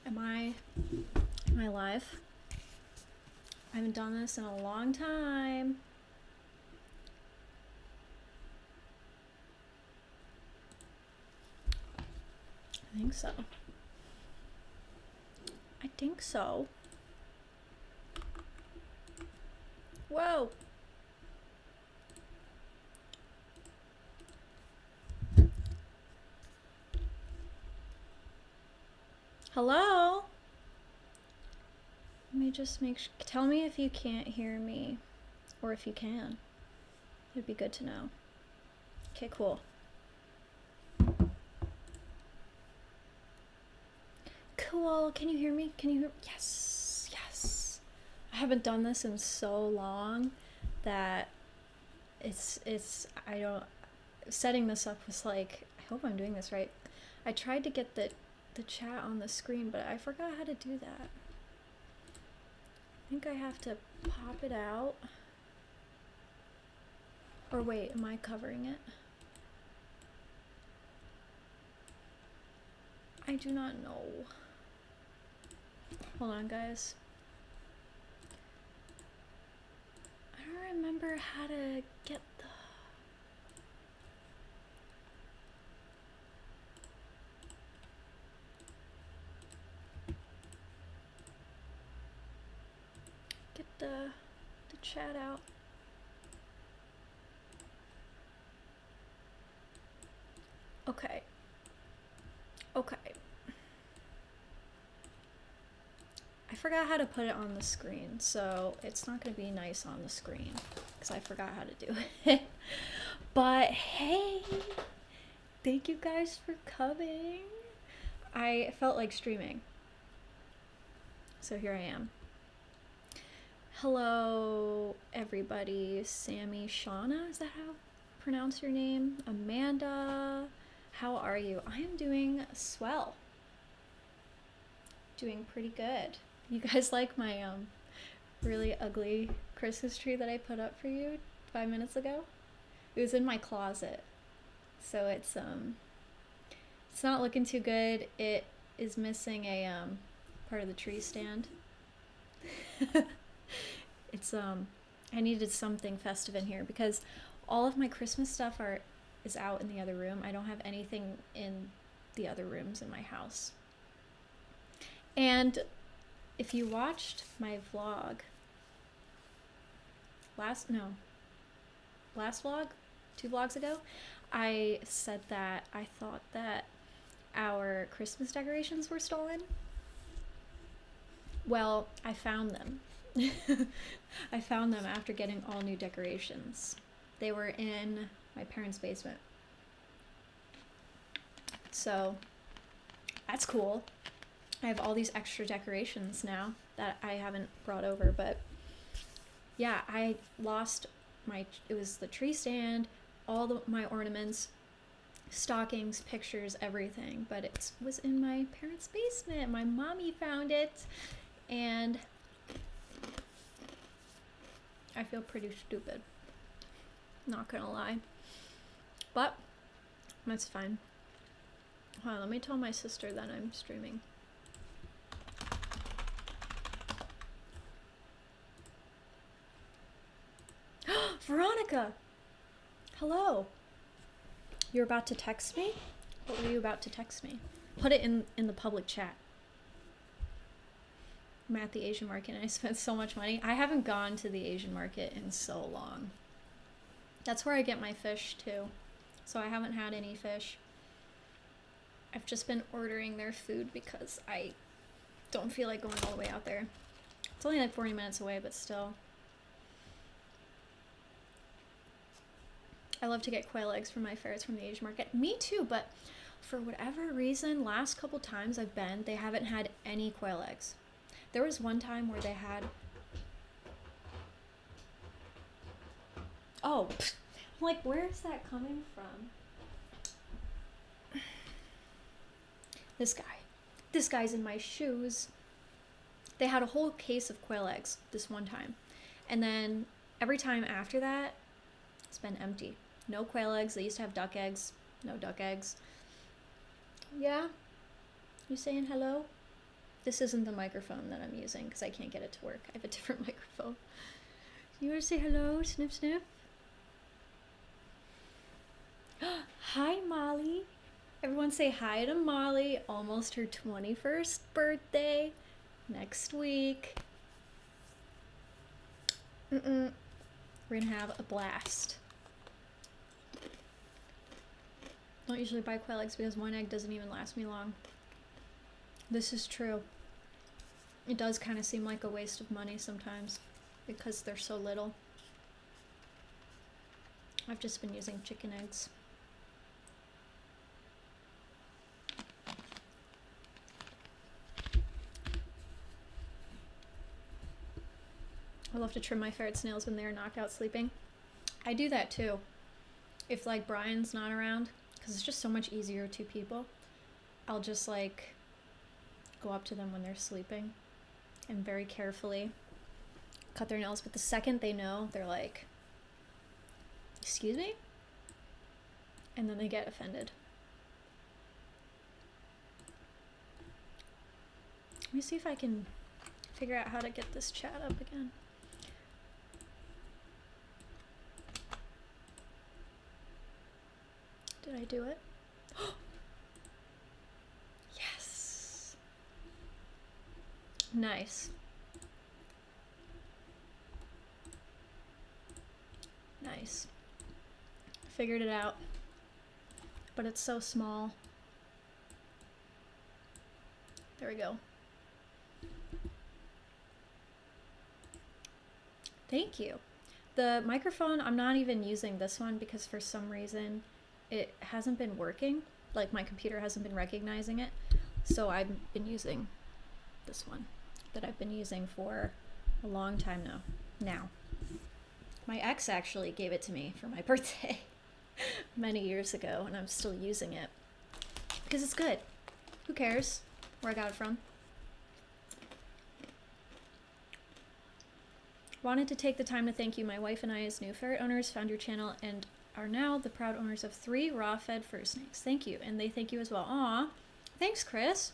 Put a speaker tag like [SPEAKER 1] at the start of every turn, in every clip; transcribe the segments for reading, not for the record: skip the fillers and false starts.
[SPEAKER 1] Am I live? I haven't done this in a long time. I think so. I think so. Whoa. Hello? Let me just make sure. Tell me if you can't hear me, or if you can. It'd be good to know. Okay, cool. Cool. Can you hear me? Can you hear? Yes. Yes. I haven't done this in so long that I don't. Setting this up was like, I hope I'm doing this right. I tried to get the chat on the screen, but I forgot how to do that. I think I have to pop it out. Or wait, am I covering it? I do not know. Hold on, guys. I don't remember how to get the... Get the chat out. Okay. Okay. I forgot how to put it on the screen, so it's not going to be nice on the screen because I forgot how to do it. But hey, thank you guys for coming. I felt like streaming, so here I am. Hello, everybody. Sammy, Shauna, is that how you pronounce your name? Amanda, how are you? I am doing swell. Doing pretty good. You guys like my really ugly Christmas tree that I put up for you 5 minutes ago? It was in my closet, so it's not looking too good. It is missing a part of the tree stand. It's I needed something festive in here because all of my Christmas stuff is out in the other room. I don't have anything in the other rooms in my house. And if you watched my vlog last vlog 2 vlogs ago, I said that I thought that our Christmas decorations were stolen. Well, I found them. I found them after getting all new decorations. They were in my parents' basement. So that's cool. I have all these extra decorations now that I haven't brought over, but yeah, I lost it was the tree stand, all my ornaments, stockings, pictures, everything, but it was in my parents' basement. My mommy found it, and I feel pretty stupid, not gonna lie, but that's fine. Hold on, let me tell my sister that I'm streaming. Veronica! Hello. You're about to text me? What were you about to text me? Put it in the public chat. I'm at the Asian market and I spent so much money. I haven't gone to the Asian market in so long. That's where I get my fish too. So I haven't had any fish. I've just been ordering their food because I don't feel like going all the way out there. It's only like 40 minutes away, but still. I love to get quail eggs for my ferrets from the Asian market. Me too, but for whatever reason, last couple times I've been, they haven't had any quail eggs. There was one time where they had... Oh, I'm like, where is that coming from? This guy's in my shoes. They had a whole case of quail eggs this one time. And then every time after that, it's been empty. No quail eggs. They used to have duck eggs. No duck eggs. Yeah? You saying hello? This isn't the microphone that I'm using because I can't get it to work. I have a different microphone. You want to say hello, Sniff Sniff? Hi, Molly. Everyone say hi to Molly. Almost her 21st birthday. Next week. We're gonna have a blast. Don't usually buy quail eggs because one egg doesn't even last me long. This is true. It does kind of seem like a waste of money sometimes because they're so little. I've just been using chicken eggs. I love to trim my ferret's nails when they're knocked out sleeping. I do that too. If like Brian's not around, because it's just so much easier two people, I'll just like go up to them when they're sleeping and very carefully cut their nails. But the second they know, they're like, excuse me? And then they get offended. Let me see if I can figure out how to get this chat up again. Did I do it? Yes. Nice. Nice. Figured it out. But it's so small. There we go. Thank you. The microphone, I'm not even using this one because for some reason it hasn't been working. Like my computer hasn't been recognizing it. So I've been using this one that I've been using for a long time now. My ex actually gave it to me for my birthday many years ago, and I'm still using it because it's good. Who cares where I got it from? Wanted to take the time to thank you. My wife and I, as new ferret owners, found your channel and are now the proud owners of 3 raw-fed fur snakes. Thank you, and they thank you as well. Aw, thanks, Chris.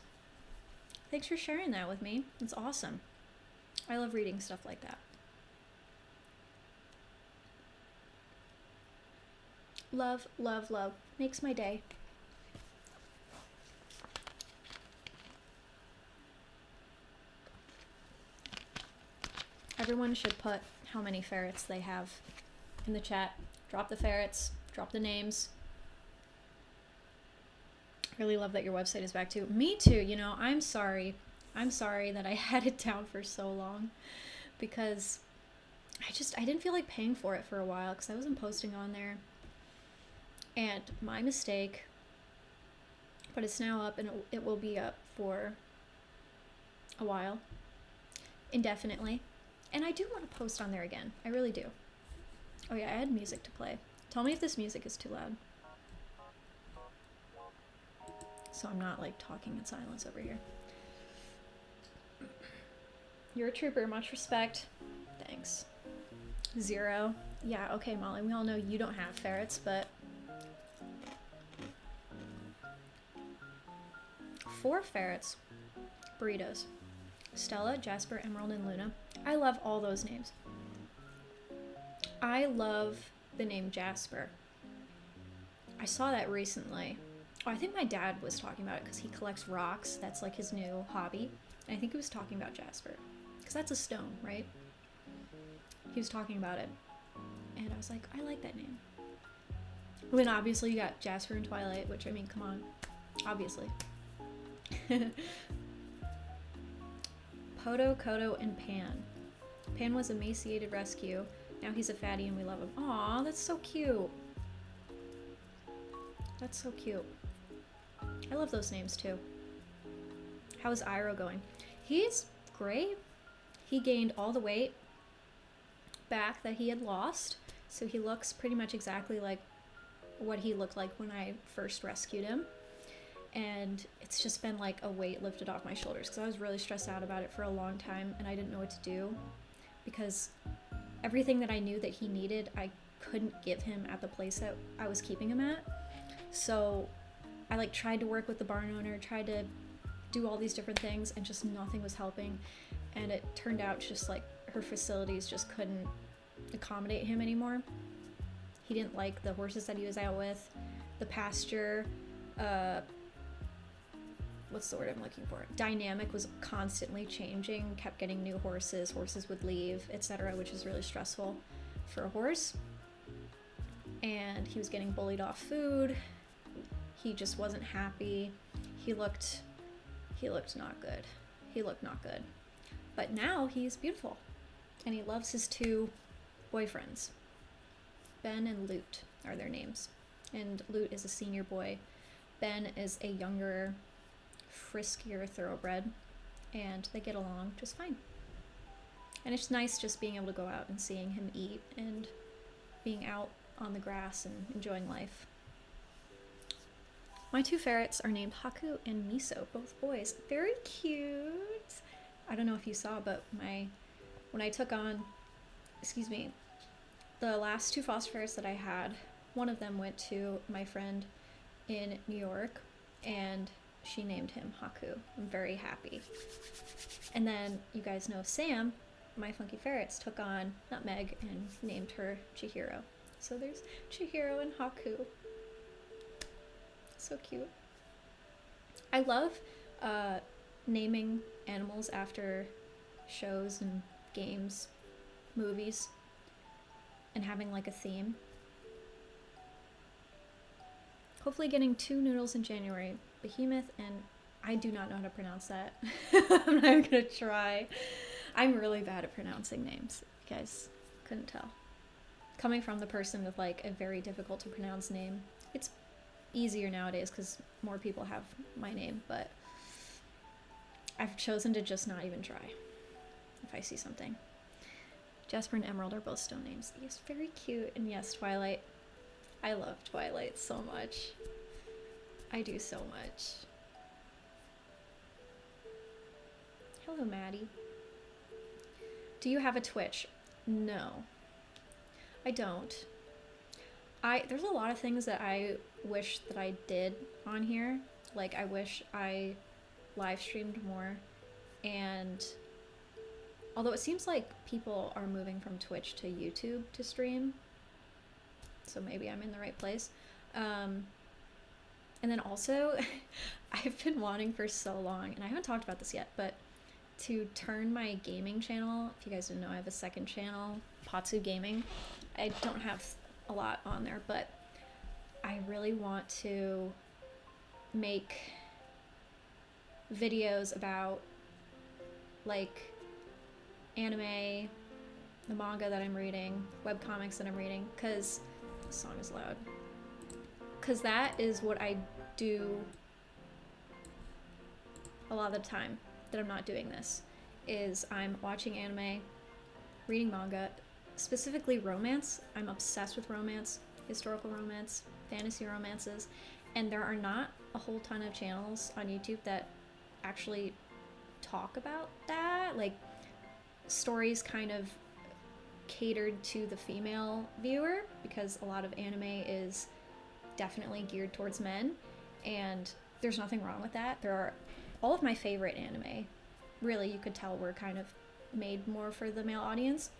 [SPEAKER 1] Thanks for sharing that with me. It's awesome. I love reading stuff like that. Love, love, love. Makes my day. Everyone should put how many ferrets they have in the chat. Drop the ferrets, drop the names. Really love that your website is back too. Me too, you know, I'm sorry. I'm sorry that I had it down for so long because I didn't feel like paying for it for a while because I wasn't posting on there. And my mistake, but it's now up and it will be up for a while, indefinitely. And I do want to post on there again. I really do. Oh yeah, I had music to play. Tell me if this music is too loud. So I'm not like talking in silence over here. You're a trooper, much respect. Thanks. 0. Yeah, okay, Molly, we all know you don't have ferrets, but 4 ferrets. Burritos. Stella, Jasper, Emerald, and Luna. I love all those names. I love the name Jasper. I saw that recently. Oh, I think my dad was talking about it because he collects rocks. That's like his new hobby. And I think he was talking about Jasper. Because that's a stone, right? He was talking about it. And I was like, I like that name. When obviously you got Jasper and Twilight, which I mean, come on. Obviously. Poto, Kodo, and Pan. Pan was emaciated rescue. Now he's a fatty and we love him. Aw, that's so cute. That's so cute. I love those names too. How is Iroh going? He's great. He gained all the weight back that he had lost. So he looks pretty much exactly like what he looked like when I first rescued him. And it's just been like a weight lifted off my shoulders because I was really stressed out about it for a long time and I didn't know what to do because everything that I knew that he needed, I couldn't give him at the place that I was keeping him at. So I like tried to work with the barn owner, tried to do all these different things, and just nothing was helping. And it turned out just like her facilities just couldn't accommodate him anymore. He didn't like the horses that he was out with. The pasture, what's the word I'm looking for? Dynamic was constantly changing, kept getting new horses would leave, etc., which is really stressful for a horse. And he was getting bullied off food. He just wasn't happy. He looked not good. He looked not good. But now he's beautiful. And he loves his two boyfriends. Ben and Lute are their names. And Lute is a senior boy. Ben is a younger, friskier thoroughbred. And they get along just fine. And it's nice just being able to go out and seeing him eat and being out on the grass and enjoying life. My two ferrets are named Haku and Miso, both boys. Very cute. I don't know if you saw, but when I took on, the last two foster ferrets that I had, one of them went to my friend in New York, and she named him Haku. I'm very happy. And then you guys know Sam, my funky ferrets, took on Nutmeg and named her Chihiro. So there's Chihiro and Haku. So cute. I love naming animals after shows and games, movies, and having like a theme. Hopefully getting 2 noodles in January. Behemoth, and I do not know how to pronounce that. I'm not gonna try. I'm really bad at pronouncing names. You guys couldn't tell. Coming from the person with like a very difficult to pronounce name, it's easier nowadays because more people have my name, but I've chosen to just not even try if I see something. Jasper and Emerald are both stone names. Yes, very cute. And yes, Twilight. I love Twilight so much. I do so much. Hello, Maddie. Do you have a Twitch? No, I don't. There's a lot of things that I wish that I did on here. Like, I wish I live streamed more. And although it seems like people are moving from Twitch to YouTube to stream, so maybe I'm in the right place. And then also, I've been wanting for so long, and I haven't talked about this yet, but to turn my gaming channel, if you guys didn't know, I have a second channel, Patsu Gaming. I don't have a lot on there, but I really want to make videos about like anime, the manga that I'm reading, webcomics that I'm reading, because this song is loud. Because that is what I do a lot of the time that I'm not doing this, is I'm watching anime, reading manga, specifically romance. I'm obsessed with romance, historical romance, fantasy romances, and there are not a whole ton of channels on YouTube that actually talk about that. Like, stories kind of catered to the female viewer, because a lot of anime is definitely geared towards men, and there's nothing wrong with that. There are all of my favorite anime, really, you could tell were kind of made more for the male audience,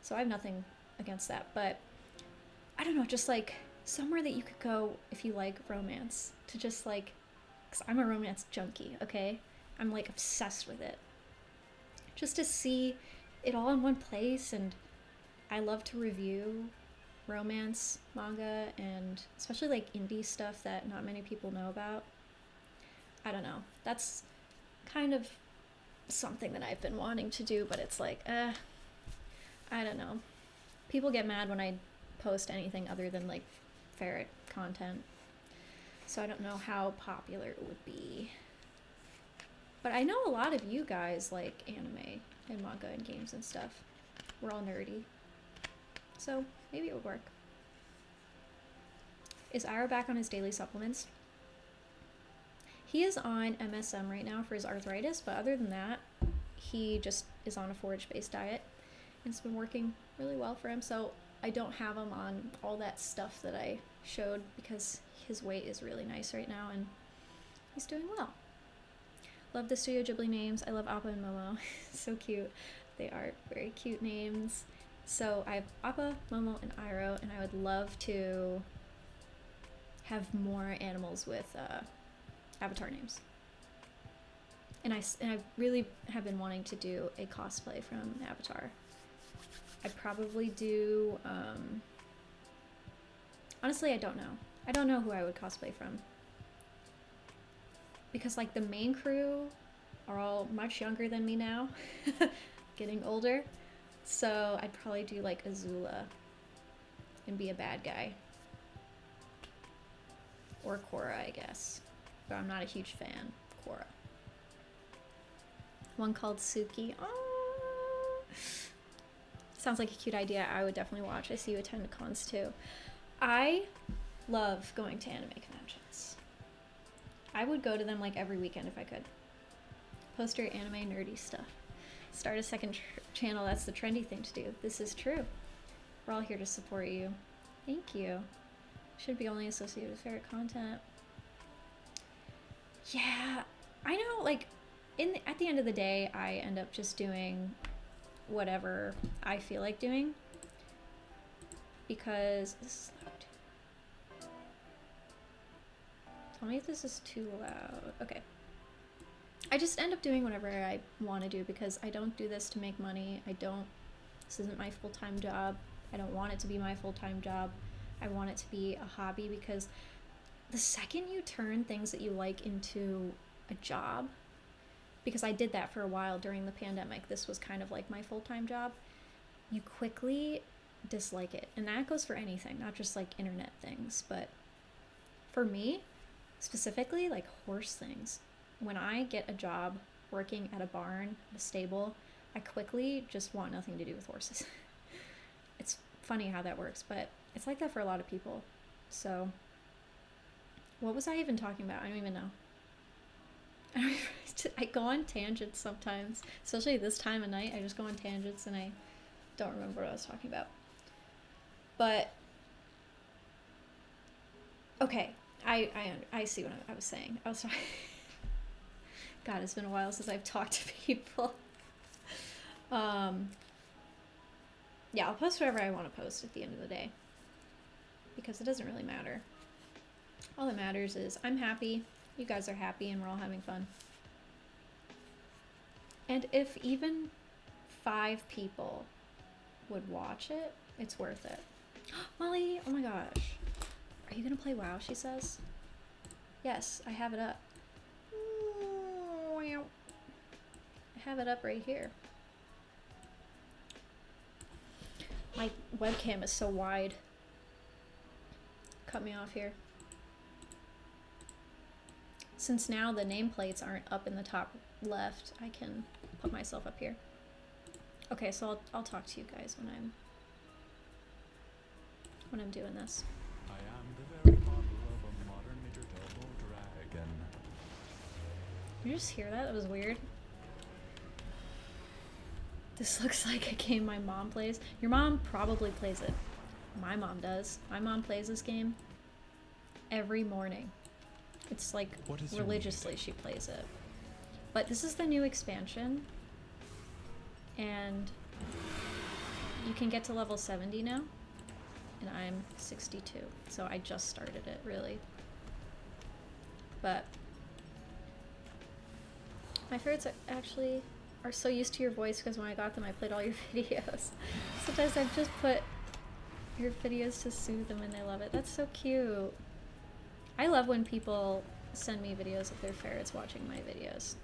[SPEAKER 1] so I have nothing against that. But I don't know, just like somewhere that you could go if you like romance, to just like, because I'm a romance junkie, okay? I'm like obsessed with it. Just to see it all in one place. And I love to review romance manga, and especially like indie stuff that not many people know about. I don't know, that's kind of something that I've been wanting to do, but it's like, I don't know. People get mad when I post anything other than like ferret content, so I don't know how popular it would be. But I know a lot of you guys like anime and manga and games and stuff. We're all nerdy, so maybe it would work. Is Ira back on his daily supplements? He is on MSM right now for his arthritis, but other than that, he just is on a forage-based diet, and it's been working really well for him. So I don't have him on all that stuff that I showed, because his weight is really nice right now and he's doing well. Love the Studio Ghibli names. I love Appa and Momo. So cute. They are very cute names. So I have Appa, Momo, and Iroh, and I would love to have more animals with avatar names. And I really have been wanting to do a cosplay from Avatar. I'd probably do, honestly, I don't know. I don't know who I would cosplay from. Because like the main crew are all much younger than me now, getting older. So I'd probably do like Azula and be a bad guy. Or Korra, I guess. But I'm not a huge fan of Korra. One called Suki. Oh, sounds like a cute idea. I would definitely watch. I see you attend cons too. I love going to anime conventions. I would go to them like every weekend if I could. Post your anime nerdy stuff. Start a second channel. That's the trendy thing to do. This is true. We're all here to support you. Thank you. Should be only associated with favorite content. Yeah, I know, like, at the end of the day, I end up just doing whatever I feel like doing. Because this is loud. Tell me if this is too loud. Okay. I just end up doing whatever I want to do because I don't do this to make money. This isn't my full-time job. I don't want it to be my full-time job. I want it to be a hobby because the second you turn things that you like into a job, because I did that for a while during the pandemic, this was kind of like my full-time job, you quickly dislike it. And that goes for anything, not just like internet things, but for me, specifically like horse things. When I get a job working at a barn, a stable, I quickly just want nothing to do with horses. It's funny how that works, but it's like that for a lot of people. So, what was I even talking about? I don't even know. I go on tangents sometimes, especially this time of night. I just go on tangents and I don't remember what I was talking about. But, okay, I see what I was saying. I was sorry. God, it's been a while since I've talked to people. Yeah, I'll post whatever I want to post at the end of the day. Because it doesn't really matter. All that matters is I'm happy, you guys are happy, and we're all having fun. And if even 5 people would watch it, it's worth it. Molly, oh my gosh. Are you gonna play WoW, she says? Yes, I have it up. I have it up right here. My webcam is so wide. Cut me off here. Since now the nameplates aren't up in the top left, I can put myself up here. Okay, so I'll talk to you guys when I'm doing this.
[SPEAKER 2] I am the very model of a modern major double dragon.
[SPEAKER 1] Did you just hear that? That was weird. This looks like a game my mom plays. Your mom probably plays it. My mom does. My mom plays this game every morning. It's like religiously she plays it. But this is the new expansion. And you can get to level 70 now. And I'm 62. So I just started it, really. But my favorites are so used to your voice because when I got them I played all your videos. Sometimes I've just put your videos to soothe them and they love it. That's so cute. I love when people send me videos of their ferrets watching my videos.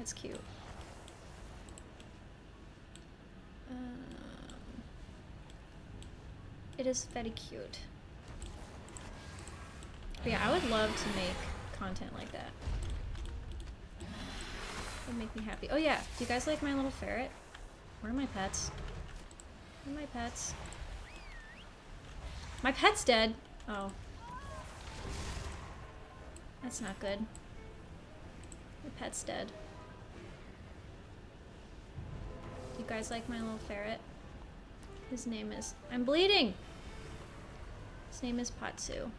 [SPEAKER 1] It's cute. It is very cute. But yeah, I would love to make content like that. It would make me happy. Oh yeah, do you guys like my little ferret? Where are my pets? Where are my pets? My pet's dead. Oh. That's not good. My pet's dead. You guys like my little ferret? His name is... I'm bleeding! His name is Patsu.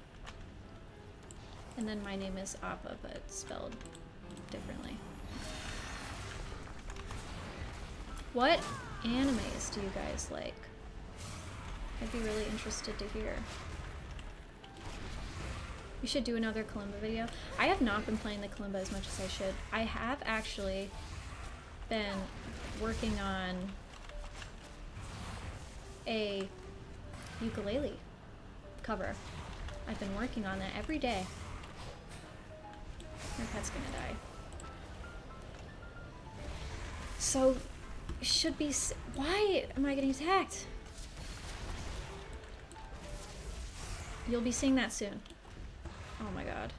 [SPEAKER 1] And then my name is Appa, but spelled differently. What animes do you guys like? I'd be really interested to hear. We should do another Kalimba video. I have not been playing the Kalimba as much as I should. I have actually been working on a ukulele cover. I've been working on that every day. My pet's gonna die. So, should be. Why am I getting attacked? You'll be seeing that soon. Oh my god.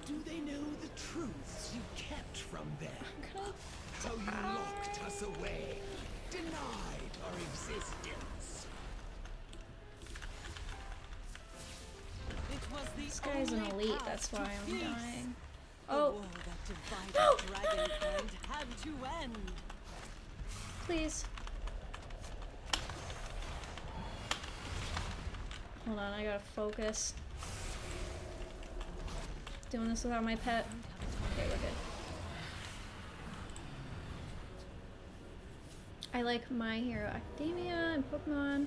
[SPEAKER 3] Do they know the truths you kept from them?
[SPEAKER 1] Okay.
[SPEAKER 3] How you locked us away, denied our existence.
[SPEAKER 4] It was the
[SPEAKER 1] This guy's an
[SPEAKER 4] only
[SPEAKER 1] elite,
[SPEAKER 4] path
[SPEAKER 1] that's
[SPEAKER 4] to
[SPEAKER 1] why I'm
[SPEAKER 4] peace.
[SPEAKER 1] dying.
[SPEAKER 4] The
[SPEAKER 1] Oh,
[SPEAKER 4] war that
[SPEAKER 1] No!
[SPEAKER 4] divided dragonkind had to end.
[SPEAKER 1] please. Hold on, I gotta focus. Doing this without my pet. Okay, we're good. I like My Hero Academia and Pokemon.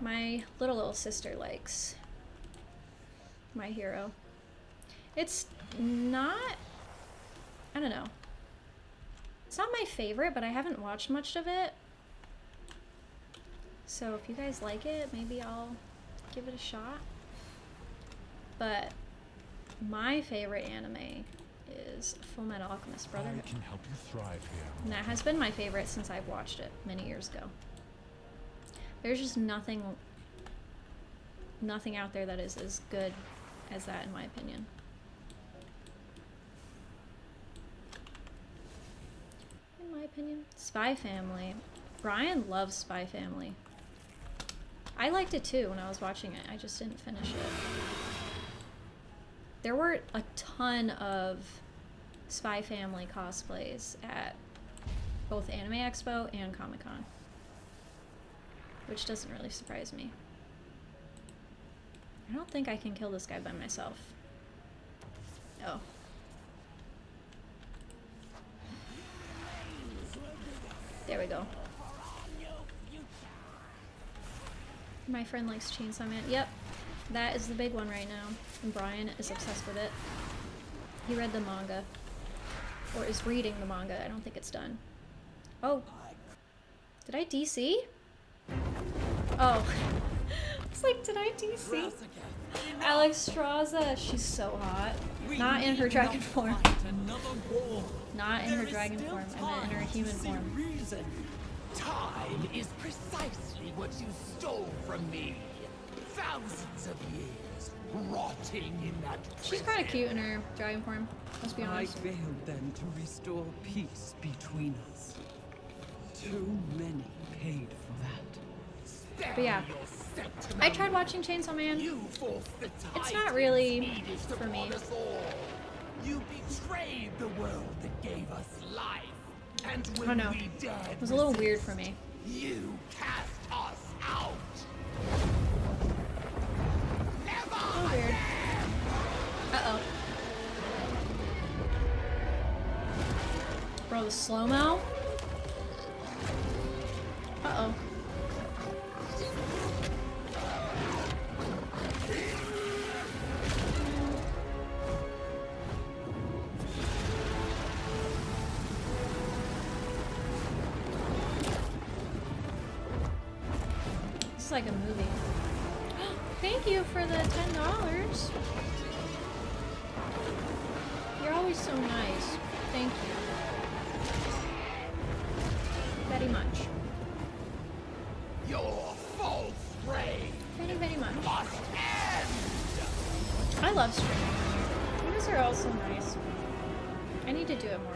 [SPEAKER 1] My little sister likes My Hero. It's not, I don't know. It's not my favorite, but I haven't watched much of it. So if you guys like it, maybe I'll give it a shot. But my favorite anime is Full Metal Alchemist Brotherhood.
[SPEAKER 2] I can help you thrive here.
[SPEAKER 1] And that has been my favorite since I've watched it many years ago. There's just nothing out there that is as good as that, in my opinion. In my opinion. Spy Family. Brian loves Spy Family. I liked it too when I was watching it. I just didn't finish it. There were a ton of Spy Family cosplays at both Anime Expo and Comic-Con, which doesn't really surprise me. I don't think I can kill this guy by myself. Oh. There we go. My friend likes Chainsaw Man. Yep, that is the big one right now. And Brian is obsessed with it. He read the manga. Or is reading the manga. I don't think it's done. Oh. Did I DC? Oh. It's like, did I DC? Alex Straza. She's so hot. Not in her dragon form. Not in her dragon form. I meant in her human form.
[SPEAKER 3] Reason. Time is precisely what you stole from me. Thousands of years rotting in that
[SPEAKER 1] She's kind of cute in her dragon form. Let's be
[SPEAKER 5] I
[SPEAKER 1] honest.
[SPEAKER 5] failed then to restore peace between us. Too many paid for that.
[SPEAKER 1] But yeah, I tried watching Chainsaw Man.
[SPEAKER 3] You forced the
[SPEAKER 1] It's not
[SPEAKER 3] tide
[SPEAKER 1] really
[SPEAKER 3] needed
[SPEAKER 1] for me.
[SPEAKER 3] upon us all. You betrayed the world that gave us life. And when
[SPEAKER 1] Oh no,
[SPEAKER 3] we dared
[SPEAKER 1] it was a little
[SPEAKER 3] resist,
[SPEAKER 1] weird for me.
[SPEAKER 3] You cast us out. Never
[SPEAKER 1] A little weird. Uh-oh. Bro, the slow-mo? Uh-oh. This is like a movie. Thank you for the $10. You're always so nice. Thank you. Very much.
[SPEAKER 3] your false reign
[SPEAKER 1] Very, very much.
[SPEAKER 3] must end.
[SPEAKER 1] I love streaming. You guys are all so nice. I need to do it more.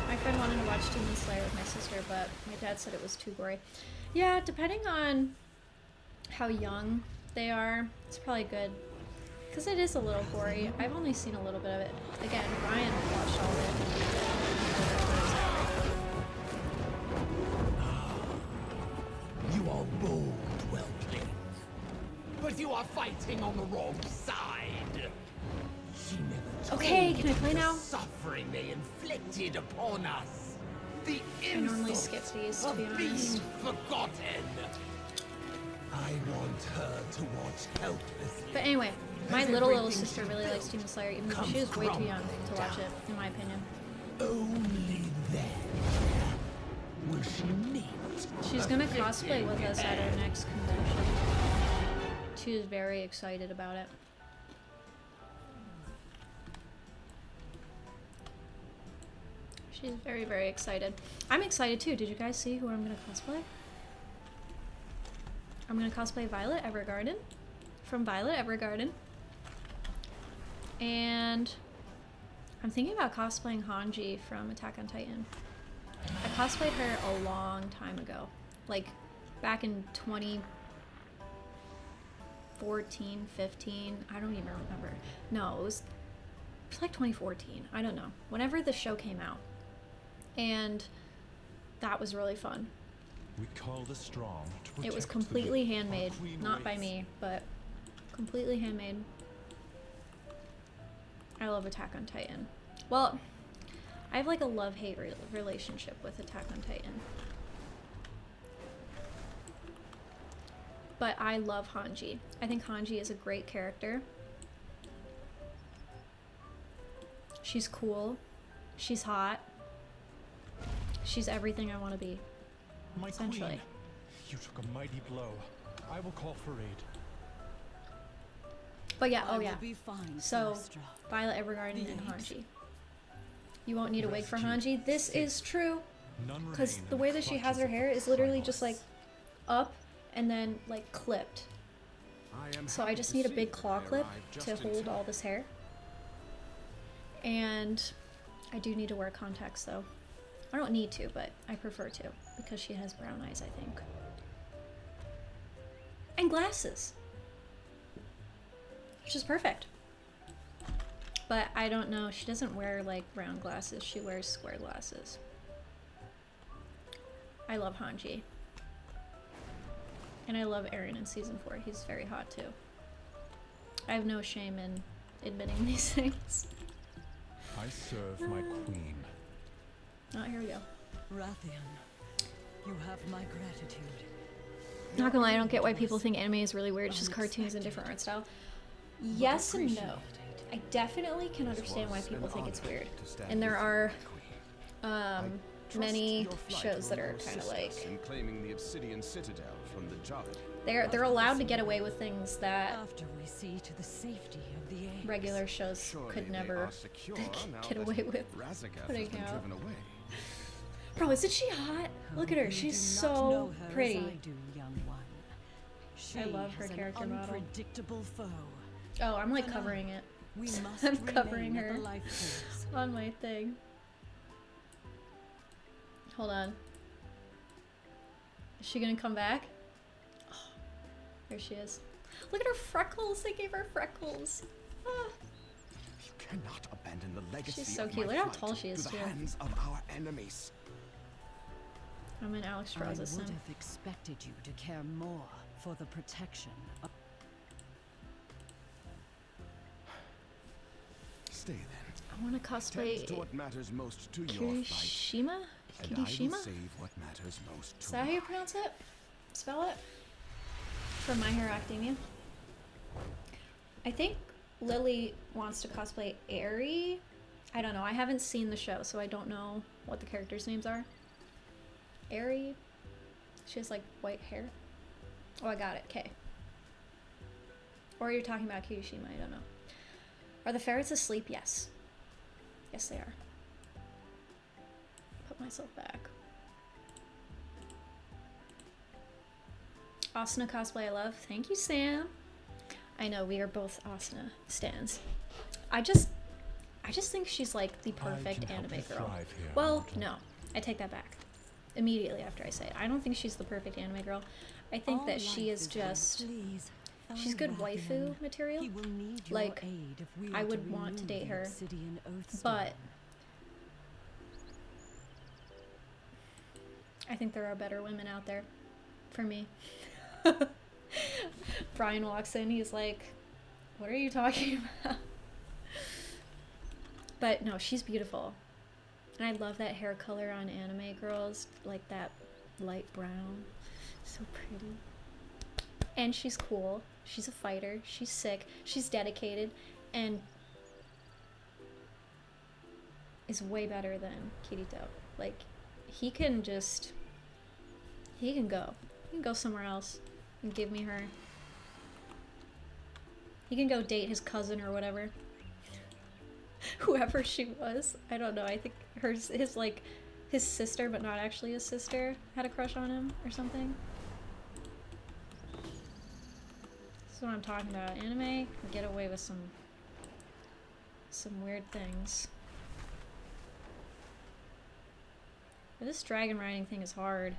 [SPEAKER 1] My friend wanted to watch Demon Slayer with my sister, but my dad said it was too gory. Yeah, depending on how young they are, it's probably good. Because it is a little gory. I've only seen a little bit of it. Again, Ryan watched all of it.
[SPEAKER 3] You are bold, well played. But you are fighting on the wrong side. She never
[SPEAKER 1] Okay, can I play
[SPEAKER 3] The
[SPEAKER 1] now?
[SPEAKER 3] suffering they inflicted upon us. The
[SPEAKER 1] I normally
[SPEAKER 3] insult
[SPEAKER 1] skip these, to
[SPEAKER 3] of
[SPEAKER 1] be
[SPEAKER 3] being
[SPEAKER 1] honest.
[SPEAKER 3] forgotten. I want her to watch helplessly.
[SPEAKER 1] But anyway, my
[SPEAKER 3] As
[SPEAKER 1] little
[SPEAKER 3] everything
[SPEAKER 1] sister
[SPEAKER 3] she
[SPEAKER 1] really likes
[SPEAKER 3] built
[SPEAKER 1] Demon Slayer, even though
[SPEAKER 3] comes
[SPEAKER 1] she was way too young
[SPEAKER 3] crumbling
[SPEAKER 1] to watch
[SPEAKER 3] down.
[SPEAKER 1] it, in my opinion.
[SPEAKER 3] Only then will she meet.
[SPEAKER 1] She's
[SPEAKER 3] a
[SPEAKER 1] gonna
[SPEAKER 3] fitting
[SPEAKER 1] cosplay with us at our
[SPEAKER 3] end.
[SPEAKER 1] next convention. She is very excited about it. She's very, very excited. I'm excited too. Did you guys see who I'm gonna cosplay? I'm gonna cosplay Violet Evergarden from Violet Evergarden. And I'm thinking about cosplaying Hanji from Attack on Titan. I cosplayed her a long time ago. Like back in 2014, 15. I don't even remember. No, it was like 2014. I don't know. Whenever the show came out. And that was really fun.
[SPEAKER 2] We call the strong to
[SPEAKER 1] It was
[SPEAKER 2] protect the
[SPEAKER 1] completely
[SPEAKER 2] weak. Our
[SPEAKER 1] handmade,
[SPEAKER 2] queen
[SPEAKER 1] not by
[SPEAKER 2] waits.
[SPEAKER 1] me, but completely handmade. I love Attack on Titan. Well, I have like a love-hate relationship with Attack on Titan. But I love Hanji. I think Hanji is a great character. She's cool. She's hot. She's everything I want to be.
[SPEAKER 2] My
[SPEAKER 1] Essentially.
[SPEAKER 2] queen, you took a mighty blow. I will call for aid.
[SPEAKER 1] But yeah,
[SPEAKER 4] I
[SPEAKER 1] oh
[SPEAKER 4] will
[SPEAKER 1] yeah.
[SPEAKER 4] be fine,
[SPEAKER 1] So,
[SPEAKER 4] Celestra.
[SPEAKER 1] Violet Evergarden and
[SPEAKER 4] The
[SPEAKER 1] Hanji. You won't need a wig for
[SPEAKER 2] Rescue.
[SPEAKER 1] Hanji. This is true.
[SPEAKER 2] None
[SPEAKER 1] Because
[SPEAKER 2] remain
[SPEAKER 1] the
[SPEAKER 2] in
[SPEAKER 1] way that she has
[SPEAKER 2] clutches
[SPEAKER 1] her
[SPEAKER 2] of
[SPEAKER 1] hair is literally just like
[SPEAKER 2] Silas.
[SPEAKER 1] up and then like clipped.
[SPEAKER 6] I am
[SPEAKER 1] So I
[SPEAKER 6] happy
[SPEAKER 1] just
[SPEAKER 6] to
[SPEAKER 1] need a
[SPEAKER 6] see
[SPEAKER 1] big
[SPEAKER 6] that
[SPEAKER 1] claw
[SPEAKER 6] I
[SPEAKER 1] clip
[SPEAKER 6] arrived just
[SPEAKER 1] to
[SPEAKER 6] in
[SPEAKER 1] hold
[SPEAKER 6] time.
[SPEAKER 1] all this hair. And I do need to wear contacts though. I don't need to, but I prefer to because she has brown eyes, I think. And glasses. Which is perfect. But I don't know, she doesn't wear like round glasses, she wears square glasses. I love Hanji. And I love Eren in season 4. He's very hot too. I have no shame in admitting these things.
[SPEAKER 2] I serve my queen.
[SPEAKER 1] Oh, here we go.
[SPEAKER 4] Rathian, you have my gratitude.
[SPEAKER 1] Not gonna lie, I don't get why people think anime is really weird. It's just cartoons and different art style. Yes and no. I definitely can understand why people think it's weird. And there are many shows that are kind of like
[SPEAKER 6] in claiming the obsidian citadel from the Jard.
[SPEAKER 1] they're allowed to get away with things that
[SPEAKER 4] After we see to the safety of the eggs.
[SPEAKER 1] regular shows
[SPEAKER 6] Surely
[SPEAKER 1] could
[SPEAKER 6] they
[SPEAKER 1] never
[SPEAKER 6] are secure now
[SPEAKER 1] get
[SPEAKER 6] that
[SPEAKER 1] away with
[SPEAKER 6] Razagath
[SPEAKER 1] putting
[SPEAKER 6] has been
[SPEAKER 1] out.
[SPEAKER 6] driven away.
[SPEAKER 1] Bro, isn't she hot? Look at her,
[SPEAKER 4] You
[SPEAKER 1] she's
[SPEAKER 4] do not
[SPEAKER 1] so
[SPEAKER 4] know her as
[SPEAKER 1] pretty.
[SPEAKER 4] I do, young one. She
[SPEAKER 1] love her
[SPEAKER 4] is an
[SPEAKER 1] character model.
[SPEAKER 4] unpredictable foe.
[SPEAKER 1] Oh, I'm like
[SPEAKER 4] For now,
[SPEAKER 1] covering it
[SPEAKER 4] We must
[SPEAKER 1] I'm
[SPEAKER 4] remain
[SPEAKER 1] covering
[SPEAKER 4] at
[SPEAKER 1] her.
[SPEAKER 4] the life force.
[SPEAKER 1] on my thing. Hold on. Is she gonna come back? Oh, there she is. Look at her freckles. They gave her freckles. Ah.
[SPEAKER 6] You cannot abandon the legacy
[SPEAKER 1] She's so
[SPEAKER 6] of
[SPEAKER 1] cute.
[SPEAKER 6] my
[SPEAKER 1] Look how
[SPEAKER 6] flight
[SPEAKER 1] tall she is,
[SPEAKER 6] to the
[SPEAKER 1] too.
[SPEAKER 6] hands of our enemies.
[SPEAKER 1] I'm in Alex
[SPEAKER 4] I would
[SPEAKER 1] Straz's sim.
[SPEAKER 4] have expected you to care more for the protection of
[SPEAKER 6] Stay then.
[SPEAKER 1] I want to
[SPEAKER 6] Tend
[SPEAKER 1] cosplay
[SPEAKER 6] to what matters most to your fight,
[SPEAKER 1] Kirishima?
[SPEAKER 6] and I will
[SPEAKER 1] Kirishima?
[SPEAKER 6] save what matters most
[SPEAKER 1] Is
[SPEAKER 6] to
[SPEAKER 1] that how you
[SPEAKER 6] mine.
[SPEAKER 1] pronounce it? Spell it? From My Hero Academia. I think Lily wants to cosplay Aerie. I don't know. I haven't seen the show, so I don't know what the characters' names are. Aerie. She has like white hair. Oh, I got it. Okay. Or you're talking about Kirishima. I don't know. Are the ferrets asleep? Yes. Yes, they are. Put myself back. Asuna cosplay I love. Thank you, Sam. I know we are both Asuna stans. I just think she's like the perfect
[SPEAKER 2] can help
[SPEAKER 1] anime
[SPEAKER 2] you
[SPEAKER 1] girl.
[SPEAKER 2] thrive here,
[SPEAKER 1] Well,
[SPEAKER 2] mortal.
[SPEAKER 1] no. I take that back. Immediately after I say it. I don't think she's the perfect anime girl. I think
[SPEAKER 4] all
[SPEAKER 1] that she
[SPEAKER 4] life
[SPEAKER 1] is
[SPEAKER 4] one.
[SPEAKER 1] just
[SPEAKER 4] Please,
[SPEAKER 1] she's good
[SPEAKER 4] Rathian.
[SPEAKER 1] waifu material.
[SPEAKER 4] He will need your
[SPEAKER 1] Like,
[SPEAKER 4] aid if we
[SPEAKER 1] I
[SPEAKER 4] are
[SPEAKER 1] would
[SPEAKER 4] to
[SPEAKER 1] want to
[SPEAKER 4] remove
[SPEAKER 1] date
[SPEAKER 4] the
[SPEAKER 1] her,
[SPEAKER 4] obsidian oathstone.
[SPEAKER 1] but I think there are better women out there for me. Brian walks in, he's like, what are you talking about? But no, she's beautiful. And I love that hair color on anime girls, like that light brown. So pretty. And she's cool. She's a fighter. She's sick. She's dedicated. And is way better than Kirito. Like, he can go. He can go somewhere else and give me her. He can go date his cousin or whatever. Whoever she was. I don't know. I think his sister, but not actually his sister, had a crush on him or something. This is what I'm talking about. Anime can get away with some weird things. But this dragon riding thing is hard.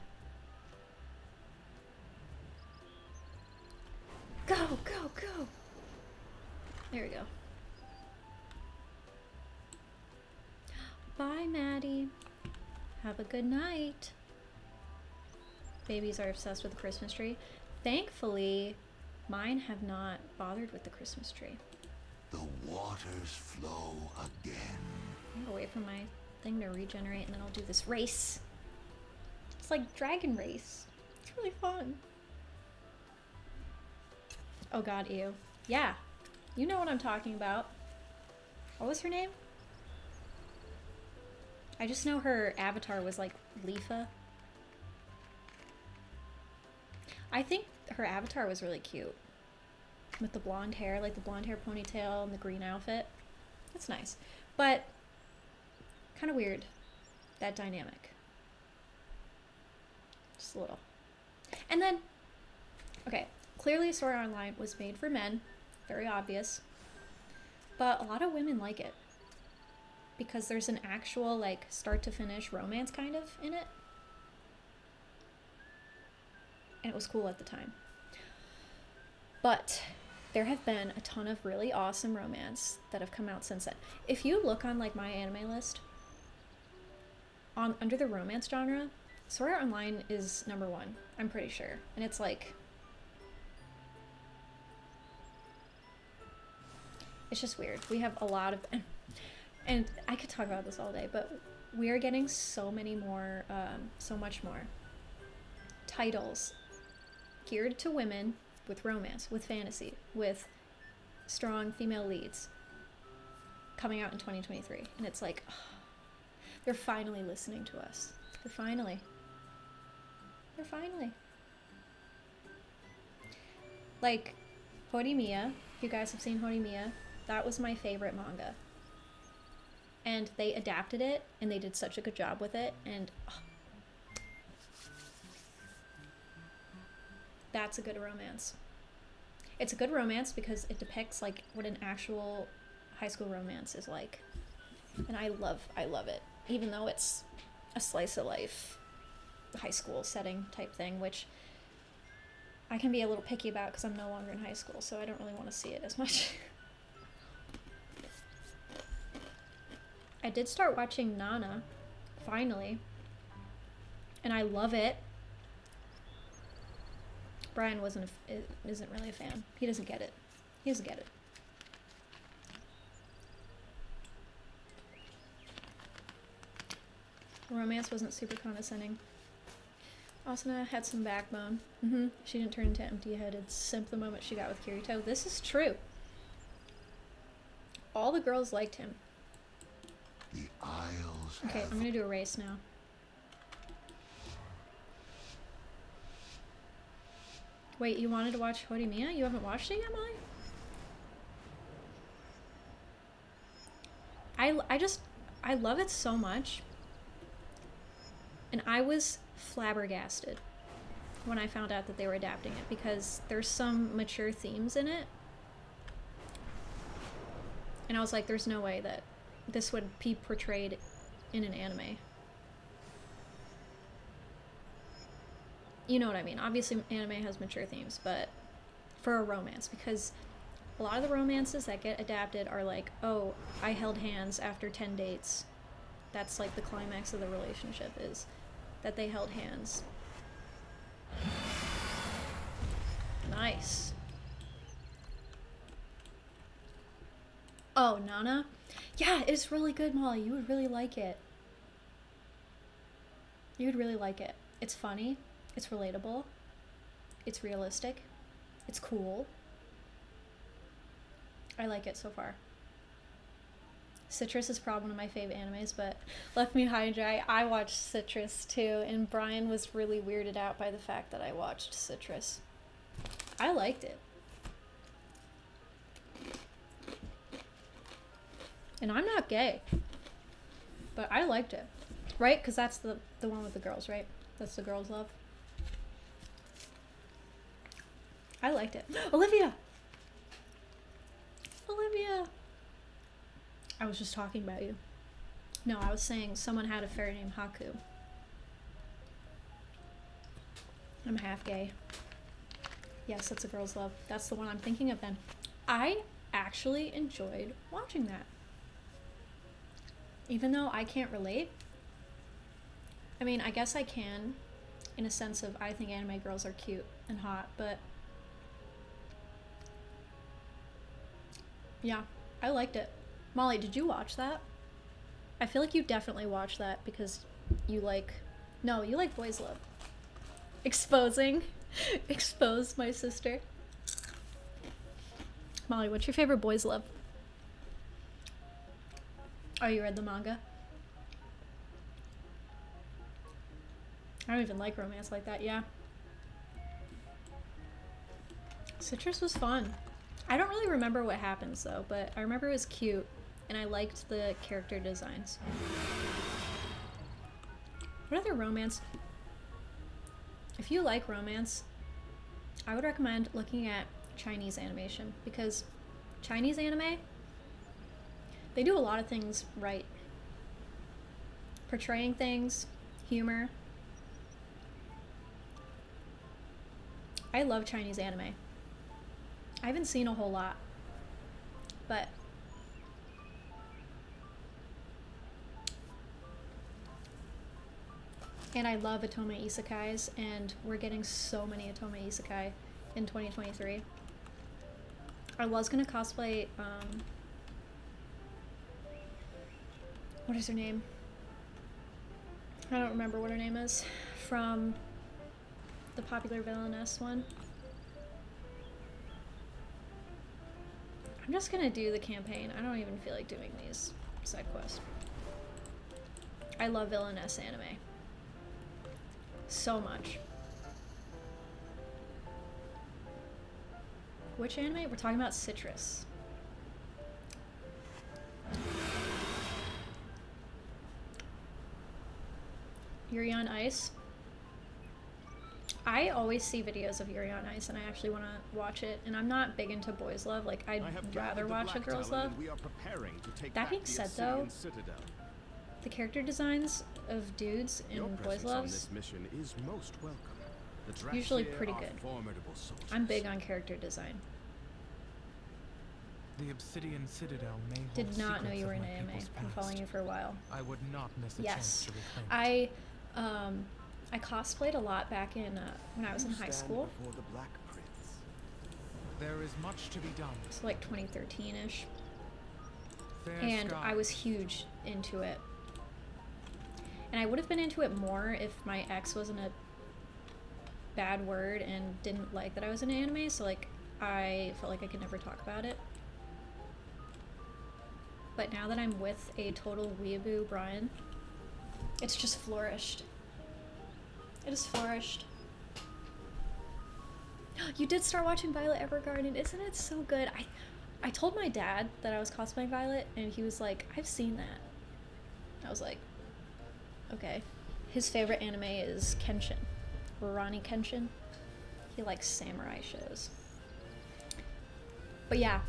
[SPEAKER 1] Go, go, go! There we go. Bye, Maddie. Have a good night. Babies are obsessed with the Christmas tree. Thankfully, mine have not bothered with the Christmas tree.
[SPEAKER 6] The waters flow again.
[SPEAKER 1] I'll wait for my thing to regenerate and then I'll do this race. It's like Dragon Race. It's really fun. Oh god, ew. Yeah. You know what I'm talking about. What was her name? I just know her avatar was like Leafa. I think her avatar was really cute. With the blonde hair, like the blonde hair ponytail and the green outfit. That's nice. But kind of weird, that dynamic. Just a little. And then, okay, clearly Sword Art Online was made for men. Very obvious. But a lot of women like it. Because there's an actual, like, start to finish romance kind of in it. And it was cool at the time. But there have been a ton of really awesome romance that have come out since then. If you look on, like, my anime list, under the romance genre, Sword Art Online is #1. I'm pretty sure. And it's like... It's just weird. We have a lot of... And I could talk about this all day, but we are getting so many more, so much more titles geared to women with romance, with fantasy, with strong female leads coming out in 2023. And it's like, oh, they're finally listening to us. They're finally. Like, Horimiya, if you guys have seen Horimiya, that was my favorite manga. And they adapted it, and they did such a good job with it, and oh, that's a good romance. It's a good romance because it depicts like what an actual high school romance is like. And I love it. Even though it's a slice of life high school setting type thing, which I can be a little picky about because I'm no longer in high school, so I don't really want to see it as much. I did start watching Nana, finally, and I love it. Brian isn't really a fan. He doesn't get it. Romance wasn't super condescending. Asuna had some backbone. She didn't turn into empty-headed simp the moment she got with Kirito. This is true. All the girls liked him.
[SPEAKER 6] The Isles.
[SPEAKER 1] Okay, I'm gonna do a race now. Wait, you wanted to watch Horimiya? You haven't watched it yet, Molly? I love it so much. And I was flabbergasted when I found out that they were adapting it because there's some mature themes in it. And I was like, there's no way that this would be portrayed in an anime. You know what I mean. Obviously, anime has mature themes, but for a romance, because a lot of the romances that get adapted are like, oh, I held hands after 10 dates. That's like the climax of the relationship is that they held hands. Nice. Oh, Nana? Yeah, it's really good, Molly. You would really like it. You would really like it. It's funny. It's relatable. It's realistic. It's cool. I like it so far. Citrus is probably one of my favorite animes, but Left Me High and Dry, I watched Citrus too, and Brian was really weirded out by the fact that I watched Citrus. I liked it. And I'm not gay, but I liked it. Right? Because that's the one with the girls, right? That's the girls' love. I liked it. Olivia! Olivia! I was just talking about you. No, I was saying someone had a fairy named Haku. I'm half gay. Yes, that's a girl's love. That's the one I'm thinking of then. I actually enjoyed watching that. Even though I can't relate. I mean, I guess I can, in a sense of I think anime girls are cute and hot, but yeah, I liked it. Molly, did you watch that? I feel like you definitely watched that because you like... No, you like Boys Love. Exposing. Expose my sister. Molly, what's your favorite Boys Love? Oh, you read the manga? I don't even like romance like that, yeah. Citrus was fun. I don't really remember what happens though, but I remember it was cute. And I liked the character designs. What other romance? If you like romance, I would recommend looking at Chinese animation because Chinese anime, they do a lot of things right. Portraying things, humor. I love Chinese anime. I haven't seen a whole lot, but and I love Otome Isekais, and we're getting so many Otome Isekai in 2023. I was gonna cosplay, what is her name? I don't remember what her name is, from the popular villainess one. I'm just gonna do the campaign. I don't even feel like doing these side quests. I love villainess anime. So much. Which anime? We're talking about Citrus. Yuri on Ice. I always see videos of Yuri on Ice and I actually want to watch it, and I'm not big into boys love. Like, I'd rather watch a girls love. That being said though, the character designs of dudes in boys loves usually pretty good. I'm big on character design.
[SPEAKER 2] The Obsidian Citadel may
[SPEAKER 1] Did not know you were in anime. Been following you for a while.
[SPEAKER 2] I would not miss a
[SPEAKER 1] Yes,
[SPEAKER 2] chance to reclaim
[SPEAKER 1] I cosplayed a lot back in when I was in high school.
[SPEAKER 2] the Black Prince. There is much to be done.
[SPEAKER 1] So like 2013-ish.
[SPEAKER 2] Fair
[SPEAKER 1] And
[SPEAKER 2] sky.
[SPEAKER 1] I was huge into it. And I would have been into it more if my ex wasn't a bad word and didn't like that I was in anime, so like I felt like I could never talk about it. But now that I'm with a total weeaboo Brian, it's just flourished. It has flourished. You did start watching Violet Evergarden. Isn't it so good? I told my dad that I was cosplaying Violet, and he was like, I've seen that. I was like, okay. His favorite anime is Kenshin. Rurouni Kenshin. He likes samurai shows. But yeah,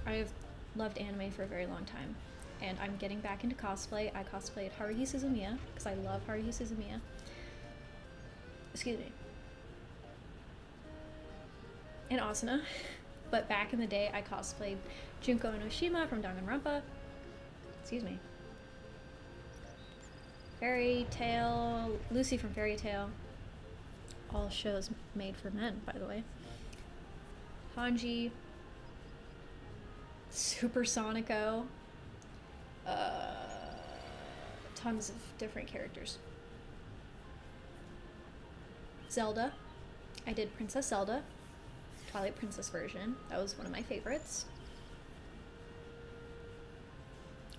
[SPEAKER 1] I've loved anime for a very long time. And I'm getting back into cosplay. I cosplayed Haruhi Suzumiya, because I love Haruhi Suzumiya. Excuse me. And Asuna. But back in the day, I cosplayed Junko Enoshima from Danganronpa. Excuse me. Fairy Tail, Lucy from Fairy Tail. All shows made for men, by the way. Hanji. Supersonico. Tons of different characters. Zelda. I did Princess Zelda. Twilight Princess version. That was one of my favorites.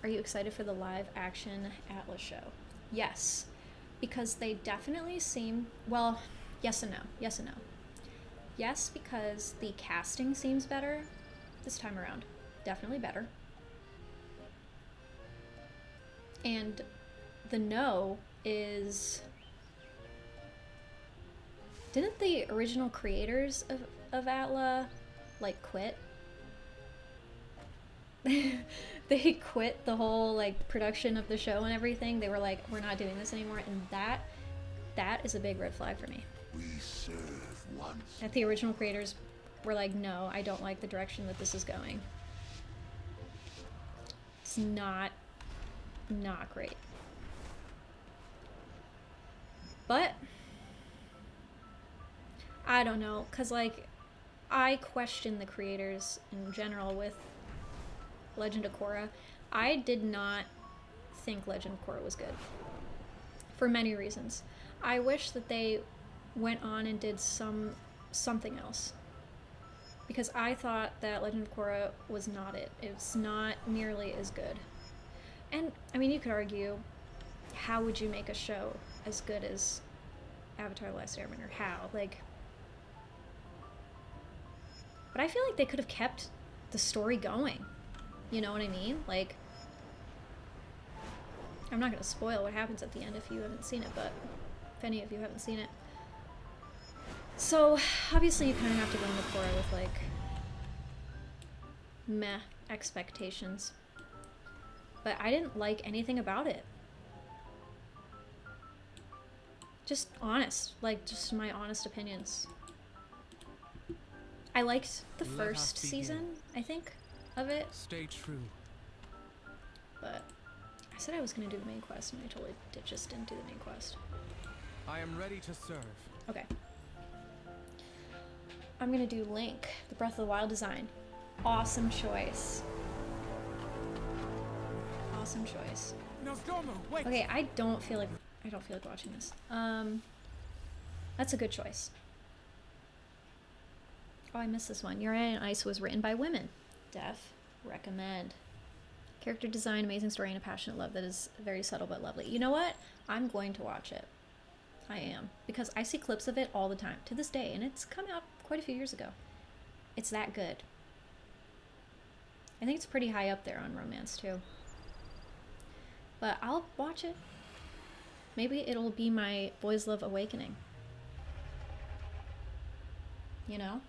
[SPEAKER 1] Are you excited for the live action Atlas show? Yes. Because they definitely seem, well, yes and no. Yes and no. Yes, because the casting seems better this time around. Definitely better. And the no is, didn't the original creators of Atla like quit? They quit the whole like production of the show and everything. They were like, we're not doing this anymore, and that is a big red flag for me.
[SPEAKER 6] We serve once.
[SPEAKER 1] That the original creators were like, no, I don't like the direction that this is going. It's not great. But I don't know, cause like I question the creators in general with Legend of Korra. I did not think Legend of Korra was good for many reasons. I wish that they went on and did something else, because I thought that Legend of Korra was not it. It's not nearly as good. And I mean, you could argue, how would you make a show as good as Avatar: The Last Airbender? How? Like, but I feel like they could have kept the story going. You know what I mean? Like, I'm not going to spoil what happens at the end if you haven't seen it, but if any of you haven't seen it. So, obviously you kind of have to go into Korra with, like, meh expectations. But I didn't like anything about it. Just honest. Like, just my honest opinions. I liked the
[SPEAKER 2] Let us
[SPEAKER 1] first
[SPEAKER 2] begin.
[SPEAKER 1] season, I think, of it.
[SPEAKER 2] Stay true.
[SPEAKER 1] But I said I was going to do the main quest, and I totally just didn't do the main quest.
[SPEAKER 2] I am ready to serve.
[SPEAKER 1] Okay. I'm going to do Link, the Breath of the Wild design. Awesome choice. Awesome choice.
[SPEAKER 3] Nostromo, wait!
[SPEAKER 1] Okay, I don't feel like watching this. That's a good choice. Oh, I missed this one. Uriah and Ice was written by women. Def. Recommend. Character design, amazing story, and a passionate love that is very subtle but lovely. You know what? I'm going to watch it. I am. Because I see clips of it all the time, to this day, and it's come out quite a few years ago. It's that good. I think it's pretty high up there on romance, too. But I'll watch it. Maybe it'll be my boys' love awakening. You know?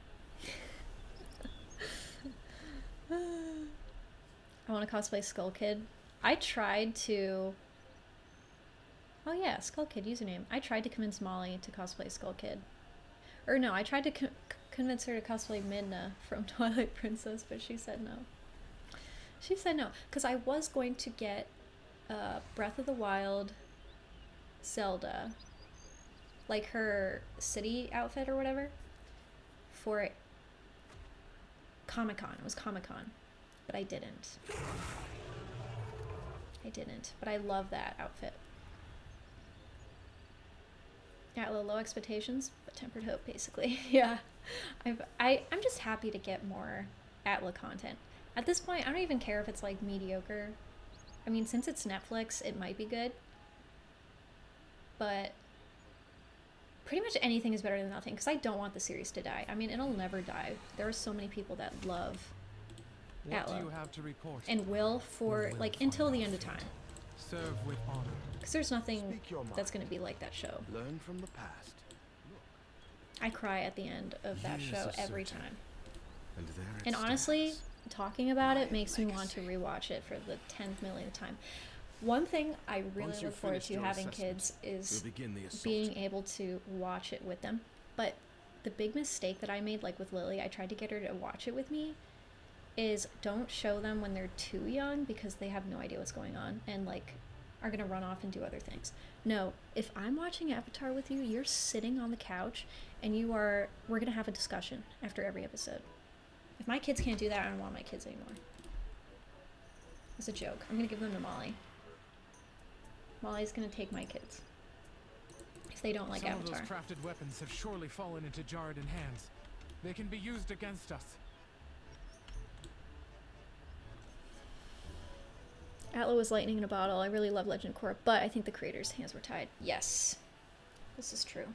[SPEAKER 1] I want to cosplay Skull Kid. I tried to... Oh yeah, Skull Kid username. I tried to convince Molly to cosplay Skull Kid. Or no, I tried to convince her to cosplay Midna from Twilight Princess, but she said no. She said no. Because I was going to get Breath of the Wild Zelda, like her city outfit or whatever, for Comic-Con. It was Comic-Con. But I didn't. But I love that outfit. Yeah, low expectations, but tempered hope, basically. Yeah. I'm just happy to get more Atla content. At this point, I don't even care if it's, like, mediocre. I mean, since it's Netflix, it might be good. But pretty much anything is better than nothing, because I don't want the series to die. I mean, it'll never die. There are so many people that love
[SPEAKER 2] What
[SPEAKER 1] Atla.
[SPEAKER 2] do you have to report?
[SPEAKER 1] And will for, like, until the end of time.
[SPEAKER 2] Serve with honor.
[SPEAKER 1] Because there's nothing
[SPEAKER 6] Speak your mind.
[SPEAKER 1] that's going to be like that show.
[SPEAKER 6] Learn from the past.
[SPEAKER 1] I cry at the end of that
[SPEAKER 2] Years
[SPEAKER 1] show
[SPEAKER 2] of
[SPEAKER 1] every
[SPEAKER 2] searching.
[SPEAKER 1] time.
[SPEAKER 6] And there it
[SPEAKER 1] And honestly,
[SPEAKER 6] stands.
[SPEAKER 1] talking about it
[SPEAKER 6] My
[SPEAKER 1] makes me want to
[SPEAKER 6] legacy.
[SPEAKER 1] rewatch it for the 10th millionth time. One thing I really
[SPEAKER 2] Once you've
[SPEAKER 1] look forward
[SPEAKER 2] finished
[SPEAKER 1] to
[SPEAKER 2] your
[SPEAKER 1] having
[SPEAKER 2] assessment,
[SPEAKER 1] kids is
[SPEAKER 2] We'll begin the assault.
[SPEAKER 1] being able to watch it with them. But the big mistake that I made, like with Lily, I tried to get her to watch it with me, is don't show them when they're too young, because they have no idea what's going on and like are gonna run off and do other things. No, if I'm watching Avatar with you, you're sitting on the couch and we're gonna have a discussion after every episode. If my kids can't do that, I don't want my kids anymore. was a joke. I'm gonna give them to Molly. Molly's gonna take my kids. If they don't like
[SPEAKER 7] Some
[SPEAKER 1] Avatar.
[SPEAKER 7] of those crafted weapons have surely fallen into Jarden hands. They can be used against us.
[SPEAKER 1] Atla was lightning in a bottle. I really love Legend of Korra, but I think the creators' hands were tied. Yes. This is true.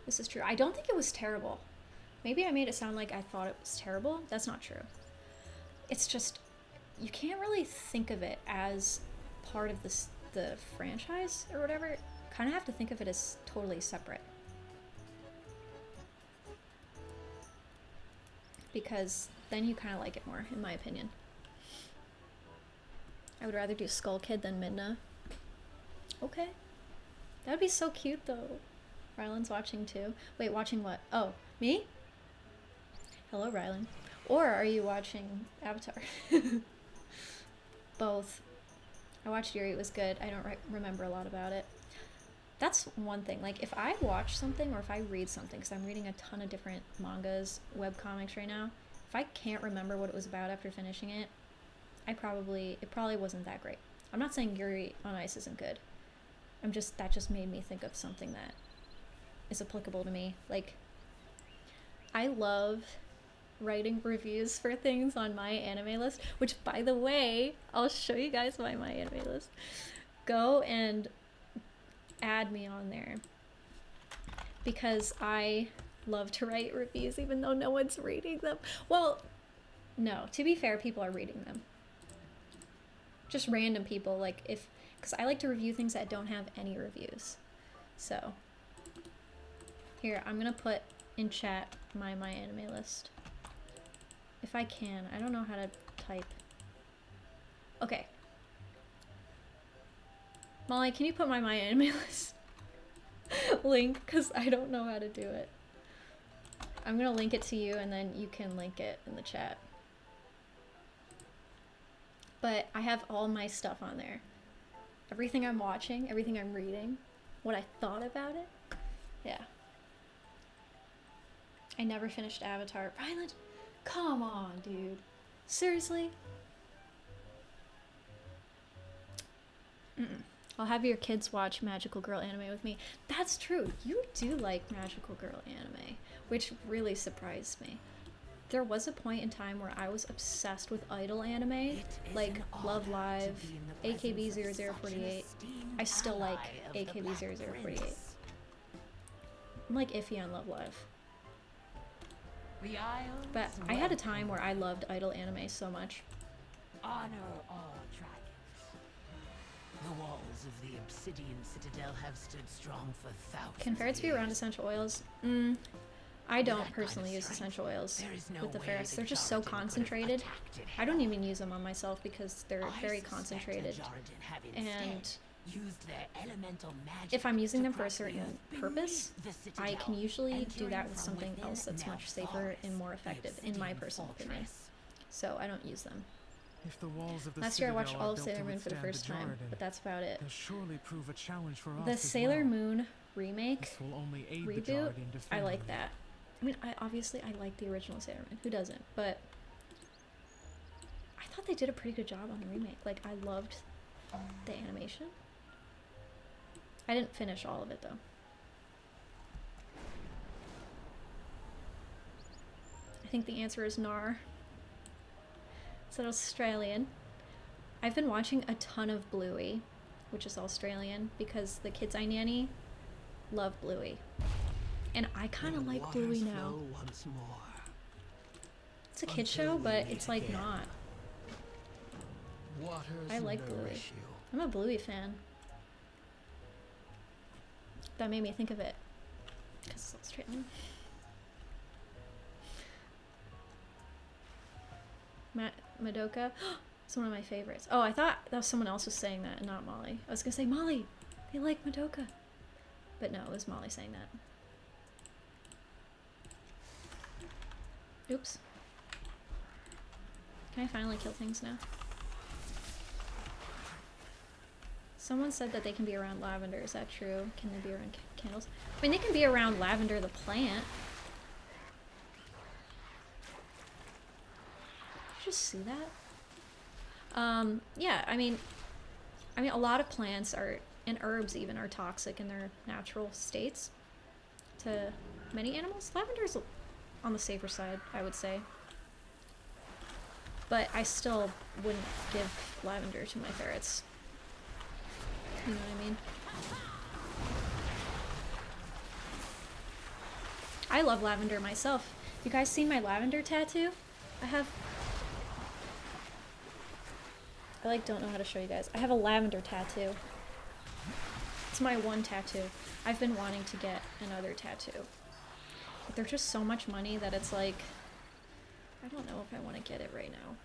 [SPEAKER 1] This is true. I don't think it was terrible. Maybe I made it sound like I thought it was terrible. That's not true. It's just, you can't really think of it as part of the franchise or whatever. Kind of have to think of it as totally separate. Because then you kind of like it more, in my opinion. I would rather do Skull Kid than Midna. Okay. That would be so cute, though. Rylan's watching, too. Wait, watching what? Oh, me? Hello, Rylan. Or are you watching Avatar? Both. I watched Yuri. It was good. I don't remember a lot about it. That's one thing. Like, if I watch something or if I read something, because I'm reading a ton of different mangas, webcomics right now, if I can't remember what it was about after finishing it, it probably wasn't that great. I'm not saying Yuri on Ice isn't good. That just made me think of something that is applicable to me. Like, I love writing reviews for things on my anime list, which, by the way, I'll show you guys my anime list. Go and add me on there, because I love to write reviews even though no one's reading them. Well, no, to be fair, people are reading them. Just random people, like, because I like to review things that don't have any reviews. So here, I'm gonna put in chat my anime list if I can. I don't know how to type. Okay, Molly, can you put my anime list link, because I don't know how to do it. I'm gonna link it to you and then you can link it in the chat. But I have all my stuff on there. Everything I'm watching, everything I'm reading, what I thought about it. Yeah. I never finished Avatar. Ryland, come on, dude. Seriously? I'll have your kids watch Magical Girl anime with me. That's true. You do like Magical Girl anime, which really surprised me. There was a point in time where I was obsessed with idol anime, like Love Live, AKB0048. I still like AKB0048. I'm like iffy on Love Live. But I had a time where I loved idol anime so much.
[SPEAKER 3] Honor all dragons. The walls of the obsidian citadel have stood strong for thousands.
[SPEAKER 1] Can ferrets be around essential oils? I don't personally use essential oils with the ferrets. They're just so concentrated. I don't even use them on myself because they're very concentrated. And if I'm using them for a certain purpose, I can usually do that with something else that's much safer and more effective, in my personal opinion. So I don't use them.
[SPEAKER 7] If the walls of the
[SPEAKER 1] Last year I watched
[SPEAKER 7] Citadel
[SPEAKER 1] all
[SPEAKER 7] are
[SPEAKER 1] of
[SPEAKER 7] built to
[SPEAKER 1] Sailor Moon for the
[SPEAKER 7] withstand
[SPEAKER 1] first time,
[SPEAKER 7] Jarden,
[SPEAKER 1] but that's about it.
[SPEAKER 7] they'll surely prove a challenge for us
[SPEAKER 1] The
[SPEAKER 7] as
[SPEAKER 1] Sailor
[SPEAKER 7] well.
[SPEAKER 1] Moon remake
[SPEAKER 7] This will only aid the
[SPEAKER 1] reboot,
[SPEAKER 7] Jarden
[SPEAKER 1] I like
[SPEAKER 7] definitively.
[SPEAKER 1] that. I mean, I like the original Sailor Moon. Who doesn't? But I thought they did a pretty good job on the remake. Like, I loved the animation. I didn't finish all of it, though. I think the answer is Nar. Is that Australian? I've been watching a ton of Bluey, which is Australian, because the kids I nanny love Bluey. And I kind of like Bluey now. It's a kid show, but it's like not. I like Bluey. I'm a Bluey fan. That made me think of it, because it's Australian. Madoka, it's one of my favorites. Oh, I thought that was someone else was saying that, and not Molly. I was gonna say Molly, they like Madoka, but no, it was Molly saying that. Oops. Can I finally kill things now? Someone said that they can be around lavender. Is that true? Can they be around candles? I mean, they can be around lavender the plant. Did you just see that? Yeah, I mean, a lot of plants are, and herbs even, are toxic in their natural states to many animals. Lavender's on the safer side, I would say. But I still wouldn't give lavender to my ferrets. You know what I mean? I love lavender myself. You guys seen my lavender tattoo? I like don't know how to show you guys. I have a lavender tattoo. It's my one tattoo. I've been wanting to get another tattoo. But they're just so much money that it's like, I don't know if I want to get it right now.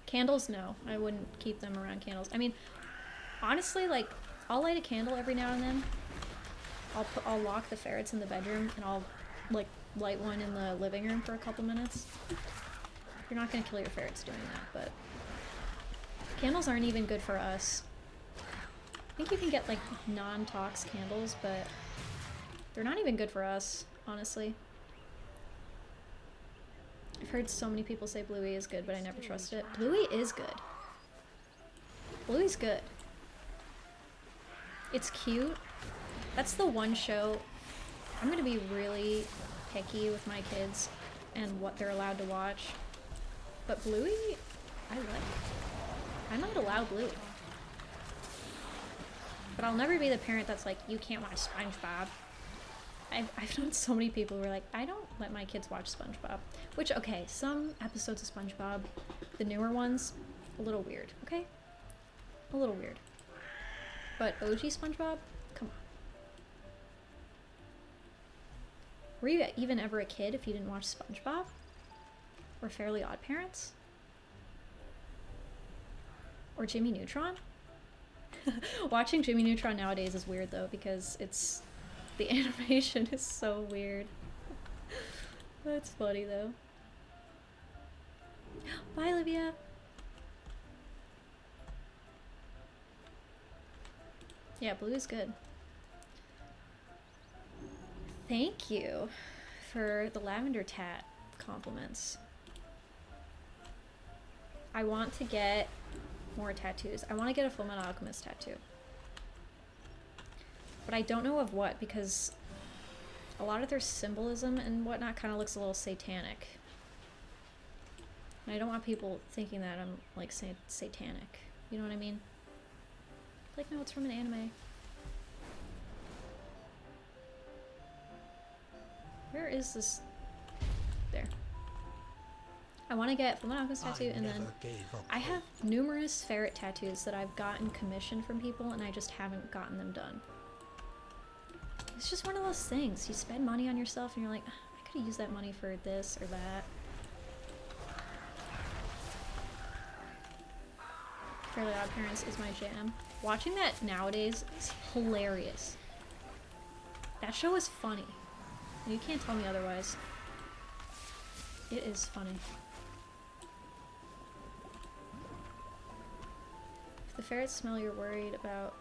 [SPEAKER 1] Candles, no. I wouldn't keep them around candles. I mean, honestly, like, I'll light a candle every now and then. I'll lock the ferrets in the bedroom and I'll, like, light one in the living room for a couple minutes. You're not gonna kill your ferrets doing that, but candles aren't even good for us. I think you can get, like, non-tox candles, but they're not even good for us, honestly. I've heard so many people say Bluey is good, but I never trust it. Bluey is good. Bluey's good. It's cute. That's the one show. I'm gonna be really picky with my kids and what they're allowed to watch. But Bluey, I like. I might allow Bluey. But I'll never be the parent that's like, you can't watch SpongeBob. I've known so many people who are like, I don't let my kids watch SpongeBob. Which, okay, some episodes of SpongeBob, the newer ones, a little weird, okay? A little weird. But OG SpongeBob, come on. Were you even ever a kid if you didn't watch SpongeBob? Or Fairly Odd Parents? Or Jimmy Neutron? Watching Jimmy Neutron nowadays is weird though, because the animation is so weird. That's funny though. Bye, Olivia. Yeah, blue is good. Thank you for the lavender tat compliments. I want to get more tattoos. I want to get a Fullmetal Alchemist tattoo. But I don't know of what, because a lot of their symbolism and whatnot kind of looks a little satanic. And I don't want people thinking that I'm, like, satanic. You know what I mean? Like, no, it's from an anime. Where is this? There. I want to get Fullmetal Alchemist tattoo, and then I have numerous ferret tattoos that I've gotten commissioned from people, and I just haven't gotten them done. It's just one of those things. You spend money on yourself, and you're like, I could have used that money for this or that. Fairly Odd Parents is my jam. Watching that nowadays is hilarious. That show is funny. And you can't tell me otherwise. It is funny. If the ferrets smell you're worried about,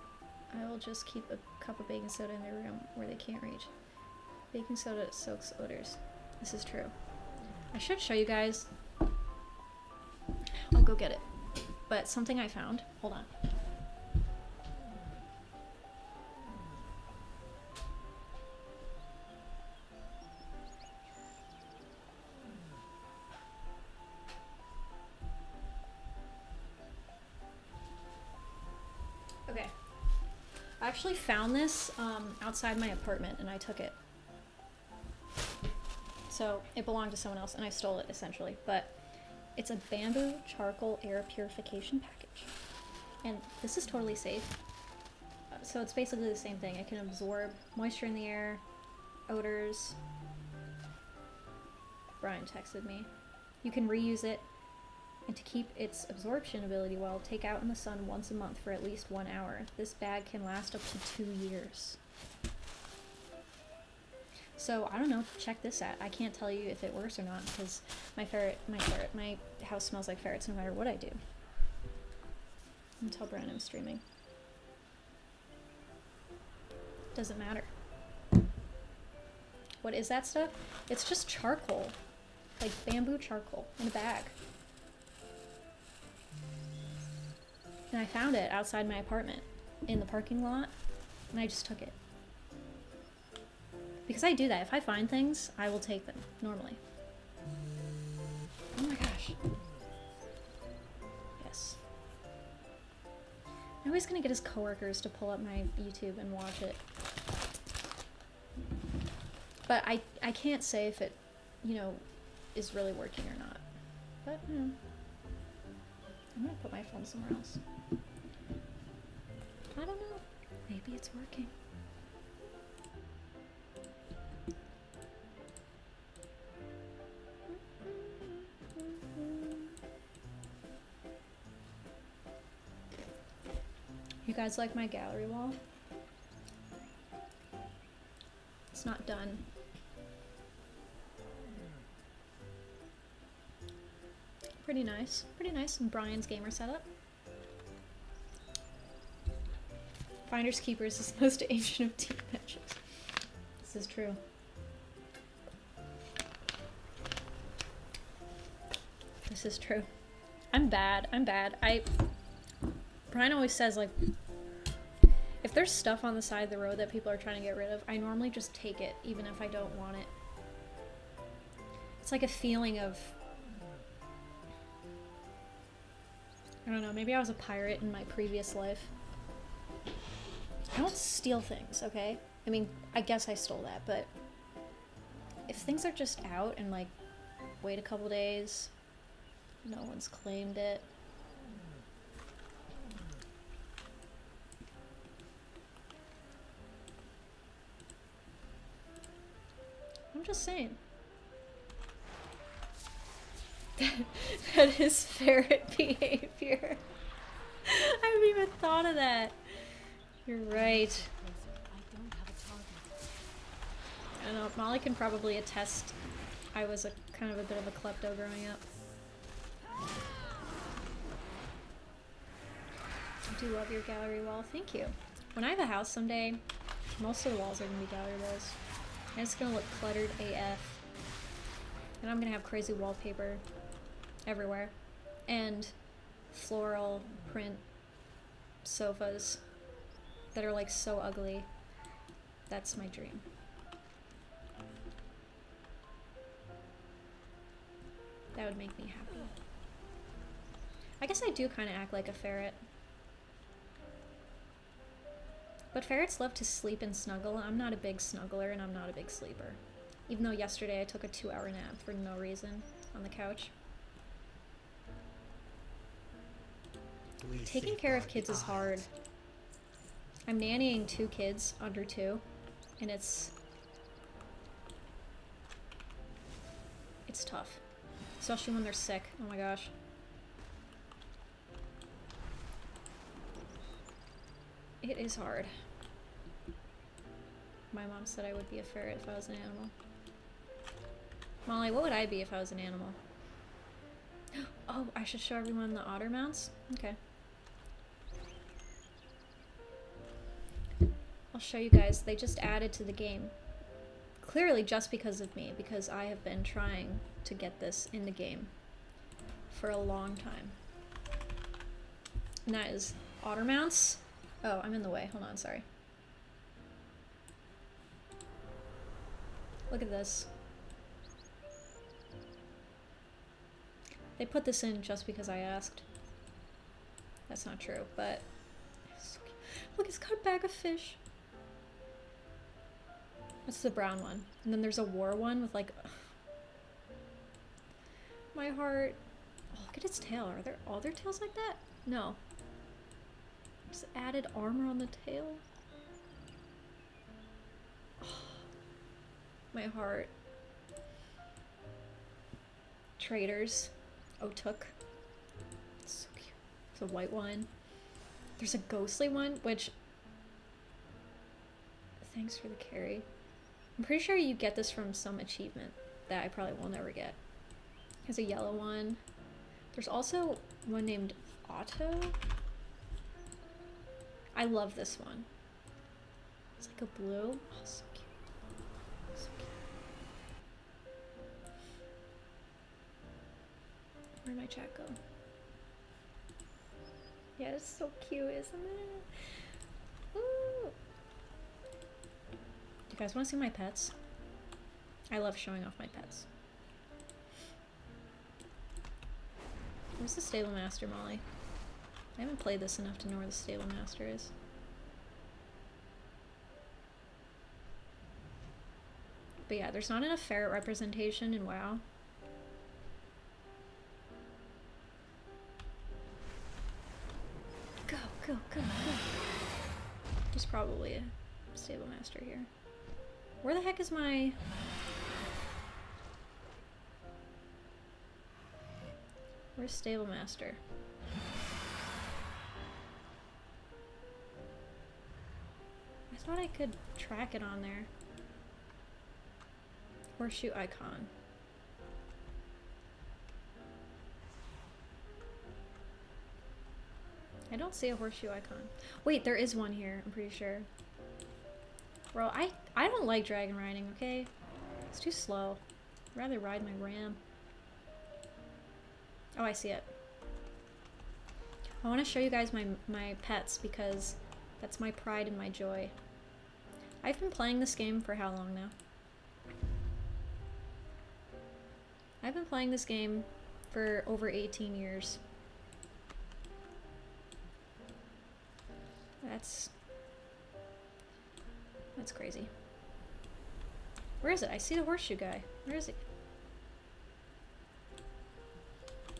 [SPEAKER 1] I will just keep a cup of baking soda in their room where they can't reach. Baking soda soaks odors. This is true. I should show you guys. I'll go get it. But something I found. Hold on. Okay. I actually found this outside my apartment and I took it. So it belonged to someone else and I stole it essentially, but it's a bamboo charcoal air purification package. And this is totally safe. So it's basically the same thing. It can absorb moisture in the air, odors. Brian texted me. You can reuse it. And to keep its absorption ability well, take out in the sun once a month for at least 1 hour. This bag can last up to 2 years. So, I don't know, check this out. I can't tell you if it works or not because my house smells like ferrets no matter what I do. Until Brian I'm streaming. Doesn't matter. What is that stuff? It's just charcoal. Like bamboo charcoal in a bag. And I found it outside my apartment in the parking lot, and I just took it. Because I do that. If I find things, I will take them, normally. Oh my gosh. Yes. Now he's gonna get his coworkers to pull up my YouTube and watch it. But I can't say if it, you know, is really working or not. But, I'm gonna put my phone somewhere else. I don't know. Maybe it's working. You guys like my gallery wall? It's not done. Pretty nice. Pretty nice. And Brian's gamer setup. Finders Keepers is the most ancient of team benches. This is true. This is true. I'm bad. I'm bad. Brian always says, like, if there's stuff on the side of the road that people are trying to get rid of, I normally just take it, even if I don't want it. It's like a feeling of, I don't know, maybe I was a pirate in my previous life. I don't steal things, okay? I mean, I guess I stole that, but if things are just out and, like, wait a couple days, no one's claimed it. I'm just saying. That is ferret behavior. I haven't even thought of that. You're right. I know, Molly can probably attest I was a kind of a bit of a klepto growing up. I do love your gallery wall. Thank you. When I have a house someday, most of the walls are going to be gallery walls. And it's going to look cluttered AF. And I'm going to have crazy wallpaper everywhere. And floral print sofas that are like so ugly. That's my dream. That would make me happy. I guess I do kind of act like a ferret. But ferrets love to sleep and snuggle. I'm not a big snuggler and I'm not a big sleeper. Even though yesterday I took a 2-hour nap for no reason on the couch. Taking care of kids is hard. I'm nannying 2 kids under 2, and it's tough. Especially when they're sick. Oh my gosh. It is hard. My mom said I would be a ferret if I was an animal. Molly, what would I be if I was an animal? Oh, I should show everyone the otter mounts? Okay. I'll show you guys. They just added to the game. Clearly just because of me, because I have been trying to get this in the game for a long time. And that is otter mounts. Oh, I'm in the way. Hold on, sorry. Look at this. They put this in just because I asked. That's not true, but so look, it's got a bag of fish. That's the brown one. And then there's a war one with like my heart. Oh, look at its tail. Are there all their tails like that? No. Just added armor on the tail. Oh, my heart. Traders. Otuk. It's so cute. There's a white one. There's a ghostly one, which... Thanks for the carry. I'm pretty sure you get this from some achievement that I probably will never get. There's a yellow one. There's also one named Otto. I love this one. It's like a blue. Oh, so cute. So cute. Where'd my chat go? Yeah, it's so cute, isn't it? Ooh. You guys want to see my pets? I love showing off my pets. Where's the stable master, Molly? I haven't played this enough to know where the stable master is. But yeah, there's not enough ferret representation in WoW. Go, go, go, go. There's probably a stable master here. Where the heck is my... Where's stable master? I thought I could track it on there. Horseshoe icon. I don't see a horseshoe icon. Wait, there is one here, I'm pretty sure. Bro, I don't like dragon riding, okay? It's too slow. I'd rather ride my ram. Oh, I see it. I want to show you guys my pets because that's my pride and my joy. I've been playing this game for how long now? I've been playing this game for over 18 years. That's crazy. Where is it? I see the horseshoe guy. Where is he?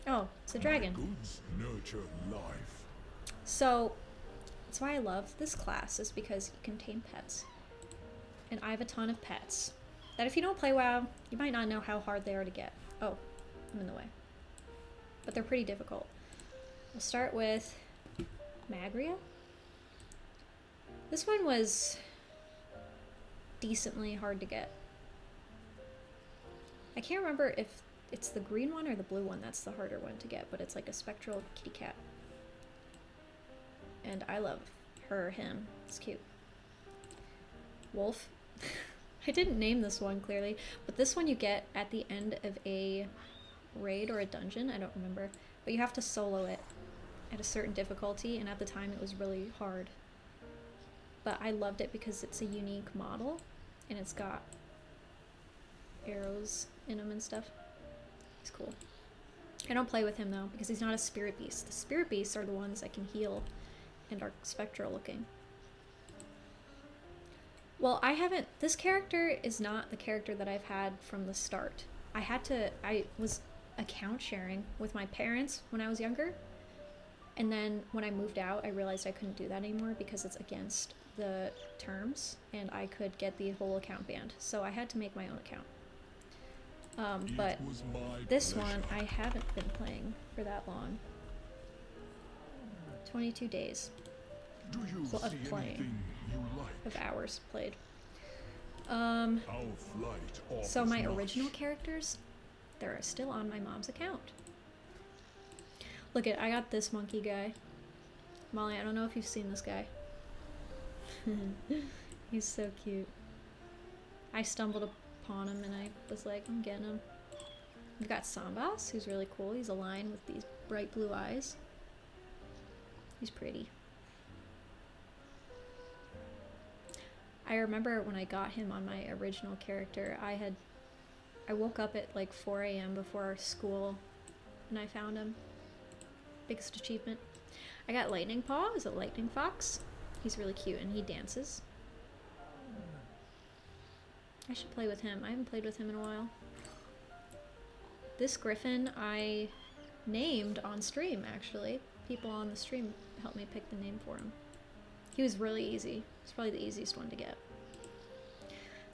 [SPEAKER 1] Oh, it's a dragon.
[SPEAKER 6] Goods nurture life.
[SPEAKER 1] So, that's why I love this class, is because you can tame pets. And I have a ton of pets that if you don't play WoW, you might not know how hard they are to get. Oh, I'm in the way. But they're pretty difficult. We'll start with Magria. This one was decently hard to get. I can't remember if it's the green one or the blue one that's the harder one to get, but it's like a spectral kitty cat. And I love her, him. It's cute. Wolf. I didn't name this one clearly, but this one you get at the end of a raid or a dungeon, I don't remember. But you have to solo it at a certain difficulty, and at the time it was really hard. But I loved it because it's a unique model, and it's got arrows in him and stuff. He's cool. I don't play with him though, because he's not a spirit beast. The spirit beasts are the ones that can heal and are spectral looking. Well, this character is not the character that I've had from the start. I was account sharing with my parents when I was younger. And then when I moved out, I realized I couldn't do that anymore because it's against the terms and I could get the whole account banned. So I had to make my own account. But this one I haven't been playing for that long. 22 days of playing, of hours played. So my original characters, they're still on my mom's account. Look I got this monkey guy. Molly, I don't know if you've seen this guy. He's so cute. I stumbled upon him and I was like, I'm getting him. We've got Sambas, who's really cool. He's a lion with these bright blue eyes. He's pretty. I remember when I got him on my original character, I woke up at like 4 a.m. before school and I found him. Biggest achievement. I got Lightning Paw, is a lightning fox. He's really cute and he dances. I should play with him. I haven't played with him in a while. This griffin I named on stream, actually. People on the stream helped me pick the name for him. He was really easy. It's probably the easiest one to get.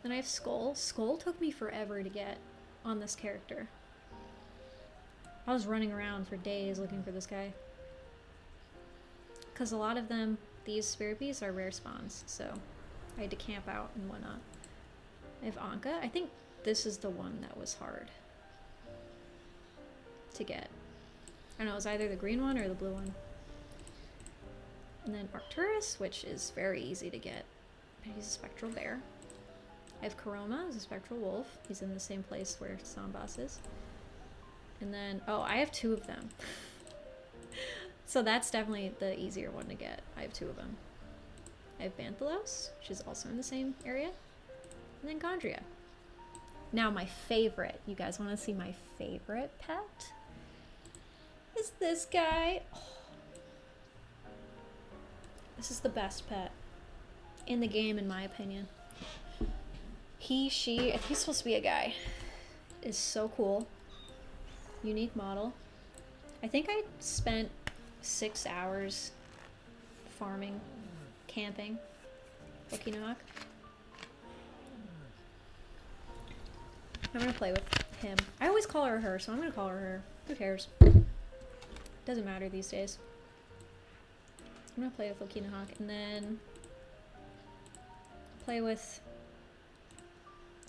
[SPEAKER 1] Then I have Skull. Skull took me forever to get on this character. I was running around for days looking for this guy. Because a lot of them, these spirit beasts are rare spawns, so I had to camp out and whatnot. I have Anka. I think this is the one that was hard to get. I don't know, it was either the green one or the blue one. And then Arcturus, which is very easy to get. He's a spectral bear. I have Karoma, who's a spectral wolf. He's in the same place where Sambas is. And then, oh, I have two of them. So that's definitely the easier one to get. I have 2 of them. I have Banthalos, which is also in the same area, and then Gondria. Now my favorite, you guys want to see my favorite pet? Is this guy. Oh. This is the best pet in the game, in my opinion. He, she, I think he's supposed to be a guy, is so cool. Unique model. I think I spent 6 hours farming, camping Okinohawk. I'm gonna play with him. I always call her her, so I'm gonna call her her. Who cares? Doesn't matter these days. I'm gonna play with Okinohawk and then play with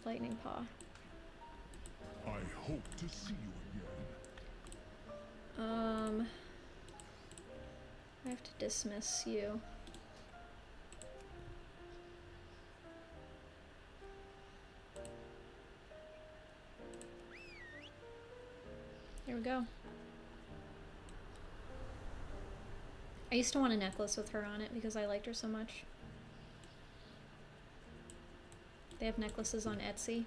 [SPEAKER 1] Lightning Paw.
[SPEAKER 6] I hope to see you again.
[SPEAKER 1] I have to dismiss you. Here we go. I used to want a necklace with her on it because I liked her so much. They have necklaces on Etsy.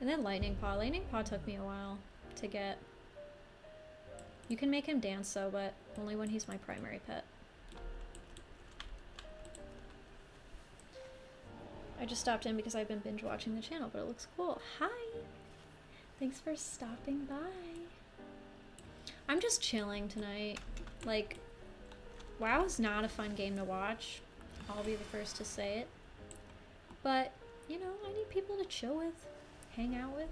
[SPEAKER 1] And then Lightning Paw. Lightning Paw took me a while to get. You can make him dance though, but only when he's my primary pet. I just stopped in because I've been binge watching the channel, but it looks cool. Hi! Thanks for stopping by. I'm just chilling tonight. Like, WoW is not a fun game to watch. I'll be the first to say it. But, you know, I need people to chill with, hang out with.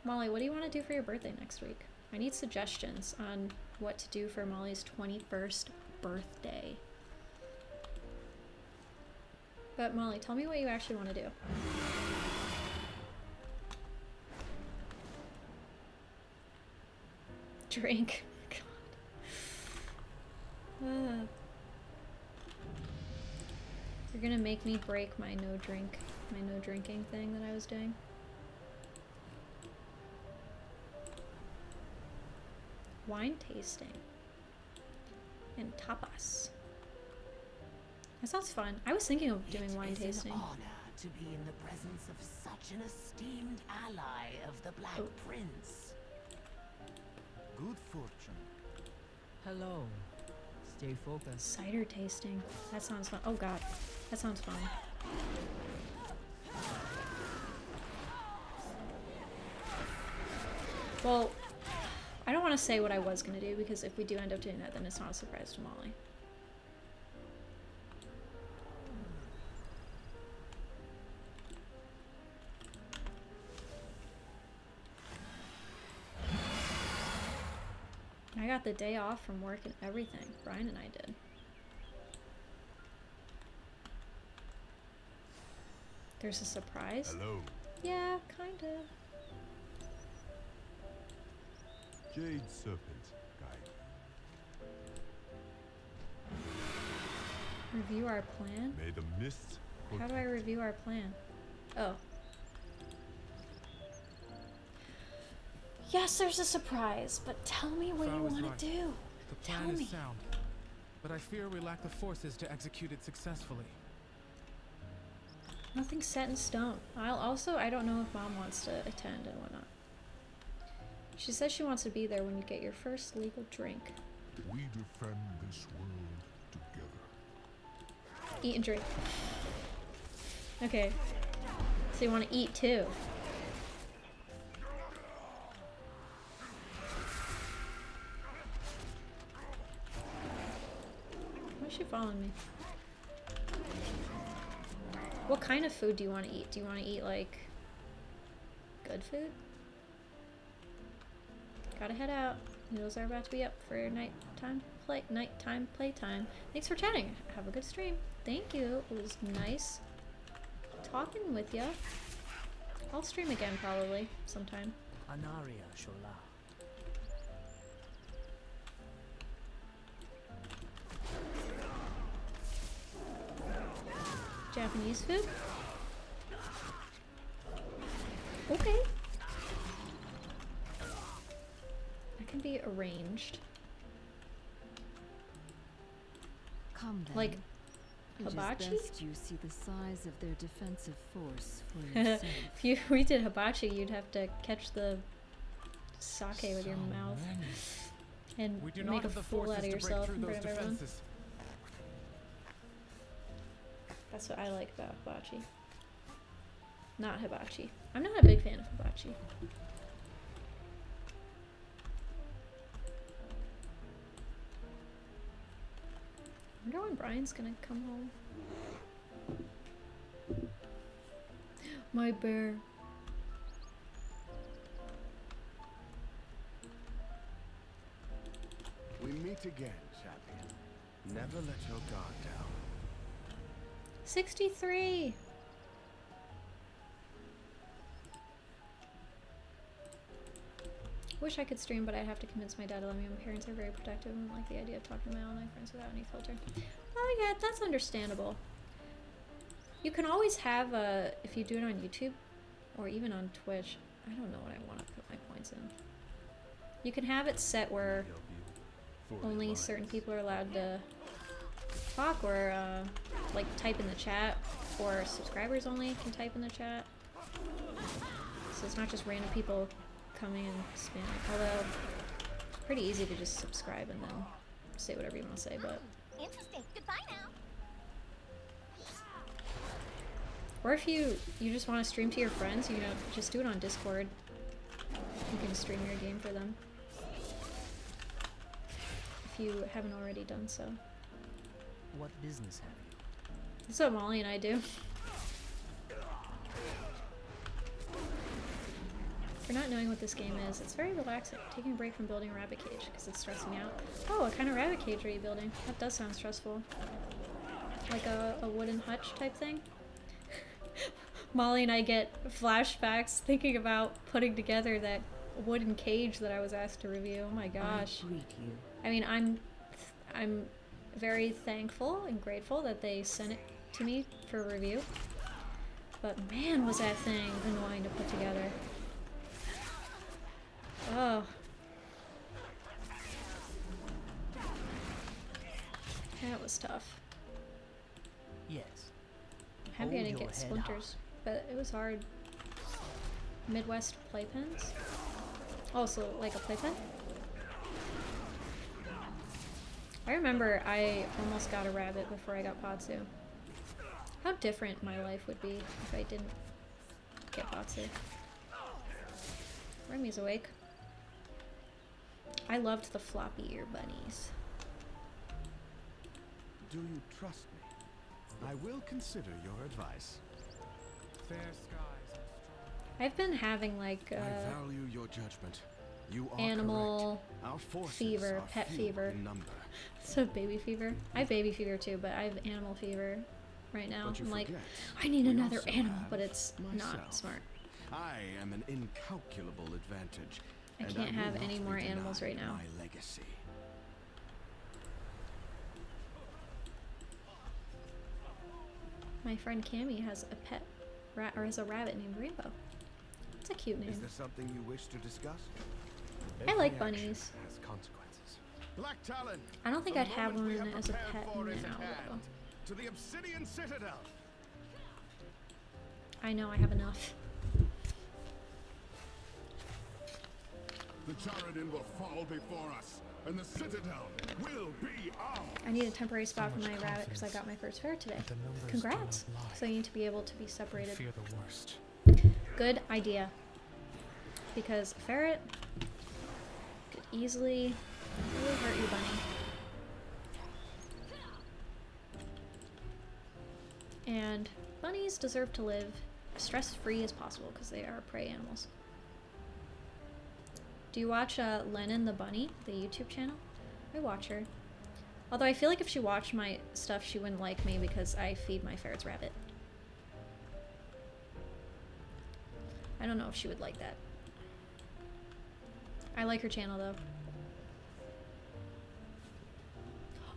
[SPEAKER 1] Molly, what do you want to do for your birthday next week? I need suggestions on what to do for Molly's 21st birthday. But Molly, tell me what you actually want to do. Drink. God. You're gonna make me break my no drinking thing that I was doing. Wine tasting. And tapas. That sounds fun. I was thinking of doing wine tasting.
[SPEAKER 3] It is an honor to be in the presence of such an esteemed ally of the Black Prince.
[SPEAKER 2] Good fortune.
[SPEAKER 5] Hello. Stay focused.
[SPEAKER 1] Cider tasting. That sounds fun. Oh god. That sounds fun. Well, I don't want to say what I was going to do because if we do end up doing that, then it's not a surprise to Molly. I got the day off from work and everything. Brian and I did. There's a surprise?
[SPEAKER 6] Hello.
[SPEAKER 1] Yeah, kind of.
[SPEAKER 6] Jade Serpent Guide.
[SPEAKER 1] Review our plan?
[SPEAKER 6] May the mists
[SPEAKER 1] How do I review our plan? Oh. Yes, there's a surprise, but tell me what you
[SPEAKER 7] Frau is
[SPEAKER 1] want
[SPEAKER 7] right.
[SPEAKER 1] to do.
[SPEAKER 7] The
[SPEAKER 1] Tell
[SPEAKER 7] plan
[SPEAKER 1] me.
[SPEAKER 7] is sound, but I fear we lack the forces to execute it successfully.
[SPEAKER 1] Nothing's set in stone. I don't know if Mom wants to attend and whatnot. She says she wants to be there when you get your first legal drink.
[SPEAKER 6] We defend this world together.
[SPEAKER 1] Eat and drink. Okay. So you want to eat too. Why is she following me? What kind of food do you want to eat? Do you want to eat like good food? Gotta head out. Noodles are about to be up for nighttime playtime. Thanks for chatting. Have a good stream. Thank you. It was nice talking with ya. I'll stream again probably sometime.
[SPEAKER 3] Anaria Shola.
[SPEAKER 1] Japanese food? Okay. can be arranged.
[SPEAKER 4] Come then.
[SPEAKER 1] Like
[SPEAKER 4] It is
[SPEAKER 1] hibachi?
[SPEAKER 4] best you see the size of their defensive force for yourself.
[SPEAKER 1] If we did hibachi, you'd have to catch the sake with your
[SPEAKER 7] So
[SPEAKER 1] mouth
[SPEAKER 7] many.
[SPEAKER 1] and
[SPEAKER 7] We do
[SPEAKER 1] make
[SPEAKER 7] not
[SPEAKER 1] a
[SPEAKER 7] have the
[SPEAKER 1] fool
[SPEAKER 7] forces
[SPEAKER 1] out of
[SPEAKER 7] to break
[SPEAKER 1] yourself
[SPEAKER 7] through
[SPEAKER 1] in
[SPEAKER 7] those
[SPEAKER 1] front of everyone.
[SPEAKER 7] defenses.
[SPEAKER 1] That's what I like about hibachi. Not hibachi. I'm not a big fan of hibachi. I wonder when Brian's gonna come home. My bear.
[SPEAKER 8] We meet again, champion. Never let your guard down.
[SPEAKER 1] 63! Wish I could stream, but I'd have to convince my dad to let me. My parents are very protective and like the idea of talking to my online friends without any filter. Oh yeah, that's understandable. You can always have a, if you do it on YouTube or even on Twitch, I don't know what I want to put my points in. You can have it set where only certain people are allowed to talk or like type in the chat, or subscribers only can type in the chat. So it's not just random people coming and spamming. Although it's pretty easy to just subscribe and then say whatever you want to say, but
[SPEAKER 9] Interesting. Goodbye now.
[SPEAKER 1] or if you just want to stream to your friends, you know, just do it on Discord. You can stream your game for them if you haven't already done so.
[SPEAKER 10] What business have you?
[SPEAKER 1] That's what Molly and I do. For not knowing what this game is, it's very relaxing. Taking a break from building a rabbit cage because it's stressing me out. Oh, what kind of rabbit cage are you building? That does sound stressful. Like a wooden hutch type thing? Molly and I get flashbacks thinking about putting together that wooden cage that I was asked to review. Oh my gosh.
[SPEAKER 10] I greet you.
[SPEAKER 1] I mean, I'm very thankful and grateful that they sent it to me for review. But man, was that thing annoying to put together. Oh. That was tough.
[SPEAKER 10] Yes.
[SPEAKER 1] I'm happy I
[SPEAKER 10] Hold
[SPEAKER 1] didn't
[SPEAKER 10] your
[SPEAKER 1] get
[SPEAKER 10] head
[SPEAKER 1] splinters, but it was hard. Midwest playpens? Oh, so like a playpen? I remember I almost got a rabbit before I got Patsu. How different my life would be if I didn't get Patsu. Remy's awake. I loved the floppy ear bunnies.
[SPEAKER 8] Do you trust me? I will consider your advice.
[SPEAKER 7] Fair skies and strong.
[SPEAKER 1] I've been having like
[SPEAKER 8] I value your judgment. You are
[SPEAKER 1] animal
[SPEAKER 8] correct. Our forces
[SPEAKER 1] fever,
[SPEAKER 8] are
[SPEAKER 1] pet
[SPEAKER 8] few
[SPEAKER 1] fever.
[SPEAKER 8] in number.
[SPEAKER 1] So baby fever. I have baby fever too, but I have animal fever right now.
[SPEAKER 8] But you
[SPEAKER 1] I'm like,
[SPEAKER 8] forget,
[SPEAKER 1] I need
[SPEAKER 8] we
[SPEAKER 1] another
[SPEAKER 8] also
[SPEAKER 1] animal,
[SPEAKER 8] have
[SPEAKER 1] but it's
[SPEAKER 8] myself.
[SPEAKER 1] not smart.
[SPEAKER 8] I am an incalculable advantage.
[SPEAKER 1] I
[SPEAKER 8] and
[SPEAKER 1] can't
[SPEAKER 8] will
[SPEAKER 1] have
[SPEAKER 8] not
[SPEAKER 1] any
[SPEAKER 8] be
[SPEAKER 1] more animals
[SPEAKER 8] denied
[SPEAKER 1] right now.
[SPEAKER 8] My legacy.
[SPEAKER 1] My friend Cammy has a pet rat, or has a rabbit named Rainbow. It's a cute
[SPEAKER 8] Is
[SPEAKER 1] name.
[SPEAKER 8] there something you wish to discuss?
[SPEAKER 1] I like
[SPEAKER 2] Every action
[SPEAKER 1] bunnies.
[SPEAKER 2] has consequences.
[SPEAKER 8] Black Talon.
[SPEAKER 1] I don't think
[SPEAKER 8] the
[SPEAKER 1] I'd have
[SPEAKER 8] moment we
[SPEAKER 1] one as a
[SPEAKER 8] prepared
[SPEAKER 1] pet
[SPEAKER 8] for is
[SPEAKER 1] now,
[SPEAKER 8] at hand.
[SPEAKER 1] though.
[SPEAKER 8] To the Obsidian Citadel.
[SPEAKER 1] I know I have enough.
[SPEAKER 6] The Charadin will fall before us, and the Citadel will be ours.
[SPEAKER 1] I need a temporary spot for
[SPEAKER 7] much
[SPEAKER 1] my rabbit because I
[SPEAKER 7] confidence.
[SPEAKER 1] got my first ferret today.
[SPEAKER 7] But the numbers
[SPEAKER 1] Congrats!
[SPEAKER 7] do not lie.
[SPEAKER 1] So you need to be able to be
[SPEAKER 7] I
[SPEAKER 1] separated.
[SPEAKER 7] fear the worst.
[SPEAKER 1] Good idea. Because ferret could easily hurt you, bunny. And bunnies deserve to live stress-free as possible because they are prey animals. Do you watch Lennon the Bunny, the YouTube channel? I watch her. Although I feel like if she watched my stuff, she wouldn't like me because I feed my ferrets rabbit. I don't know if she would like that. I like her channel though.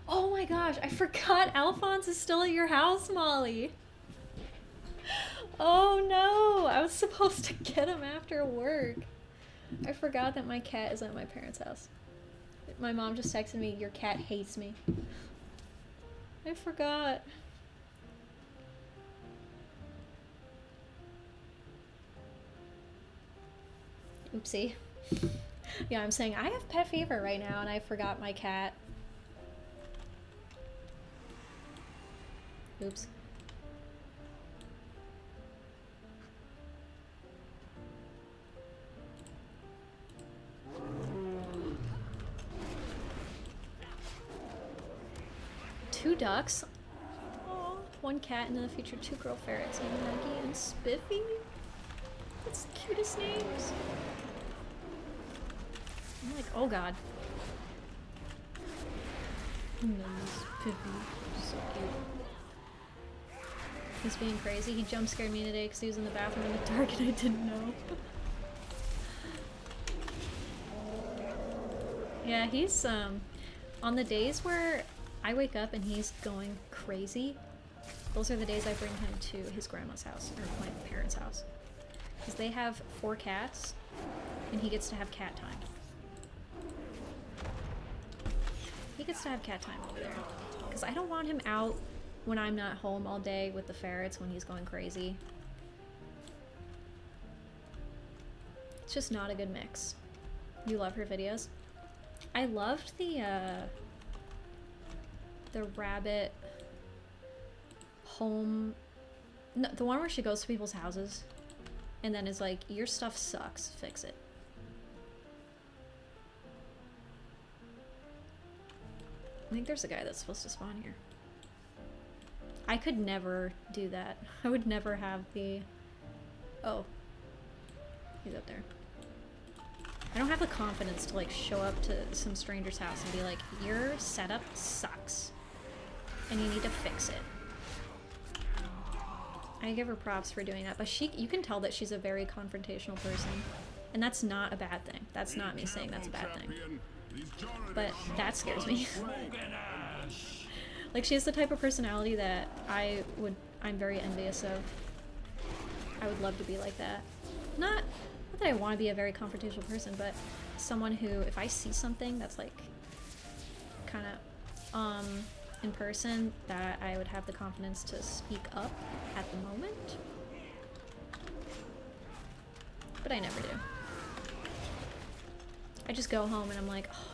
[SPEAKER 1] Oh my gosh, I forgot Alphonse is still at your house, Molly. Oh no, I was supposed to get him after work. I forgot that my cat is at my parents' house. My mom just texted me, "Your cat hates me." I forgot. Oopsie. Yeah, I'm saying I have pet fever right now and I forgot my cat. Oops. Two ducks. Aw, one cat and in the future 2 girl ferrets named Maggie and Spiffy. That's the cutest names. I'm like, oh god. Nice, Spiffy. So cute. He's being crazy. He jump scared me today because he was in the bathroom in the dark and I didn't know. Yeah, he's on the days where I wake up and he's going crazy, those are the days I bring him to his grandma's house, or my parents' house. Because they have 4 cats, and he gets to have cat time. He gets to have cat time over there. Because I don't want him out when I'm not home all day with the ferrets when he's going crazy. It's just not a good mix. You love her videos? I loved the rabbit home, no, the one where she goes to people's houses and then is like, your stuff sucks, fix it. I think there's a guy that's supposed to spawn here. I could never do that. I would never have the... Oh. He's up there. I don't have the confidence to like show up to some stranger's house and be like, your setup sucks and you need to fix it. I give her props for doing that, but you can tell that she's a very confrontational person, and that's not a bad thing. That's not me saying that's a bad thing. But that scares me. Like, she has the type of personality that I'm very envious of. I would love to be like that. Not that I want to be a very confrontational person, but someone who, if I see something that's like kind of in person, that I would have the confidence to speak up at the moment. But I never do. I just go home and I'm like, oh,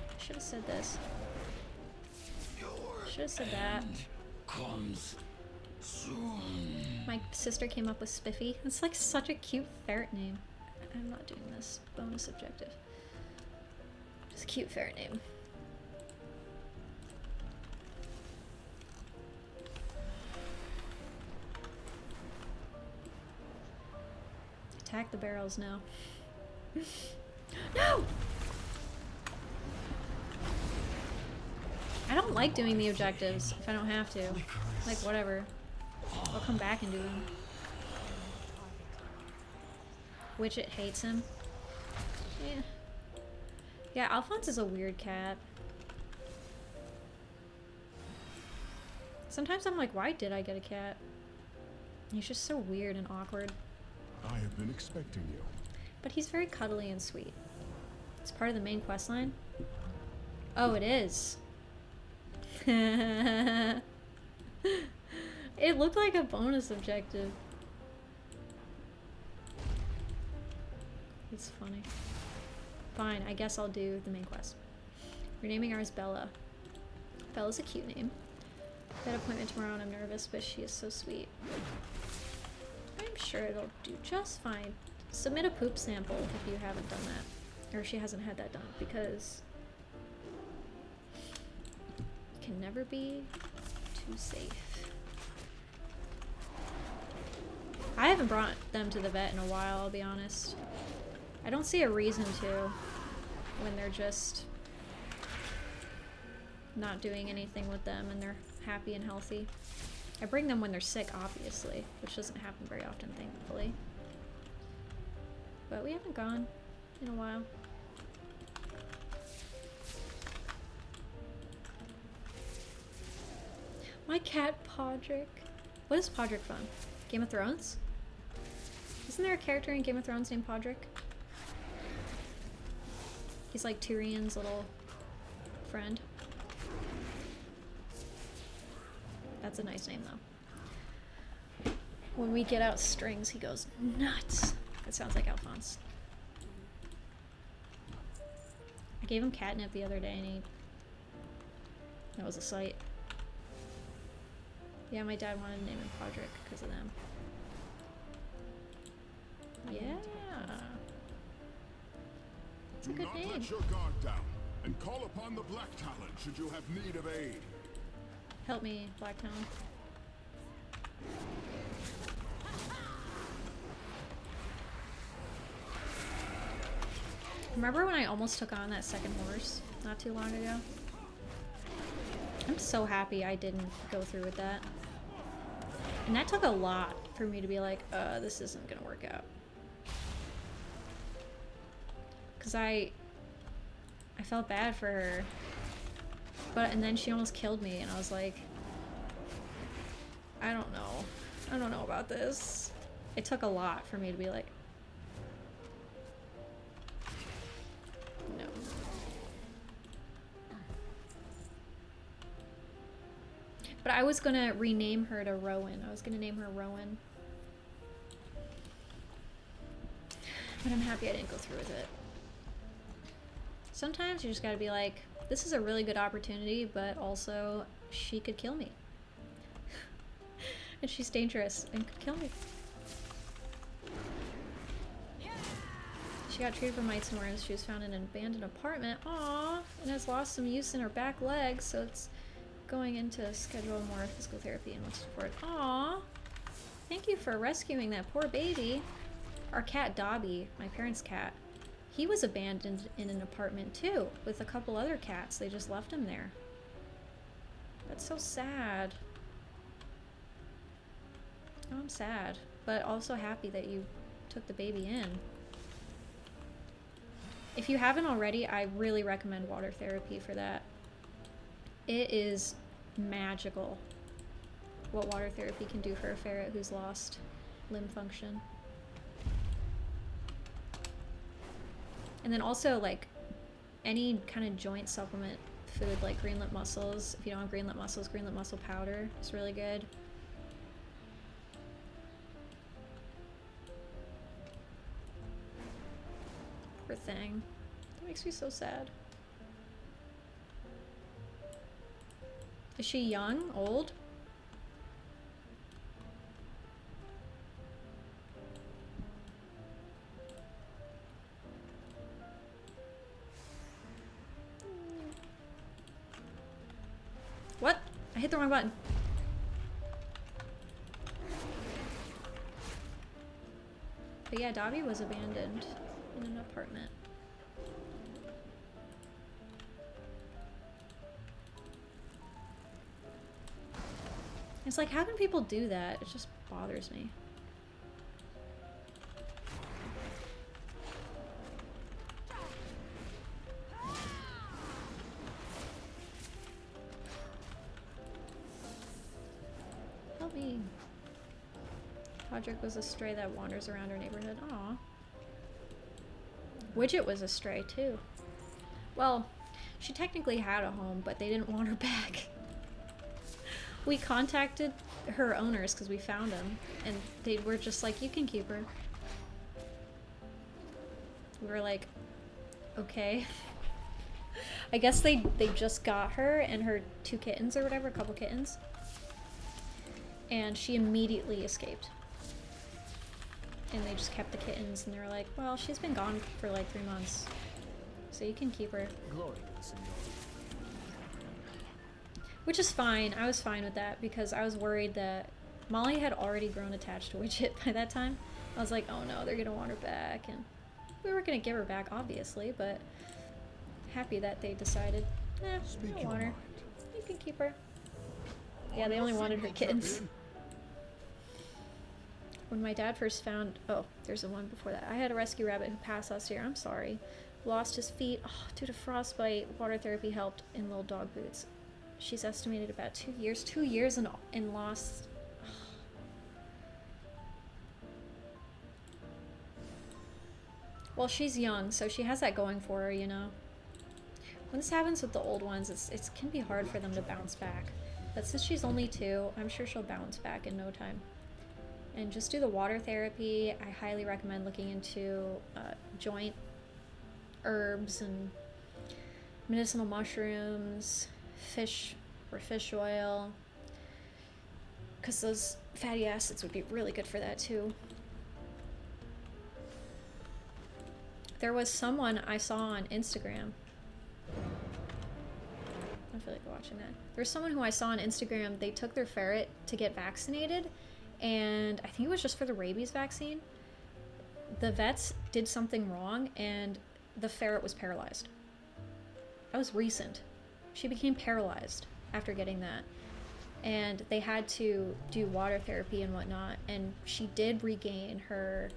[SPEAKER 1] I should have said this. Should have said that.
[SPEAKER 3] Comes soon.
[SPEAKER 1] My sister came up with Spiffy. It's like such a cute ferret name. I'm not doing this bonus objective. Just a cute ferret name. Attack the barrels now. No! I don't like doing the objectives if I don't have to. Like, whatever. I'll come back and do them. Witchit hates him. Yeah. Yeah, Alphonse is a weird cat. Sometimes I'm like, why did I get a cat? He's just so weird and awkward.
[SPEAKER 6] I have been expecting you.
[SPEAKER 1] But he's very cuddly and sweet. It's part of the main quest line. Oh, it is. It looked like a bonus objective. It's funny. Fine, I guess I'll do the main quest. We're naming ours Bella. Bella's a cute name. Got an appointment tomorrow and I'm nervous, but she is so sweet. I'm sure it'll do just fine. Submit a poop sample if you haven't done that. Or if she hasn't had that done, because it can never be too safe. I haven't brought them to the vet in a while, I'll be honest. I don't see a reason to when they're just not doing anything with them and they're happy and healthy. I bring them when they're sick, obviously, which doesn't happen very often, thankfully. But we haven't gone in a while. My cat, Podrick. What is Podrick from? Game of Thrones? Isn't there a character in Game of Thrones named Podrick? He's like Tyrion's little friend. That's a nice name though. When we get out strings, he goes nuts. That sounds like Alphonse. I gave him catnip the other day and that was a sight. Yeah, my dad wanted to name him Podrick because of them. Yeah. It's a good name.
[SPEAKER 6] Let your guard down and call upon the Black Talon should you have need of aid.
[SPEAKER 1] Help me, Blacktown. Remember when I almost took on that second horse not too long ago? I'm so happy I didn't go through with that. And that took a lot for me to be like, this isn't gonna work out. Cause I felt bad for her. And then she almost killed me and I was like, I don't know. I don't know about this. It took a lot for me to be like, no. But I was gonna rename her to Rowan. I was gonna name her Rowan. But I'm happy I didn't go through with it. Sometimes you just gotta be like, this is a really good opportunity, but also she could kill me. And she's dangerous and could kill me. She got treated for mites and worms. She was found in an abandoned apartment. Aww, and has lost some use in her back legs, so it's going into schedule more physical therapy and what's support. Aww, thank you for rescuing that poor baby. Our cat Dobby, my parents' cat, he was abandoned in an apartment too, with a couple other cats. They just left him there. That's so sad. Oh, I'm sad, but also happy that you took the baby in. If you haven't already, I really recommend water therapy for that. It is magical what water therapy can do for a ferret who's lost limb function. And then also, like, any kind of joint supplement food, like green lip mussels. If you don't have green lip mussels, green lip mussel powder is really good. Poor thing. That makes me so sad. Is she young? Old? What? I hit the wrong button. But yeah, Dobby was abandoned in an apartment. It's like, how can people do that? It just bothers me. Help me. Podrick was a stray that wanders around our neighborhood. Aw. Widget was a stray too. Well, she technically had a home, but they didn't want her back. We contacted her owners because we found them, and they were just like, you can keep her. We were like, okay. I guess they just got her and her 2 kittens or whatever, a couple kittens. And she immediately escaped. And they just kept the kittens, and they were like, well, she's been gone for like 3 months, so you can keep her.
[SPEAKER 10] Glory to the Senor.
[SPEAKER 1] Which is fine. I was fine with that because I was worried that Molly had already grown attached to Widget by that time. I was like, oh no, they're gonna want her back, and we weren't gonna give her back, obviously, but happy that they decided, I don't want her. You can keep her. Yeah, they only wanted her kittens. When my dad first found, oh, there's a one before that. I had a rescue rabbit who passed last year. I'm sorry. Lost his feet due to frostbite. Water therapy helped in little dog boots. She's estimated about 2 years. 2 years and lost. Well, she's young, so she has that going for her, you know. When this happens with the old ones, it can be hard for them to bounce back. But since she's only 2, I'm sure she'll bounce back in no time. And just do the water therapy. I highly recommend looking into joint herbs and medicinal mushrooms, fish or fish oil, because those fatty acids would be really good for that too. There was someone I saw on Instagram. I feel like watching that. There's someone who I saw on Instagram. They took their ferret to get vaccinated, and I think it was just for the rabies vaccine. The vets did something wrong, and the ferret was paralyzed. That was recent. She became paralyzed after getting that. And they had to do water therapy and whatnot, and she did regain her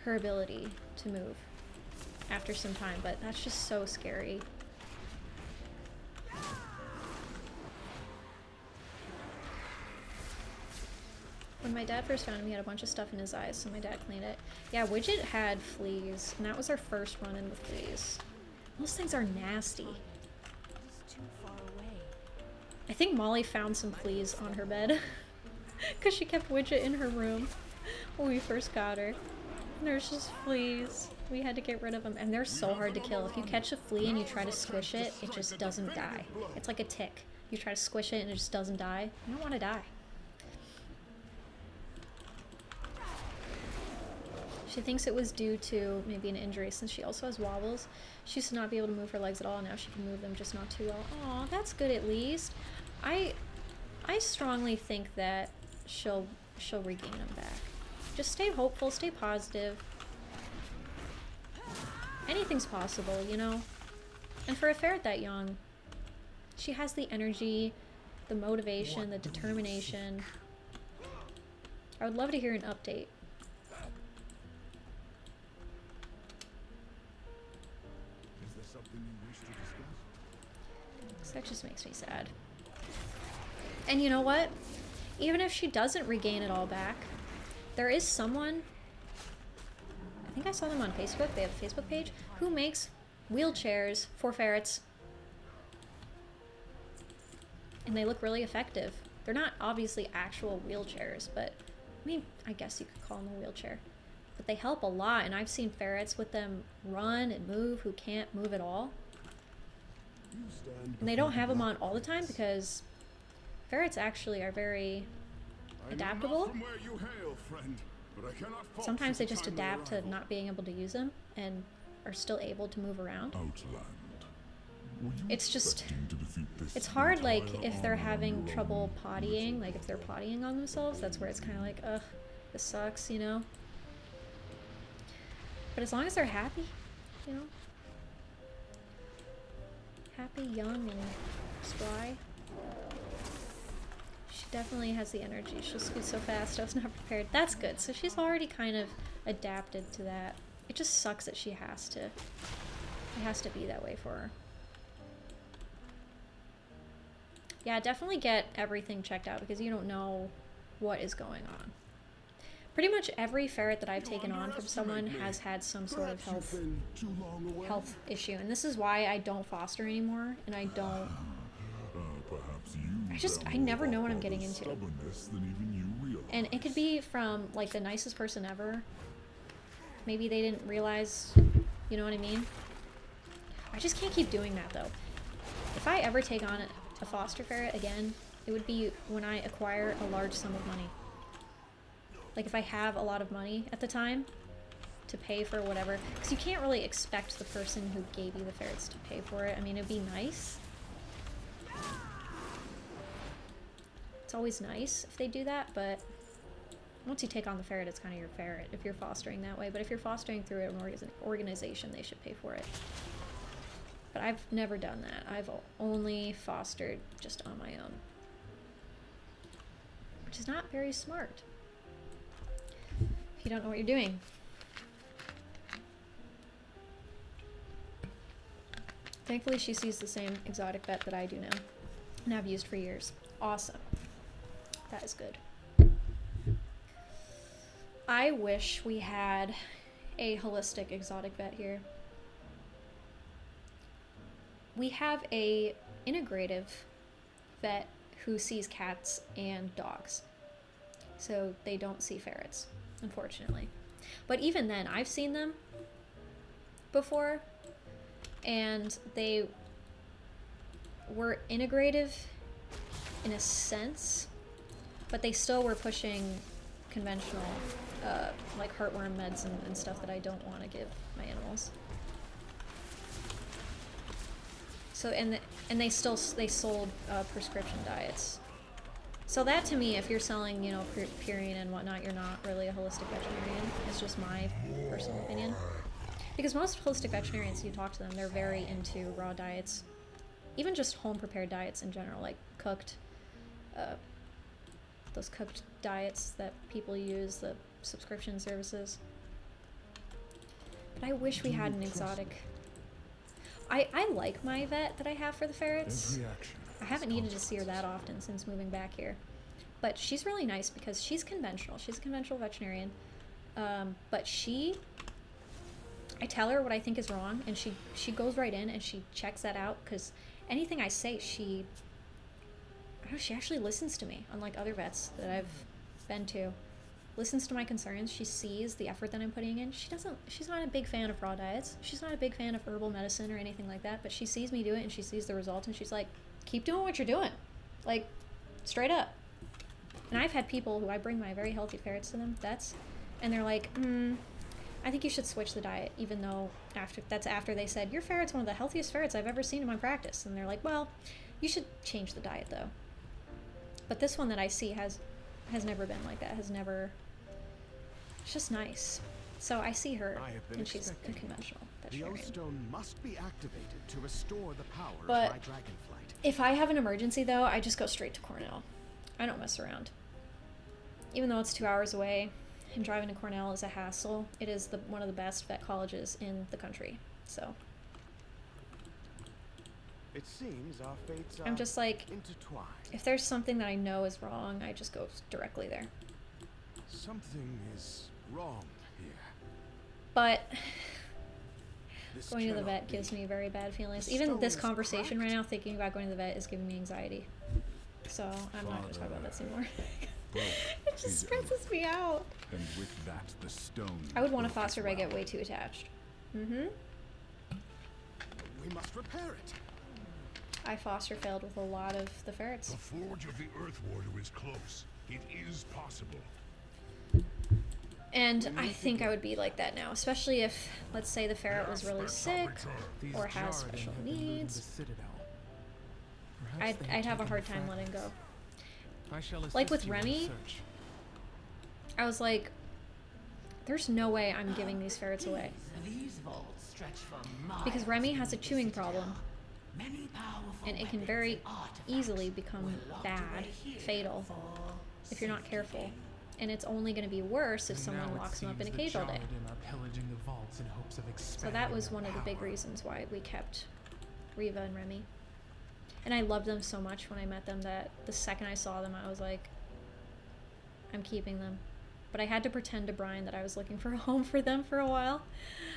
[SPEAKER 1] ability to move after some time, but that's just so scary. When my dad first found him, he had a bunch of stuff in his eyes, so my dad cleaned it. Yeah, Widget had fleas, and that was our first run-in with fleas. Those things are nasty.
[SPEAKER 9] It's too far away.
[SPEAKER 1] I think Molly found some fleas on her bed because she kept Widget in her room when we first got her. And there's just fleas. We had to get rid of them, and they're so hard to kill. If you catch a flea and you try to squish it, it just doesn't die. It's like a tick. You try to squish it and it just doesn't die. You don't want to die. She thinks it was due to maybe an injury, since she also has wobbles. She used to not be able to move her legs at all. Now she can move them, just not too well. Aw, that's good at least. I strongly think that she'll regain them back. Just stay hopeful, stay positive. Anything's possible, you know? And for a ferret that young, she has the energy, the motivation, the determination. I would love to hear an update.
[SPEAKER 6] Is there something you wish to discuss?
[SPEAKER 1] That just makes me sad. And you know what? Even if she doesn't regain it all back, there is someone, I think I saw them on Facebook, they have a Facebook page, who makes wheelchairs for ferrets. And they look really effective. They're not obviously actual wheelchairs, but I mean, I guess you could call them a wheelchair. But they help a lot, and I've seen ferrets with them run and move who can't move at all. And they don't have them on all the time because ferrets actually are very adaptable. Sometimes they just adapt to not being able to use them and are still able to move around. It's just, it's hard, like, if they're having trouble pottying, like if they're pottying on themselves, that's where it's kind of like, ugh, this sucks, you know? But as long as they're happy, you know? Happy, young, and spry. She definitely has the energy. She'll scoot so fast. I was not prepared. That's good. So she's already kind of adapted to that. It just sucks that she has to. It has to be that way for her. Yeah, definitely get everything checked out because you don't know what is going on. Pretty much every ferret that I've taken on from someone has had some sort of health issue, and this is why I don't foster anymore, and I don't. I never know what I'm getting into. And it could be from like the nicest person ever. Maybe they didn't realize, you know what I mean? I just can't keep doing that though. If I ever take on a foster ferret again, it would be when I acquire a large sum of money. Like if I have a lot of money at the time to pay for whatever, because you can't really expect the person who gave you the ferrets to pay for it. I mean, it'd be nice. It's always nice if they do that, but once you take on the ferret, it's kind of your ferret if you're fostering that way. But if you're fostering through an organization, they should pay for it. But I've never done that. I've only fostered just on my own, which is not very smart if you don't know what you're doing. Thankfully, she sees the same exotic vet that I do now and have used for years. Awesome. That is good. I wish we had a holistic exotic vet here. we have a integrative vet who sees cats and dogs. So they don't see ferrets, unfortunately. But even then, I've seen them before, and they were integrative in a sense, but they still were pushing conventional, like heartworm meds and stuff that I don't want to give my animals. So, and they sold prescription diets. So that, to me, if you're selling, you know, Purine and whatnot, you're not really a holistic veterinarian. It's just my personal opinion. Because most holistic veterinarians, you talk to them, they're very into raw diets. Even just home-prepared diets in general, like cooked, those cooked diets that people use, the subscription services. But I wish we had an exotic. I like my vet that I have for the ferrets. I haven't needed to see her that often since moving back here. But she's really nice because she's conventional. She's a conventional veterinarian. But I tell her what I think is wrong, and she goes right in and she checks that out, because anything I say, she actually listens to me, unlike other vets that I've been to. Listens to my concerns. She sees the effort that I'm putting in. She's not a big fan of raw diets. She's not a big fan of herbal medicine or anything like that, but she sees me do it and she sees the results and she's like, keep doing what you're doing. Like, straight up. And I've had people who I bring my very healthy ferrets to them, vets, and they're like, I think you should switch the diet, even though after they said, your ferret's one of the healthiest ferrets I've ever seen in my practice. And they're like, well, you should change the diet though. But this one that I see has never been like that, it's just nice. So I see her, and she's a conventional veterinarian.
[SPEAKER 8] The O-Stone must be activated to restore the power of
[SPEAKER 1] But
[SPEAKER 8] my dragonflight.
[SPEAKER 1] if I have an emergency, though, I just go straight to Cornell. I don't mess around. Even though it's 2 hours away, and driving to Cornell is a hassle, it is one of the best vet colleges in the country. So
[SPEAKER 8] It seems our fates are
[SPEAKER 1] I'm just like,
[SPEAKER 8] intertwined.
[SPEAKER 1] if there's something that I know is wrong, I just go directly there.
[SPEAKER 8] Something is wrong here.
[SPEAKER 1] But
[SPEAKER 8] This
[SPEAKER 1] going to the
[SPEAKER 8] cannot
[SPEAKER 1] vet
[SPEAKER 8] be.
[SPEAKER 1] gives me very bad feelings.
[SPEAKER 8] The
[SPEAKER 1] Even
[SPEAKER 8] stone
[SPEAKER 1] this
[SPEAKER 8] is
[SPEAKER 1] conversation right
[SPEAKER 8] cracked.
[SPEAKER 1] now, thinking about going to the vet, is giving me anxiety. So I'm not going to talk about that anymore. It just stresses me out.
[SPEAKER 6] And with that, the stone.
[SPEAKER 1] I would want to
[SPEAKER 6] broke as
[SPEAKER 1] foster, but I get
[SPEAKER 6] well.
[SPEAKER 1] way too attached.
[SPEAKER 8] We must repair it.
[SPEAKER 1] I foster failed with a lot of the ferrets.
[SPEAKER 6] The forge of the Earth Warder is close. It is possible.
[SPEAKER 1] And I think I would be like that now, especially if, let's say, the ferret was really sick
[SPEAKER 7] These
[SPEAKER 1] or has
[SPEAKER 7] Jarden
[SPEAKER 1] special
[SPEAKER 7] have been looting the
[SPEAKER 1] needs.
[SPEAKER 7] Citadel. Perhaps they have
[SPEAKER 1] I'd have a
[SPEAKER 7] taken
[SPEAKER 1] hard
[SPEAKER 7] the
[SPEAKER 1] time letting
[SPEAKER 7] fragments.
[SPEAKER 1] go.
[SPEAKER 7] I shall
[SPEAKER 1] Like with
[SPEAKER 7] assist you in the
[SPEAKER 1] Remy,
[SPEAKER 7] search.
[SPEAKER 1] I was like, there's no way I'm giving these ferrets away.
[SPEAKER 3] These vaults stretch for miles
[SPEAKER 1] Because Remy has a
[SPEAKER 3] through the
[SPEAKER 1] chewing
[SPEAKER 3] citadel.
[SPEAKER 1] problem,
[SPEAKER 3] Many powerful
[SPEAKER 1] and it can
[SPEAKER 3] weapons
[SPEAKER 1] very
[SPEAKER 3] and artifacts
[SPEAKER 1] easily become
[SPEAKER 3] were locked
[SPEAKER 1] bad,
[SPEAKER 3] away here
[SPEAKER 1] fatal,
[SPEAKER 3] for
[SPEAKER 1] if you're not careful.
[SPEAKER 3] safekeeping.
[SPEAKER 1] And it's only going to be worse if
[SPEAKER 7] And
[SPEAKER 1] someone
[SPEAKER 7] now it
[SPEAKER 1] locks them up in a
[SPEAKER 7] seems the
[SPEAKER 1] cage all day.
[SPEAKER 7] Jarden are pillaging the vaults in hopes of
[SPEAKER 1] So
[SPEAKER 7] expanding
[SPEAKER 1] that was
[SPEAKER 7] their
[SPEAKER 1] one of the big
[SPEAKER 7] power.
[SPEAKER 1] reasons why we kept Riva and Remy. And I loved them so much when I met them that the second I saw them, I was like, I'm keeping them. But I had to pretend to Brian that I was looking for a home for them for a while.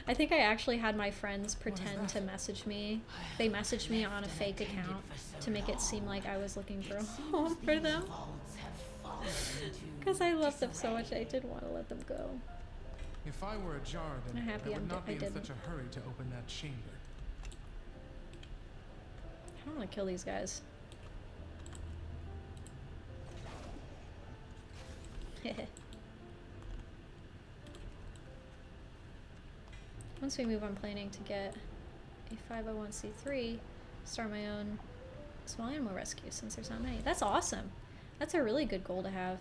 [SPEAKER 1] I think I actually had my friends pretend to message me. They messaged me on a fake account to make it seem like I was looking for a home for them.
[SPEAKER 3] Vaults have fallen into
[SPEAKER 1] Because I loved them so much, I didn't want to let them go.
[SPEAKER 7] If I were a Jarden,
[SPEAKER 1] I'm happy
[SPEAKER 7] I would not
[SPEAKER 1] I
[SPEAKER 7] be in
[SPEAKER 1] didn't.
[SPEAKER 7] such a hurry to open that chamber.
[SPEAKER 1] I don't want to kill these guys. Once we move, I'm planning to get a 501c3, start my own small animal rescue since there's not many. That's awesome. That's a really good goal to have.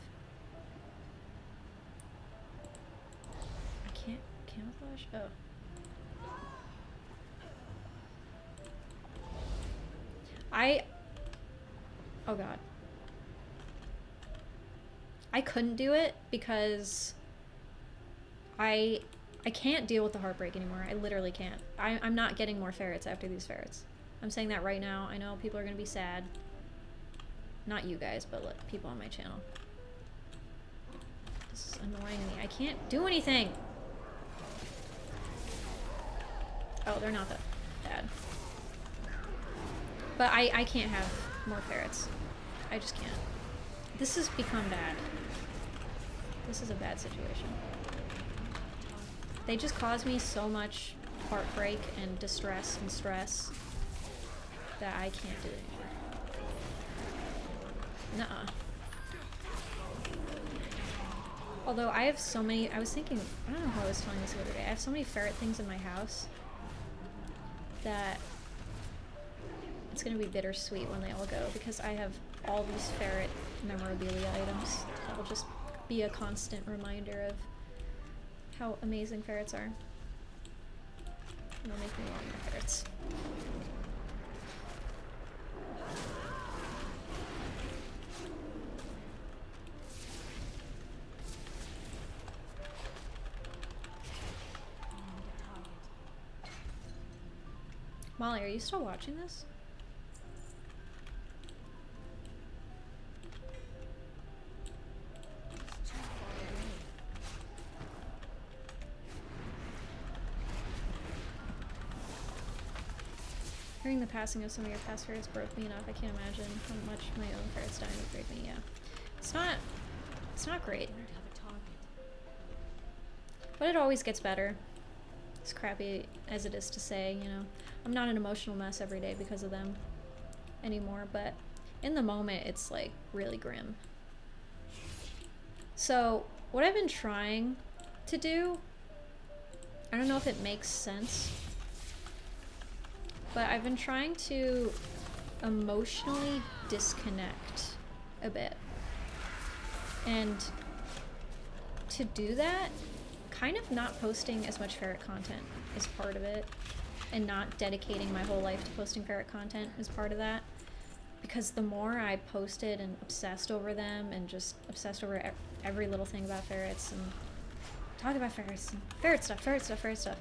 [SPEAKER 1] I can't camouflage? Oh. Oh god. I couldn't do it because I can't deal with the heartbreak anymore. I literally can't. I'm not getting more ferrets after these ferrets. I'm saying that right now. I know people are gonna be sad. Not you guys, but like, people on my channel. This is annoying me. I can't do anything. Oh, they're not that bad. But I can't have more ferrets. I just can't. This has become bad. This is a bad situation. They just cause me so much heartbreak and distress and stress that I can't do it anymore. Nuh-uh. Although I have so many, I was thinking, I don't know how I was telling this the other day, I have so many ferret things in my house that it's gonna be bittersweet when they all go, because I have all these ferret memorabilia items that will just be a constant reminder of how amazing ferrets are. It'll make me want more ferrets. Molly, are you still watching this? Hearing the passing of some of your past ferrets broke me enough. I can't imagine how much my own ferrets dying would break me. Yeah, it's not great. But it always gets better. As crappy as it is to say, you know, I'm not an emotional mess every day because of them anymore. But in the moment, it's like really grim. So what I've been trying to do, I don't know if it makes sense, but I've been trying to emotionally disconnect a bit. And to do that, kind of not posting as much ferret content is part of it, and not dedicating my whole life to posting ferret content is part of that. Because the more I posted and obsessed over them and just obsessed over every little thing about ferrets and talk about ferrets and ferret stuff,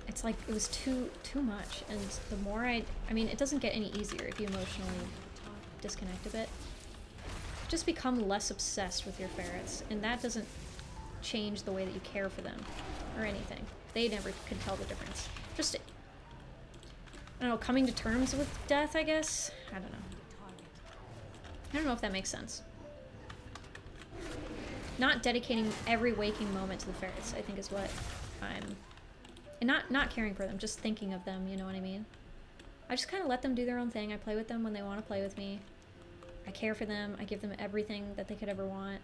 [SPEAKER 1] it's like it was too much. And the more I mean, it doesn't get any easier if you emotionally disconnect a bit. Just become less obsessed with your ferrets, and that doesn't change the way that you care for them or anything. They never can tell the difference. Just, I don't know, coming to terms with death, I guess? I don't know. I don't know if that makes sense. Not dedicating every waking moment to the ferrets, I think, is what I'm... And not caring for them, just thinking of them, you know what I mean? I just kind of let them do their own thing. I play with them when they want to play with me. I care for them. I give them everything that they could ever want.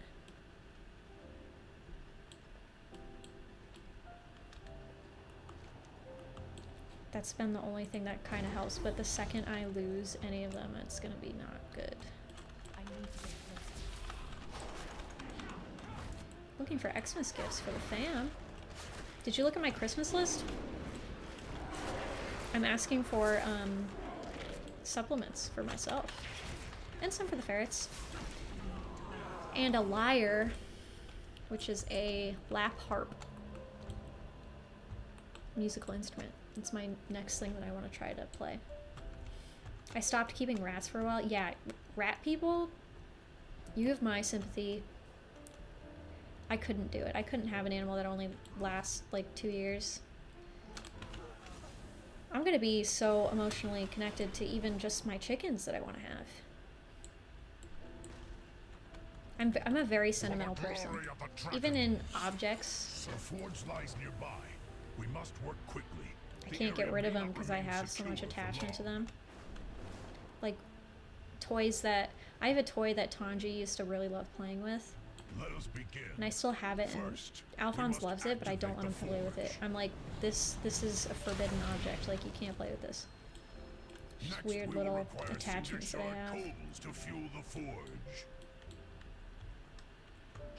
[SPEAKER 1] That's been the only thing that kind of helps, but the second I lose any of them, it's gonna be not good. Looking for Xmas gifts for the fam. Did you look at my Christmas list? I'm asking for supplements for myself. And some for the ferrets. And a lyre, which is a lap harp musical instrument. It's my next thing that I want to try to play. I stopped keeping rats for a while. Yeah, rat people, you have my sympathy. I couldn't do it. I couldn't have an animal that only lasts like 2 years. I'm gonna be so emotionally connected to even just my chickens that I want to have. I'm a very sentimental person. Even in objects.
[SPEAKER 6] The forge lies nearby. We must work quickly.
[SPEAKER 1] I can't get rid of them because I have so much attachment to them. Like toys that... I have a toy that Tanji used to really love playing with.
[SPEAKER 6] Let us begin.
[SPEAKER 1] And I still have it, and Alphonse loves it, but I don't let him play with it. I'm like, this is a forbidden object. Like, you can't play with this. Just weird little attachments that I have.
[SPEAKER 6] To fuel the forge.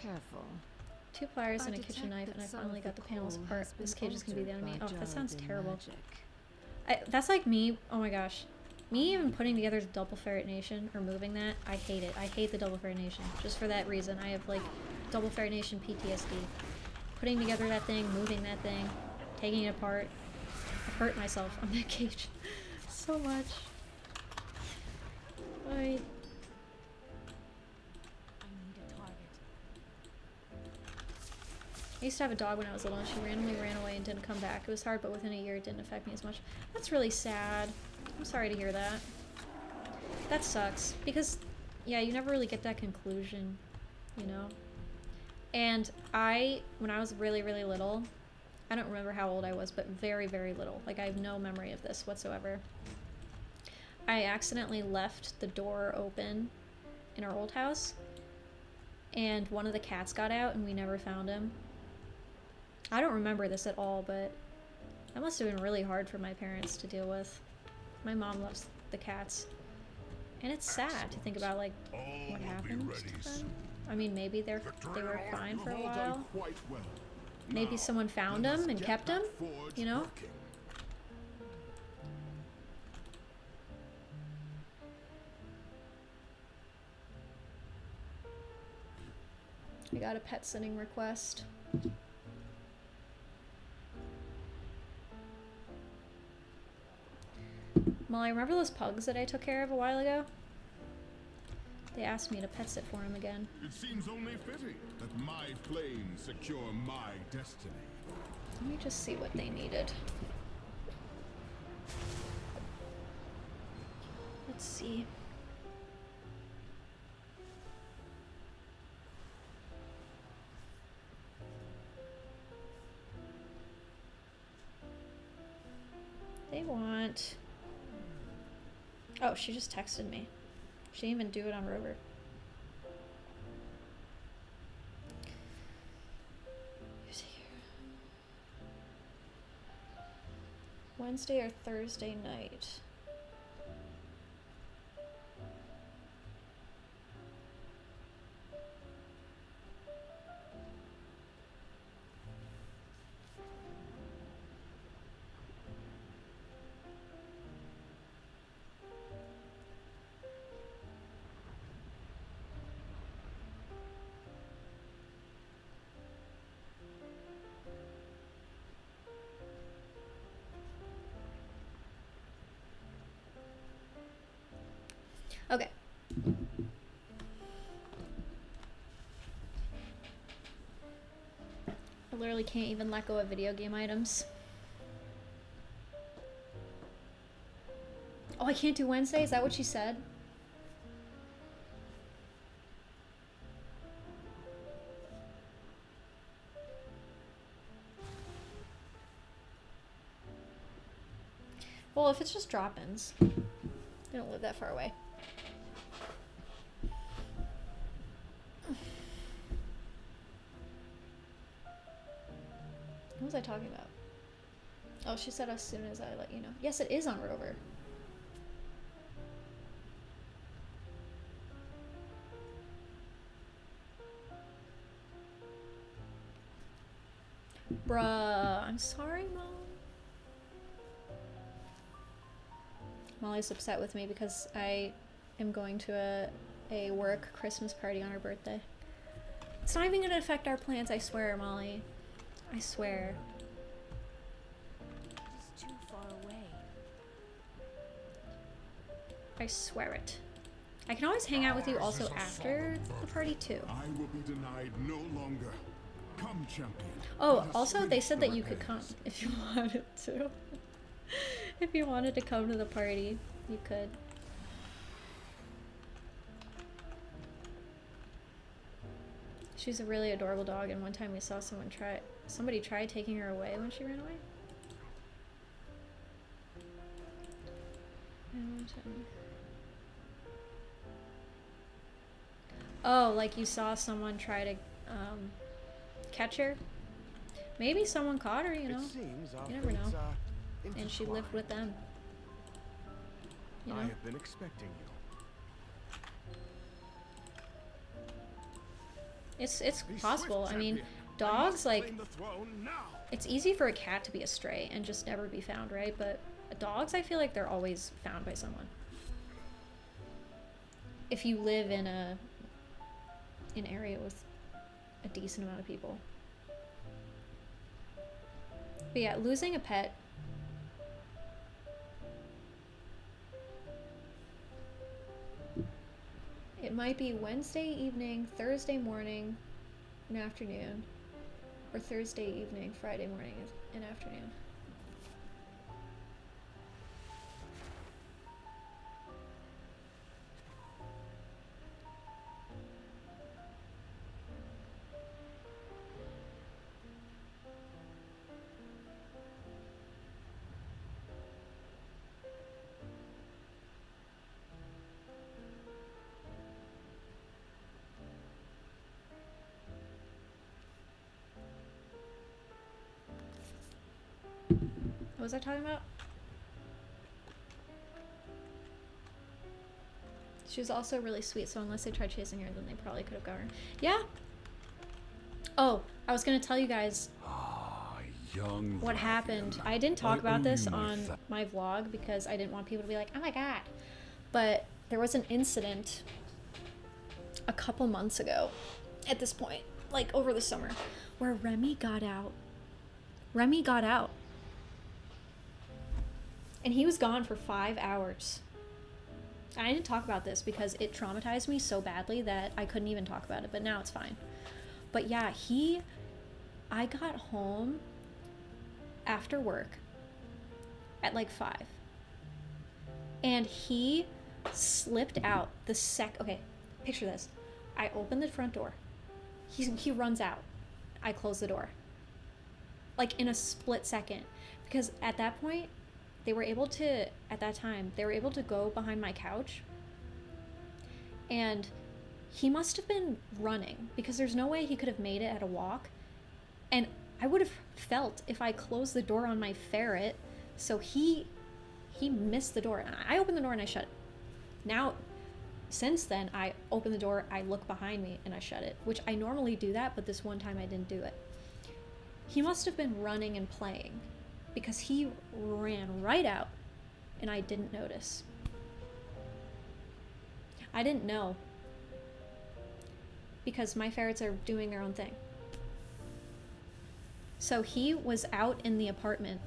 [SPEAKER 4] Careful.
[SPEAKER 1] 2 pliers and a kitchen knife, and I finally got the panels apart. This cage is gonna be the enemy. Oh, that sounds terrible. That's like me. Oh my gosh. Me even putting together the double ferret nation, or moving that, I hate it. I hate the double ferret nation. Just for that reason. I have like double ferret nation PTSD. Putting together that thing, moving that thing, taking it apart. I hurt myself on that cage so much. I I used to have a dog when I was little and she randomly ran away and didn't come back. It was hard, but within a year it didn't affect me as much. That's really sad. I'm sorry to hear that. That sucks. Because, yeah, you never really get that conclusion, you know? And when I was really, really little, I don't remember how old I was, but very, very little. Like, I have no memory of this whatsoever. I accidentally left the door open in our old house, and one of the cats got out and we never found him. I don't remember this at all, but that must have been really hard for my parents to deal with. My mom loves the cats. And it's sad to think about, like, what happened to them. I mean, maybe they were fine for a while. Maybe someone found them and kept them, you know? I got a pet sitting request. Molly, remember those pugs that I took care of a while ago? They asked me to pet sit for him again.
[SPEAKER 6] It seems only fitting that my flames secure my destiny.
[SPEAKER 1] Let me just see what they needed. Let's see. They want... Oh, she just texted me. She didn't even do it on Rover. Who's here? Wednesday or Thursday night. Okay. I literally can't even let go of video game items. Oh, I can't do Wednesday? Is that what she said? Well, if it's just drop-ins, they don't live that far away. What was I talking about? Oh, she said as soon as I let you know. Yes, it is on Rover. Bruh, I'm sorry, Mom. Molly's upset with me because I am going to a work Christmas party on her birthday. It's not even gonna affect our plans, I swear, Molly. I swear.
[SPEAKER 9] It's too far away.
[SPEAKER 1] I swear it. I can always hang out with you also after the party too.
[SPEAKER 6] I will be denied no longer. Come, champion.
[SPEAKER 1] Oh, also they said that you could come if you wanted to. If you wanted to come to the party, you could. She's a really adorable dog, and one time we saw somebody try taking her away when she ran away. And one time. Oh, like you saw someone try to catch her? Maybe someone caught her, you know? You never know. And she lived with them. You know?
[SPEAKER 8] I have been expecting you.
[SPEAKER 1] It's possible. I mean, dogs, like, it's easy for a cat to be a stray and just never be found, right? But dogs, I feel like they're always found by someone. If you live in an area with a decent amount of people. But yeah, losing a pet. It might be Wednesday evening, Thursday morning, and afternoon, or Thursday evening, Friday morning and afternoon. What was I talking about? She was also really sweet, so unless they tried chasing her, then they probably could have got her. Yeah. Oh, I was gonna tell you guys
[SPEAKER 6] Young
[SPEAKER 1] what happened. I didn't talk about this on my vlog because I didn't want people to be like, oh my god. But there was an incident a couple months ago at this point, like over the summer, where Remy got out. Remy got out. And he was gone for 5 hours. I didn't talk about this because it traumatized me so badly that I couldn't even talk about it, but now it's fine. But yeah, I got home after work at like 5. And he slipped out okay, picture this. I open the front door. He runs out. I close the door. Like in a split second. Because at that point, they were able to go behind my couch. And he must have been running because there's no way he could have made it at a walk. And I would have felt if I closed the door on my ferret. So he missed the door. I opened the door and I shut it. Now, since then, I open the door, I look behind me and I shut it, which I normally do that, but this one time I didn't do it. He must have been running and playing because he ran right out and I didn't notice. I didn't know because my ferrets are doing their own thing. So he was out in the apartment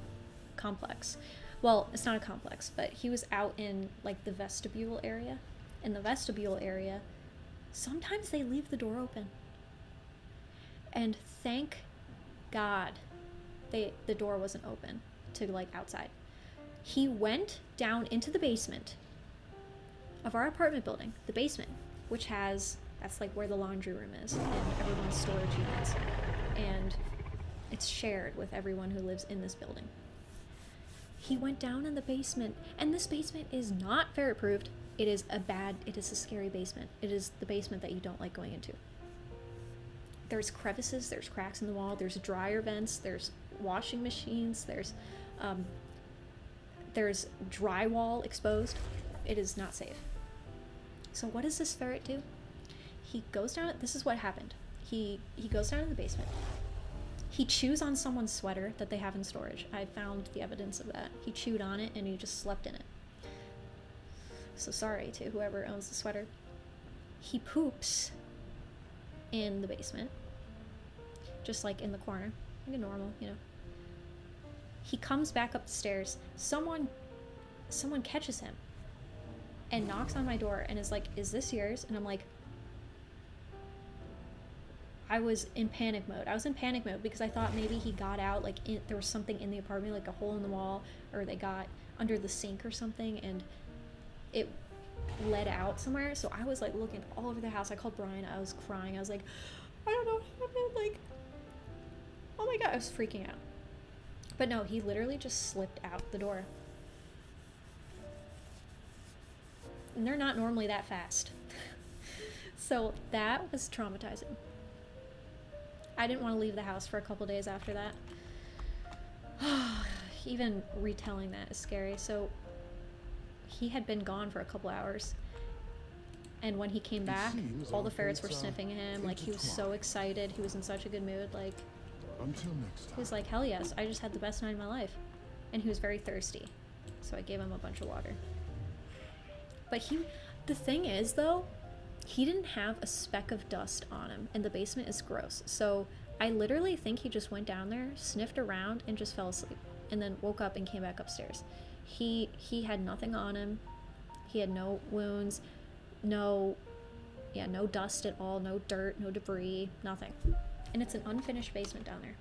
[SPEAKER 1] complex. Well, it's not a complex, but he was out in like the vestibule area. In the vestibule area, sometimes they leave the door open. And thank God the door wasn't open to like outside. He went down into the basement of our apartment building, the basement, which that's like where the laundry room is and everyone's storage units. And it's shared with everyone who lives in this building. He went down in the basement, and this basement is not ferret proofed. It is a scary basement. It is the basement that you don't like going into. There's crevices, there's cracks in the wall, there's dryer vents, there's washing machines, there's drywall exposed. It is not safe. So what does this ferret do? He goes down, this is what happened. He goes down in the basement. He chews on someone's sweater that they have in storage. I found the evidence of that. He chewed on it and he just slept in it. So sorry to whoever owns the sweater. He poops in the basement. Just like in the corner. Like a normal, you know. He comes back up the stairs. Someone catches him and knocks on my door and is like, "Is this yours?" And I'm like, I was in panic mode. I was in panic mode because I thought maybe he got out, like there was something in the apartment, like a hole in the wall, or they got under the sink or something and it led out somewhere. So I was like looking all over the house. I called Brian. I was crying. I was like, I don't know what happened. Like, oh my God, I was freaking out. But no, he literally just slipped out the door. And they're not normally that fast. So that was traumatizing. I didn't want to leave the house for a couple days after that. Even retelling that is scary. So he had been gone for a couple hours. And when he came back, all the ferrets were sniffing him. Like, he was so excited. He was in such a good mood. Like,
[SPEAKER 6] Until next time.
[SPEAKER 1] he was like, hell yes, I just had the best night of my life. And he was very thirsty. So I gave him a bunch of water. But the thing is, though, he didn't have a speck of dust on him, and the basement is gross. So I literally think he just went down there, sniffed around, and just fell asleep, and then woke up and came back upstairs. He had nothing on him. He had no wounds, no dust at all, no dirt, no debris, nothing. and it's an unfinished basement down there.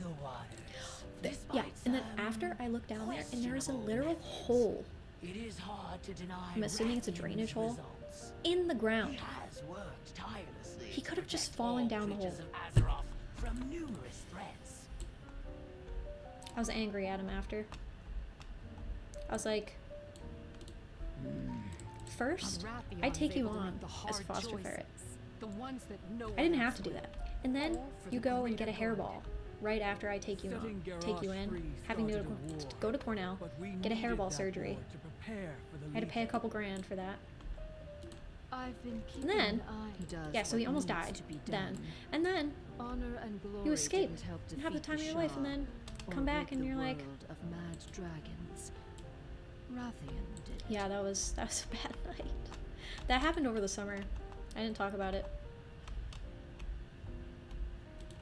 [SPEAKER 10] The waters.
[SPEAKER 1] Yeah, and then after I look down there, and there is a literal hole.
[SPEAKER 3] It is hard to deny.
[SPEAKER 1] I'm assuming it's a drainage hole
[SPEAKER 3] results.
[SPEAKER 1] in the ground.
[SPEAKER 3] He has worked tirelessly.
[SPEAKER 1] He could have
[SPEAKER 3] to
[SPEAKER 1] just
[SPEAKER 3] protect
[SPEAKER 1] fallen
[SPEAKER 3] all
[SPEAKER 1] down the hole.
[SPEAKER 3] creatures of Azeroth from numerous threats.
[SPEAKER 1] I was angry at him after. I was like, first, I take you on as foster ferret.
[SPEAKER 4] The ones that no
[SPEAKER 1] I didn't have to do that. And then you go and get a hairball right after I take you on, take you in, having to go to Cornell, get a hairball surgery. I had to pay a couple grand for that.
[SPEAKER 4] I've been
[SPEAKER 1] And then, yeah, so he
[SPEAKER 4] what
[SPEAKER 1] almost
[SPEAKER 4] needs
[SPEAKER 1] died
[SPEAKER 4] to be
[SPEAKER 1] then.
[SPEAKER 4] done.
[SPEAKER 1] And then
[SPEAKER 4] Honor and glory
[SPEAKER 1] you escape
[SPEAKER 4] didn't help
[SPEAKER 1] and have the
[SPEAKER 4] defeat
[SPEAKER 1] time of your life, and
[SPEAKER 4] Shah
[SPEAKER 1] then
[SPEAKER 4] or
[SPEAKER 1] come back
[SPEAKER 4] rid
[SPEAKER 1] and
[SPEAKER 4] the
[SPEAKER 1] you're like,
[SPEAKER 4] world of mad dragons. Rathian did.
[SPEAKER 1] yeah, that was a bad night. That happened over the summer. I didn't talk about it.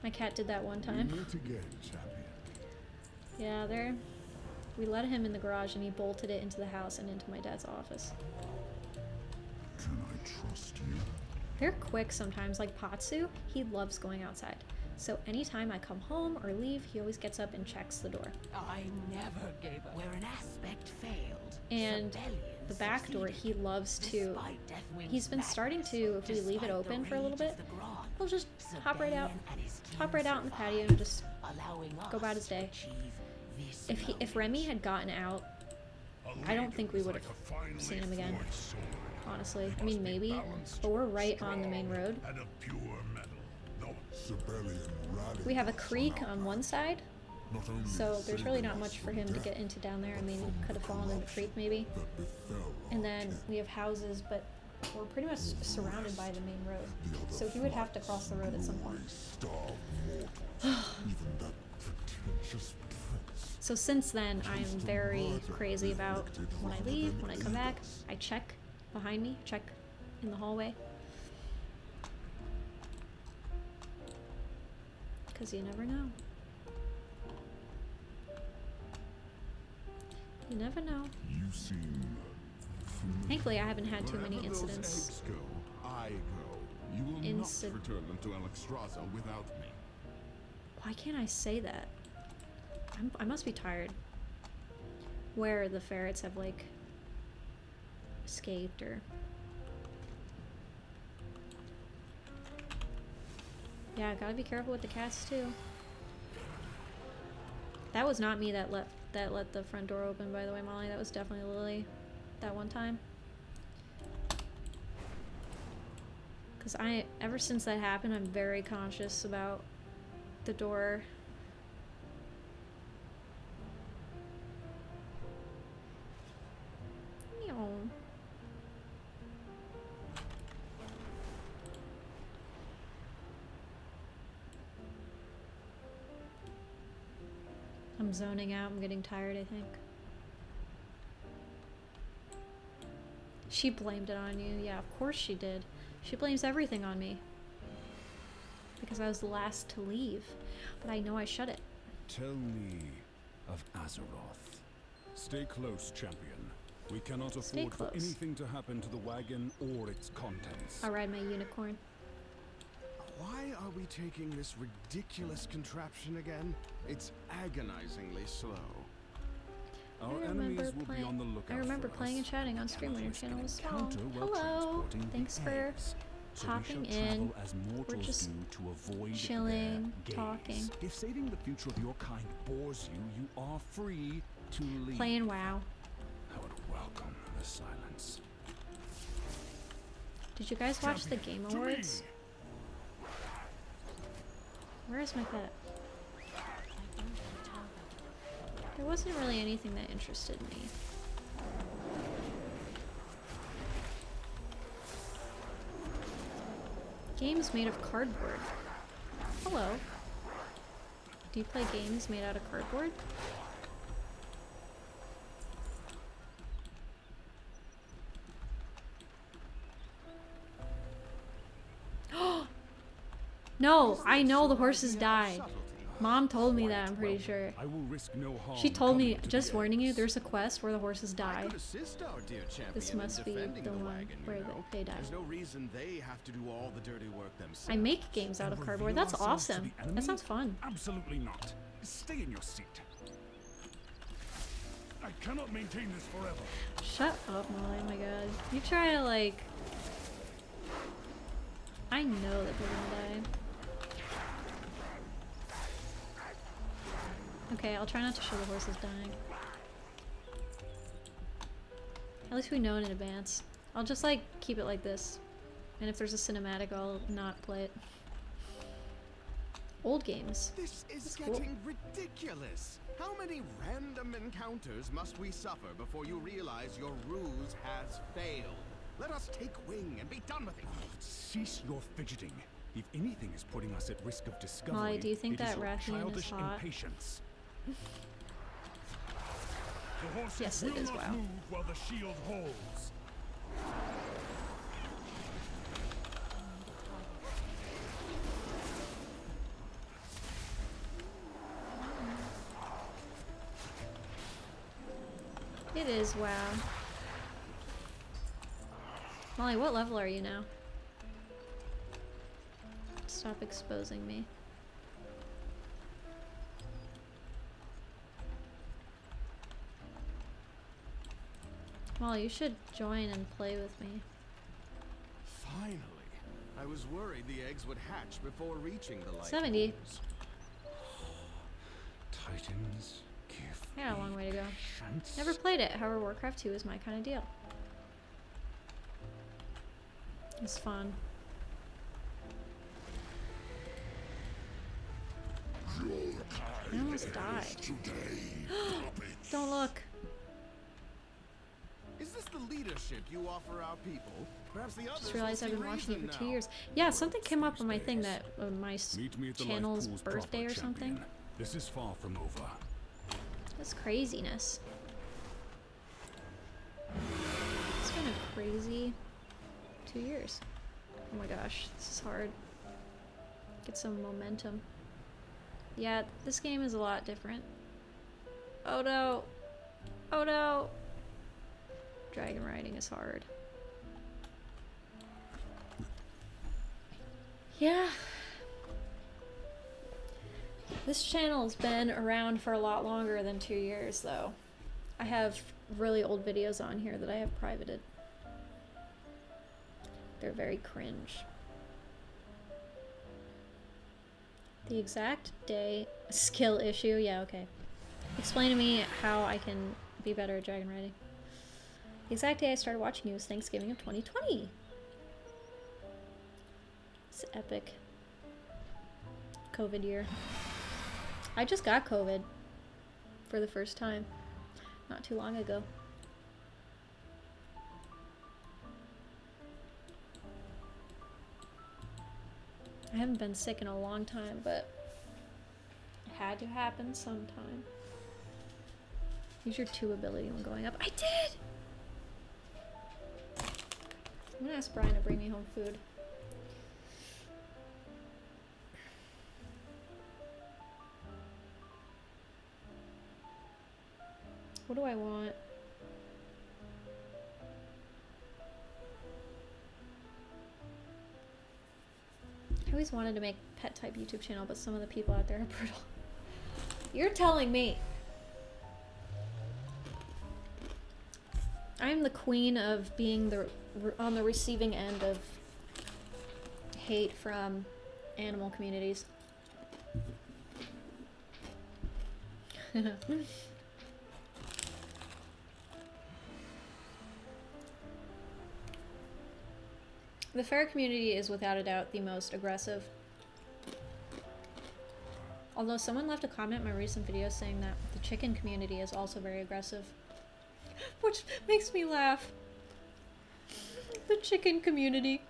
[SPEAKER 1] My cat did that one time.
[SPEAKER 6] We meet again, champion.
[SPEAKER 1] Yeah, we let him in the garage and he bolted it into the house and into my dad's office.
[SPEAKER 6] Can I trust you?
[SPEAKER 1] They're quick sometimes, like Patsu, he loves going outside. So anytime I come home or leave, he always gets up and checks the door.
[SPEAKER 3] I never gave up. Where an aspect failed,
[SPEAKER 1] And
[SPEAKER 3] Sibelius
[SPEAKER 1] the back door, he
[SPEAKER 3] succeeded.
[SPEAKER 1] loves to,
[SPEAKER 3] Despite Deathwing's
[SPEAKER 1] he's been starting to, if we leave it
[SPEAKER 3] despite the
[SPEAKER 1] open for a little
[SPEAKER 3] rage
[SPEAKER 1] bit,
[SPEAKER 3] of the Grot,
[SPEAKER 1] he'll just hop right out,
[SPEAKER 3] Sibelian and his
[SPEAKER 1] hop right
[SPEAKER 3] team
[SPEAKER 1] out in the
[SPEAKER 3] survived,
[SPEAKER 1] patio and just
[SPEAKER 3] allowing
[SPEAKER 1] go about
[SPEAKER 3] us
[SPEAKER 1] his day.
[SPEAKER 3] to achieve this
[SPEAKER 1] If Remy had gotten out, I don't think we would have seen him again, honestly. I mean, maybe, but we're right on the main road.
[SPEAKER 6] And of pure metal. No, Sibelian rallied
[SPEAKER 1] We have a
[SPEAKER 6] us
[SPEAKER 1] creek
[SPEAKER 6] from
[SPEAKER 1] on one side,
[SPEAKER 6] not only
[SPEAKER 1] so there's really
[SPEAKER 6] saving
[SPEAKER 1] not
[SPEAKER 6] us
[SPEAKER 1] much for
[SPEAKER 6] from
[SPEAKER 1] him to
[SPEAKER 6] death,
[SPEAKER 1] get into down there. I mean,
[SPEAKER 6] but
[SPEAKER 1] he
[SPEAKER 6] from
[SPEAKER 1] could have fallen in the creek maybe.
[SPEAKER 6] that befell
[SPEAKER 1] And
[SPEAKER 6] our
[SPEAKER 1] then
[SPEAKER 6] kin.
[SPEAKER 1] we have houses, but we're pretty much surrounded by the main road.
[SPEAKER 6] The other
[SPEAKER 1] So he would have to
[SPEAKER 6] floods
[SPEAKER 1] cross the road at some
[SPEAKER 6] grew
[SPEAKER 1] point.
[SPEAKER 6] a starved mortals, even that pretentious prince.
[SPEAKER 1] So since then, I am very crazy about when I leave, when I come back, I check behind me, check in the hallway. Because you never know. You never know.
[SPEAKER 6] You seem familiar.
[SPEAKER 1] Thankfully, I haven't had too many
[SPEAKER 6] Wherever those
[SPEAKER 1] incidents.
[SPEAKER 6] eggs go, I go. You will not return them to Alexstrasza without me.
[SPEAKER 1] Why can't I say that? I must be tired. Where the ferrets have, like, escaped or... Yeah, gotta be careful with the cats, too. That was not me that let the front door open, by the way, Molly. That was definitely Lily that one time. Because ever since that happened, I'm very conscious about the door. Meow. I'm zoning out. I'm getting tired, I think. She blamed it on you. Yeah, of course she did. She blames everything on me. Because I was the last to leave. But I know I shut it.
[SPEAKER 8] Tell me of Azeroth. Stay close, champion. We cannot
[SPEAKER 1] Stay
[SPEAKER 8] afford for
[SPEAKER 1] close.
[SPEAKER 8] anything to happen to the wagon or its contents.
[SPEAKER 1] I'll ride my unicorn.
[SPEAKER 8] Why are we taking this ridiculous contraption again? It's agonizingly slow. Our enemies will be on the lookout
[SPEAKER 1] I remember
[SPEAKER 8] for
[SPEAKER 1] playing
[SPEAKER 8] us.
[SPEAKER 1] and chatting on stream when your
[SPEAKER 8] Cannot
[SPEAKER 1] channel was
[SPEAKER 8] risk an
[SPEAKER 1] small.
[SPEAKER 8] encounter while
[SPEAKER 1] Hello!
[SPEAKER 8] transporting
[SPEAKER 1] Thanks
[SPEAKER 8] the
[SPEAKER 1] for
[SPEAKER 8] eggs. So we
[SPEAKER 1] popping
[SPEAKER 8] shall
[SPEAKER 1] in.
[SPEAKER 8] travel as mortals
[SPEAKER 1] just
[SPEAKER 8] do to avoid
[SPEAKER 1] chilling,
[SPEAKER 8] their gaze.
[SPEAKER 1] talking.
[SPEAKER 8] If saving the future of your kind bores you, you are free to leave.
[SPEAKER 1] Playing WoW.
[SPEAKER 8] I would welcome the silence.
[SPEAKER 1] Did you guys watch the Game Awards? Where is my pet? There wasn't really anything that interested me. Games made of cardboard. Hello. Do you play games made out of cardboard? No, I know the horses died. Mom told me that, I'm pretty sure.
[SPEAKER 8] I will risk no harm.
[SPEAKER 1] She told me,
[SPEAKER 8] coming to
[SPEAKER 1] just
[SPEAKER 8] the
[SPEAKER 1] warning you,
[SPEAKER 8] eggs.
[SPEAKER 1] there's a quest where the horses
[SPEAKER 8] I
[SPEAKER 1] die.
[SPEAKER 8] could assist our dear champion
[SPEAKER 1] This
[SPEAKER 8] in
[SPEAKER 1] must be
[SPEAKER 8] defending
[SPEAKER 1] the one
[SPEAKER 8] wagon,
[SPEAKER 1] where
[SPEAKER 8] you know.
[SPEAKER 1] they die.
[SPEAKER 8] There's no reason they have to do all the dirty work themselves.
[SPEAKER 1] I make games out of
[SPEAKER 2] And
[SPEAKER 1] cardboard.
[SPEAKER 2] reveal
[SPEAKER 1] That's
[SPEAKER 2] ourselves to
[SPEAKER 1] awesome.
[SPEAKER 2] the enemy?
[SPEAKER 1] That sounds fun.
[SPEAKER 2] Absolutely not. Stay in your seat.
[SPEAKER 6] I cannot maintain this forever.
[SPEAKER 1] Shut up, Molly. Oh my god. You try to, like... I know that they're gonna die. Okay, I'll try not to show the horses dying. At least we know it in advance. I'll just, like, keep it like this. And if there's a cinematic, I'll not play it. Old games.
[SPEAKER 8] This is
[SPEAKER 1] That's cool.
[SPEAKER 8] getting ridiculous. How many random encounters must we suffer before you realize your ruse has failed? Let us take wing and be done with it.
[SPEAKER 2] Cease your fidgeting. If anything is putting us at risk of discovery,
[SPEAKER 1] Molly, do you think
[SPEAKER 2] it is
[SPEAKER 1] that
[SPEAKER 2] your
[SPEAKER 1] Rathian is
[SPEAKER 2] childish
[SPEAKER 1] hot?
[SPEAKER 2] impatience.
[SPEAKER 6] The horses
[SPEAKER 1] Yes, it
[SPEAKER 6] will
[SPEAKER 1] is,
[SPEAKER 6] not
[SPEAKER 1] wow.
[SPEAKER 6] move while the shield holds.
[SPEAKER 1] It is, wow. Molly, what level are you now? Stop exposing me. Molly, you should join and play with me.
[SPEAKER 8] Finally. I was worried the eggs would hatch before reaching the light.
[SPEAKER 1] 70.
[SPEAKER 8] pools.
[SPEAKER 2] Titans, give
[SPEAKER 1] I got a long way to go.
[SPEAKER 2] chance.
[SPEAKER 1] Never played it, however Warcraft 2 is my kind of deal. It's fun. I almost died. Don't look.
[SPEAKER 8] Is this the leadership you offer our people? Perhaps the others
[SPEAKER 1] Just
[SPEAKER 8] will
[SPEAKER 1] realized I've
[SPEAKER 8] see
[SPEAKER 1] been watching it
[SPEAKER 8] reason
[SPEAKER 1] for 2
[SPEAKER 8] now.
[SPEAKER 1] years. Yeah, something came up on my thing that my
[SPEAKER 2] Meet me at the
[SPEAKER 1] channel's
[SPEAKER 2] life pool's
[SPEAKER 1] birthday
[SPEAKER 2] proper,
[SPEAKER 1] or something.
[SPEAKER 2] champion. This is far from over.
[SPEAKER 1] That's craziness. It's been a crazy 2 years. Oh my gosh, this is hard. Get some momentum. Yeah, this game is a lot different. Oh no! Oh no! Dragon riding is hard. Yeah. This channel's been around for a lot longer than 2 years, though. I have really old videos on here that I have privated. They're very cringe. The exact day... Skill issue? Yeah, okay. Explain to me how I can be better at dragon riding. The exact day I started watching you was Thanksgiving of 2020. It's epic. COVID year. I just got COVID for the first time not too long ago. I haven't been sick in a long time, but it had to happen sometime. Use your 2 ability when going up. I did! I'm gonna ask Brian to bring me home food. What do I want? I always wanted to make pet type YouTube channel, but some of the people out there are brutal. You're telling me. I'm the queen of being on the receiving end of hate from animal communities. The ferret community is without a doubt the most aggressive. Although someone left a comment in my recent video saying that the chicken community is also very aggressive. Which makes me laugh. The chicken community.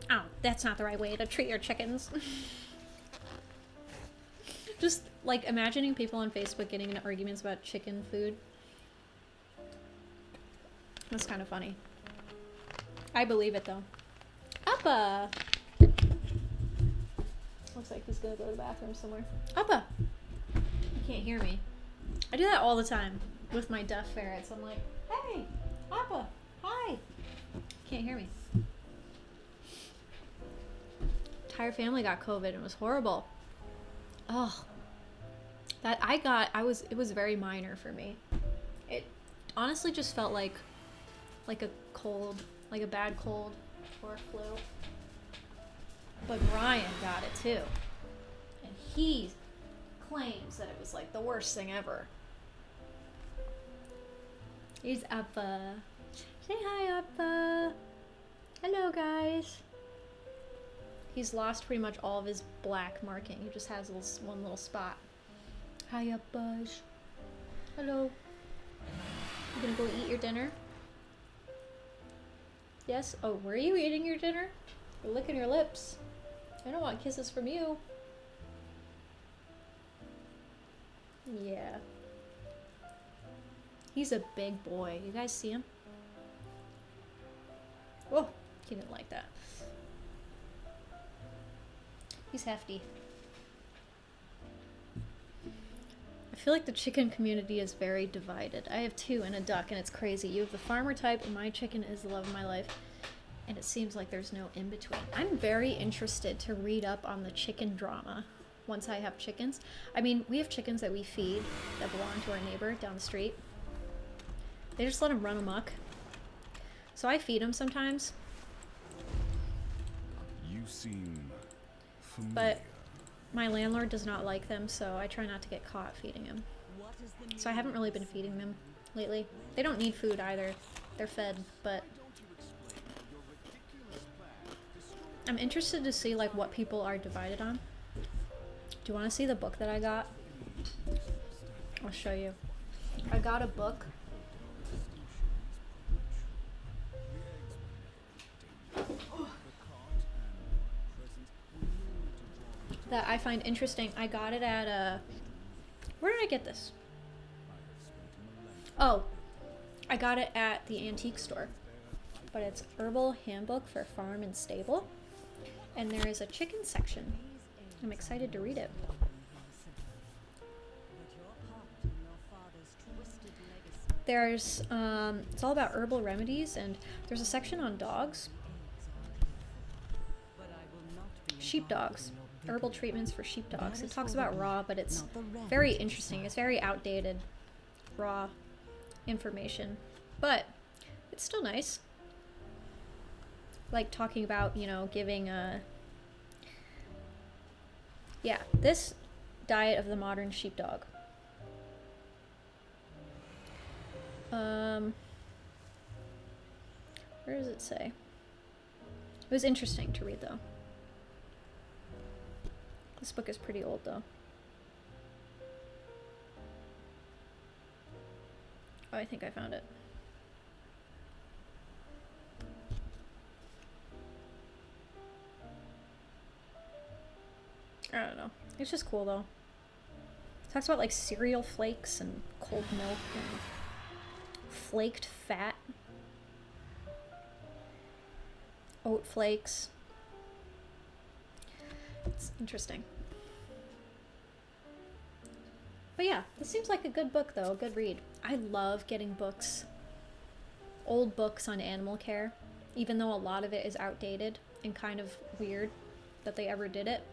[SPEAKER 1] Oh, that's not the right way to treat your chickens. Just like imagining people on Facebook getting into arguments about chicken food. That's kind of funny. I believe it though. Appa! Looks like he's gonna go to the bathroom somewhere. Appa! You can't hear me. I do that all the time with my deaf ferrets. I'm like, hey, Appa, hi. Can't hear me. Entire family got COVID and it was horrible. Oh, it was very minor for me. It honestly just felt like a cold, like a bad cold or a flu. But Brian got it too. And he claims that it was like the worst thing ever. Here's Appa. Say hi, Appa. Hello, guys. He's lost pretty much all of his black marking. He just has one little spot. Hi, Appa. Hello. You gonna go eat your dinner? Yes? Oh, were you eating your dinner? You're licking your lips. I don't want kisses from you. Yeah. He's a big boy. You guys see him? Oh, he didn't like that. He's hefty. I feel like the chicken community is very divided. I have 2 and a duck, and it's crazy. You have the farmer type, and my chicken is the love of my life. And it seems like there's no in-between. I'm very interested to read up on the chicken drama once I have chickens. I mean, we have chickens that we feed that belong to our neighbor down the street. They just let them run amok. So I feed them sometimes.
[SPEAKER 6] You seem familiar.
[SPEAKER 1] But my landlord does not like them, so I try not to get caught feeding them. So I haven't really been feeding them lately. They don't need food either. They're fed, but I'm interested to see like what people are divided on. Do you want to see the book that I got? I'll show you. I got a book. That I find interesting. I got it at where did I get this? Oh, I got it at the antique store. But it's Herbal Handbook for Farm and Stable. And there is a chicken section. I'm excited to read it. There's it's all about herbal remedies, and there's a section on dogs. Sheepdogs. Herbal treatments for sheepdogs. It talks about raw, but it's very interesting. It's very outdated, raw information. But it's still nice. Like talking about, you know, giving yeah, this diet of the modern sheepdog. Where does it say? It was interesting to read though. This book is pretty old though. Oh, I think I found it. I don't know. It's just cool though. It talks about like cereal flakes and cold milk and flaked fat. Oat flakes. It's interesting. But yeah, this seems like a good book though, a good read. I love getting books, old books on animal care, even though a lot of it is outdated and kind of weird that they ever did it.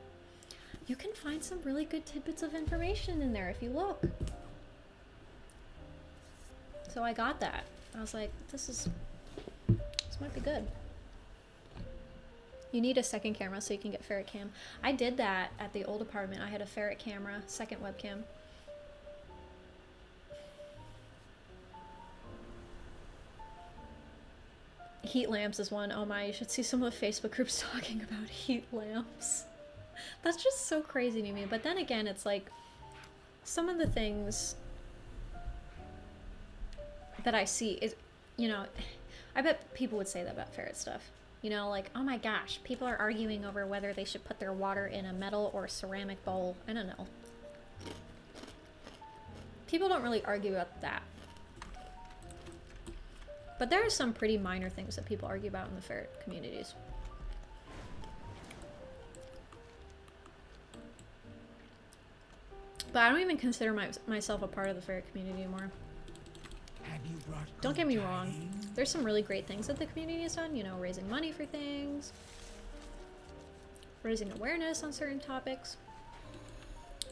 [SPEAKER 1] You can find some really good tidbits of information in there if you look. So I got that. I was like, this might be good. You need a second camera so you can get ferret cam. I did that at the old apartment. I had a ferret camera, second webcam. Heat lamps is one. Oh my, you should see some of the Facebook groups talking about heat lamps. That's just so crazy to me. But then again, it's like some of the things that I see is, you know, I bet people would say that about ferret stuff. You know, like, oh my gosh, people are arguing over whether they should put their water in a metal or ceramic bowl. I don't know. People don't really argue about that. But there are some pretty minor things that people argue about in the ferret communities. But I don't even consider myself a part of the ferret community anymore.
[SPEAKER 3] Have you brought
[SPEAKER 1] Don't
[SPEAKER 3] good
[SPEAKER 1] get me wrong.
[SPEAKER 3] tidings?
[SPEAKER 1] There's some really great things that the community has done, you know, raising money for things, raising awareness on certain topics.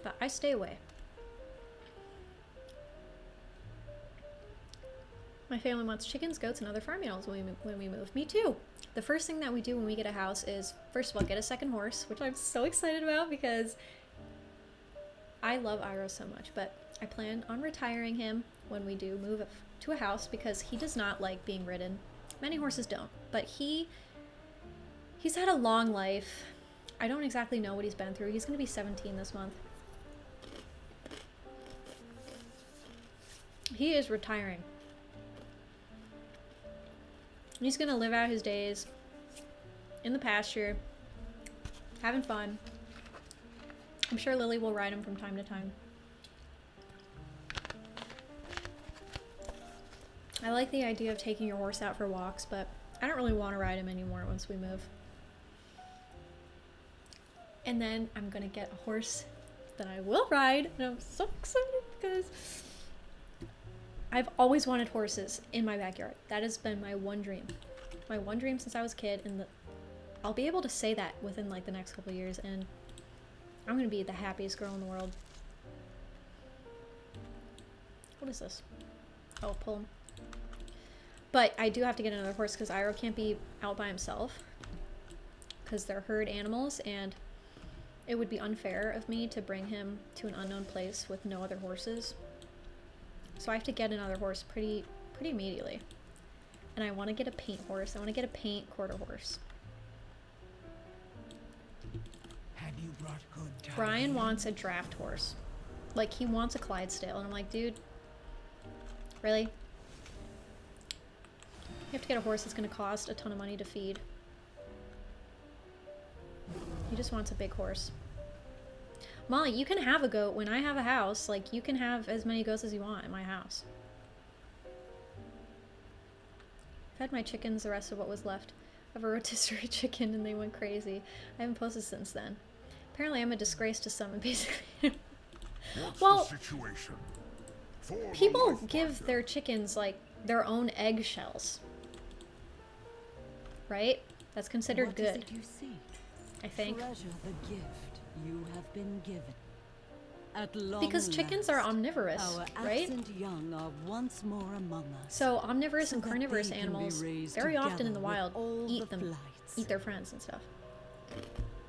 [SPEAKER 1] But I stay away. My family wants chickens, goats, and other farm animals when we move. Me too. The first thing that we do when we get a house is, first of all, get a second horse, which I'm so excited about because I love Iroh so much. But I plan on retiring him when we do move to a house because he does not like being ridden. Many horses don't, but he's had a long life. I don't exactly know what he's been through. He's going to be 17 this month. He is retiring. He's gonna live out his days in the pasture, having fun. I'm sure Lily will ride him from time to time. I like the idea of taking your horse out for walks, but I don't really want to ride him anymore once we move. And then I'm gonna get a horse that I will ride, and I'm so excited because I've always wanted horses in my backyard. That has been my one dream. My one dream since I was a kid, and I'll be able to say that within like the next couple of years, and I'm gonna be the happiest girl in the world. What is this? Oh, pull him. But I do have to get another horse because Iroh can't be out by himself because they're herd animals, and it would be unfair of me to bring him to an unknown place with no other horses. So I have to get another horse pretty immediately. And I want to get a paint horse. I want to get a paint quarter horse.
[SPEAKER 3] Have you brought good tidings?
[SPEAKER 1] Brian wants a draft horse. Like, he wants a Clydesdale. And I'm like, dude, really? You have to get a horse that's going to cost a ton of money to feed. He just wants a big horse. Molly, you can have a goat. When I have a house, like, you can have as many goats as you want in my house. Fed my chickens the rest of what was left of a rotisserie chicken, and they went crazy. I haven't posted since then. Apparently I'm a disgrace to some, and basically... Well,
[SPEAKER 6] the situation? For the
[SPEAKER 1] people
[SPEAKER 6] life
[SPEAKER 1] give
[SPEAKER 6] finder.
[SPEAKER 1] their chickens, like, their own eggshells. Right? That's considered
[SPEAKER 4] What is
[SPEAKER 1] good,
[SPEAKER 4] it you seek?
[SPEAKER 1] I think.
[SPEAKER 4] Treasure the gift you have been given. At long
[SPEAKER 1] Because chickens are
[SPEAKER 4] last,
[SPEAKER 1] omnivorous,
[SPEAKER 4] our
[SPEAKER 1] right?
[SPEAKER 4] absent young are once more among us.
[SPEAKER 1] So omnivorous and
[SPEAKER 4] that
[SPEAKER 1] carnivorous
[SPEAKER 4] they can be
[SPEAKER 1] animals,
[SPEAKER 4] raised
[SPEAKER 1] very often in the
[SPEAKER 4] together with
[SPEAKER 1] wild,
[SPEAKER 4] all
[SPEAKER 1] eat
[SPEAKER 4] the
[SPEAKER 1] them,
[SPEAKER 4] blights.
[SPEAKER 1] eat their friends and stuff.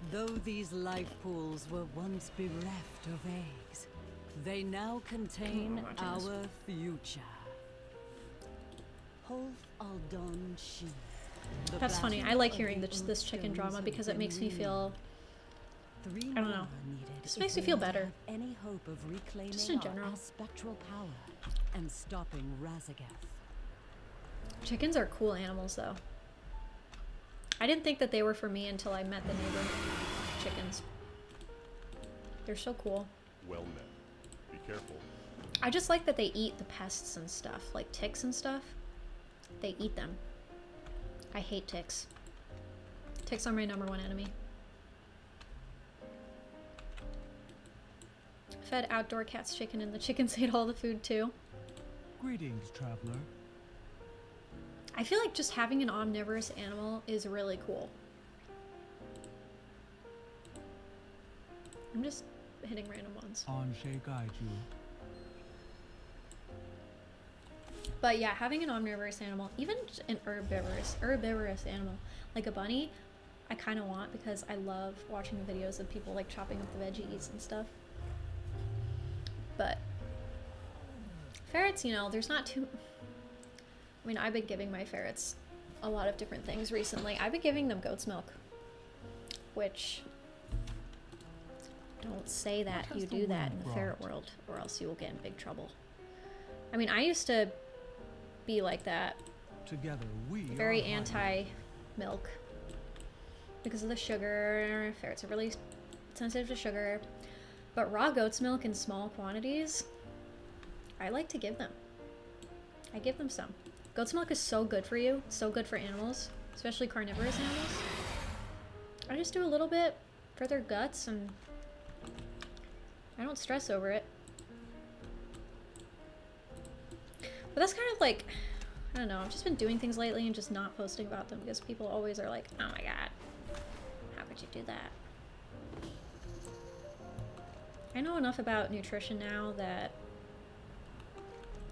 [SPEAKER 4] Though these life pools were once bereft of eggs, they now contain
[SPEAKER 1] Oh, my goodness.
[SPEAKER 4] our future. Holf Aldon Shi.
[SPEAKER 1] That's funny. I like hearing this chicken drama because it makes me feel...
[SPEAKER 4] I
[SPEAKER 1] don't know. Just makes me feel better.
[SPEAKER 4] Any hope of reclaiming
[SPEAKER 1] Just in
[SPEAKER 4] our
[SPEAKER 1] general.
[SPEAKER 4] spectral power and stopping Razagath.
[SPEAKER 1] Chickens are cool animals, though. I didn't think that they were for me until I met the neighbor chickens. They're so cool.
[SPEAKER 2] Well met. Be careful.
[SPEAKER 1] I just like that they eat the pests and stuff, like ticks and stuff. They eat them. I hate ticks. Ticks are my #1 enemy. Fed outdoor cats chicken, and the chickens ate all the food too.
[SPEAKER 7] Greetings, traveler.
[SPEAKER 1] I feel like just having an omnivorous animal is really cool. I'm just hitting random ones.
[SPEAKER 7] On Shay guide you.
[SPEAKER 1] But yeah, having an omnivorous animal, even an herbivorous animal, like a bunny, I kind of want because I love watching the videos of people like chopping up the veggies and stuff. But ferrets, you know, there's not too... I mean, I've been giving my ferrets a lot of different things recently. I've been giving them goat's milk, which... Don't say that
[SPEAKER 7] What has
[SPEAKER 1] you
[SPEAKER 7] the
[SPEAKER 1] do that
[SPEAKER 7] wind
[SPEAKER 1] in the
[SPEAKER 7] brought?
[SPEAKER 1] ferret world, or else you will get in big trouble. I mean, I used to be like that,
[SPEAKER 7] Together we
[SPEAKER 1] very
[SPEAKER 7] are higher.
[SPEAKER 1] anti-milk because of the sugar. Ferrets are really sensitive to sugar. But raw goat's milk in small quantities, I like to give them. I give them some. Goat's milk is so good for you, so good for animals, especially carnivorous animals. I just do a little bit for their guts, and I don't stress over it. But that's kind of like, I don't know, I've just been doing things lately and just not posting about them because people always are like, oh my god, how could you do that? I know enough about nutrition now that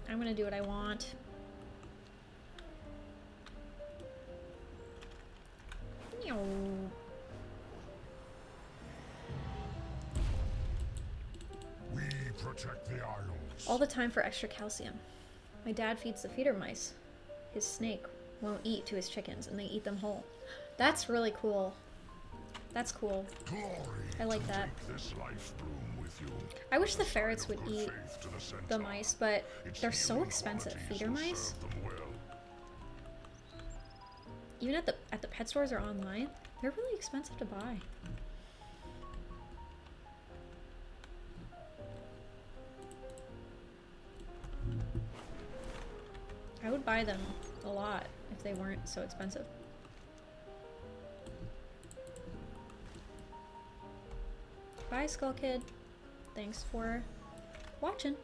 [SPEAKER 1] I'm gonna do what I want. Meow.
[SPEAKER 6] We protect the isles.
[SPEAKER 1] All the time for extra calcium. My dad feeds the feeder mice. His snake won't eat to his chickens and they eat them whole. That's really cool. That's cool.
[SPEAKER 6] Glory
[SPEAKER 1] I like
[SPEAKER 6] to
[SPEAKER 1] that.
[SPEAKER 6] take this life bloom with you.
[SPEAKER 1] I wish the ferrets would
[SPEAKER 6] Good
[SPEAKER 1] eat
[SPEAKER 6] faith to the
[SPEAKER 1] the
[SPEAKER 6] centaur.
[SPEAKER 1] mice, but
[SPEAKER 6] Its
[SPEAKER 1] they're so
[SPEAKER 6] healing
[SPEAKER 1] expensive.
[SPEAKER 6] qualities
[SPEAKER 1] Feeder
[SPEAKER 6] will
[SPEAKER 1] mice?
[SPEAKER 6] serve them well.
[SPEAKER 1] Even at the pet stores or online, they're really expensive to buy. I would buy them a lot if they weren't so expensive. Bye, Skull Kid. Thanks for watching.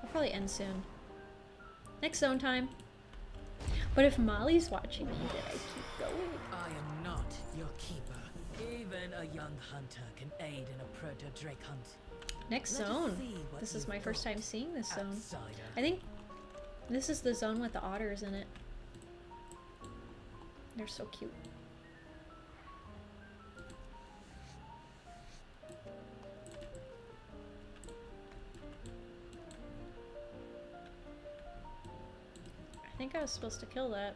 [SPEAKER 1] I'll probably end soon. Next zone time. But if Molly's watching me, then I keep going.
[SPEAKER 10] I am not your keeper. Even a young hunter can aid in a proto-drake hunt.
[SPEAKER 1] Next
[SPEAKER 10] Let us
[SPEAKER 1] zone.
[SPEAKER 10] see what
[SPEAKER 1] This is
[SPEAKER 10] you've
[SPEAKER 1] my first
[SPEAKER 10] got,
[SPEAKER 1] time seeing this zone.
[SPEAKER 10] outsider.
[SPEAKER 1] I think this is the zone with the otters in it. They're so cute. I think I was supposed to kill that.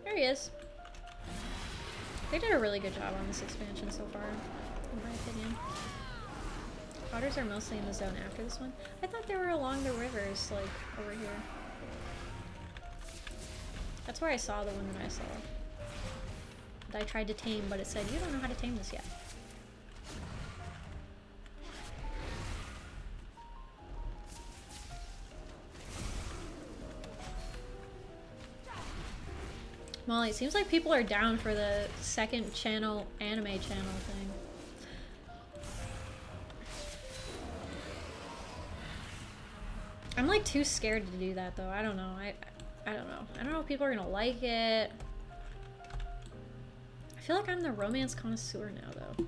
[SPEAKER 1] There he is. They did a really good job on this expansion so far, in my opinion. Otters are mostly in the zone after this one. I thought they were along the rivers, like, over here. That's where I saw the one that I saw. That I tried to tame, but it said, you don't know how to tame this yet. Molly, it seems like people are down for the second channel, anime channel thing. I'm like too scared to do that though. I don't know. I don't know. I don't know if people are gonna like it. I feel like I'm the romance connoisseur now though.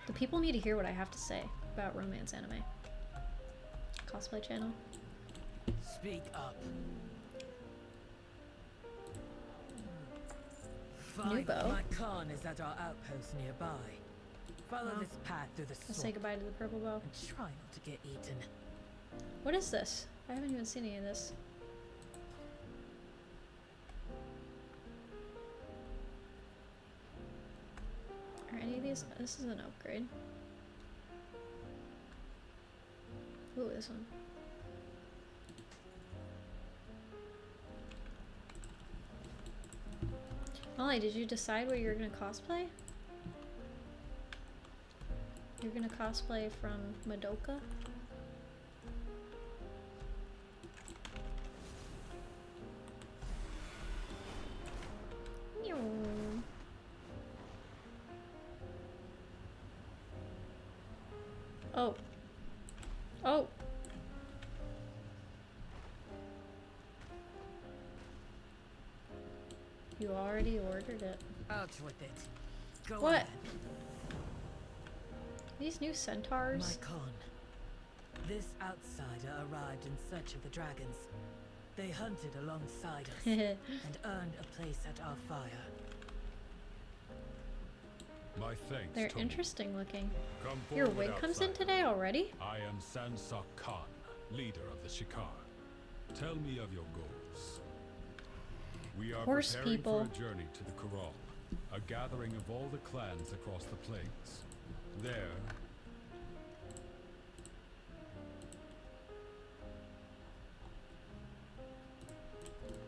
[SPEAKER 1] The people need to hear what I have to say about romance anime. Cosplay channel.
[SPEAKER 10] Speak up.
[SPEAKER 1] New
[SPEAKER 10] Fine.
[SPEAKER 1] bow.
[SPEAKER 10] My Khan is at our outpost nearby. Follow
[SPEAKER 1] Oh.
[SPEAKER 10] this path through the
[SPEAKER 1] Let's say
[SPEAKER 10] swamp
[SPEAKER 1] goodbye to the purple bow.
[SPEAKER 10] and try not to get eaten.
[SPEAKER 1] What is this? I haven't even seen any of this. Are any of these? This is an upgrade. Ooh, this one. Molly, did you decide what you're gonna cosplay? You're gonna cosplay from Madoka? Meow. Oh. Oh. You already ordered it.
[SPEAKER 10] Out with it. Go
[SPEAKER 1] What?
[SPEAKER 10] ahead.
[SPEAKER 1] These new centaurs?
[SPEAKER 10] My Khan. This outsider arrived in search of the dragons. They hunted alongside us and earned a place at our fire.
[SPEAKER 2] My thanks,
[SPEAKER 1] They're
[SPEAKER 2] Tony.
[SPEAKER 1] interesting looking.
[SPEAKER 2] Come
[SPEAKER 1] Your
[SPEAKER 2] forward,
[SPEAKER 1] wig comes in
[SPEAKER 2] outsider.
[SPEAKER 1] today already?
[SPEAKER 2] I am Sansa Khan, leader of the Shikar. Tell me of your goals. We are
[SPEAKER 1] Horse
[SPEAKER 2] preparing
[SPEAKER 1] people.
[SPEAKER 2] for a journey to the Corral, a gathering of all the clans across the plains. There,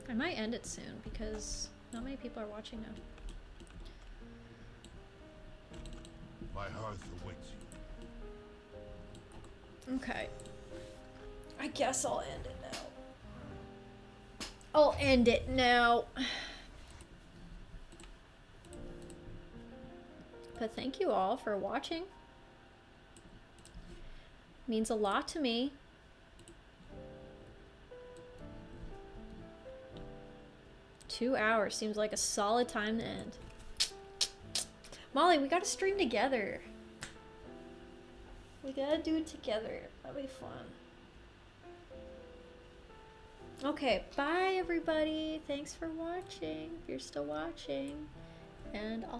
[SPEAKER 1] I might end it soon because not many people are watching now.
[SPEAKER 6] My hearth awaits you.
[SPEAKER 1] Okay. I guess I'll end it now. I'll end it now. But thank you all for watching. Means a lot to me. Two hours seems like a solid time to end. Molly, we gotta stream together. We gotta do it together. That'll be fun. Okay, bye everybody. Thanks for watching, if you're still watching. And I'll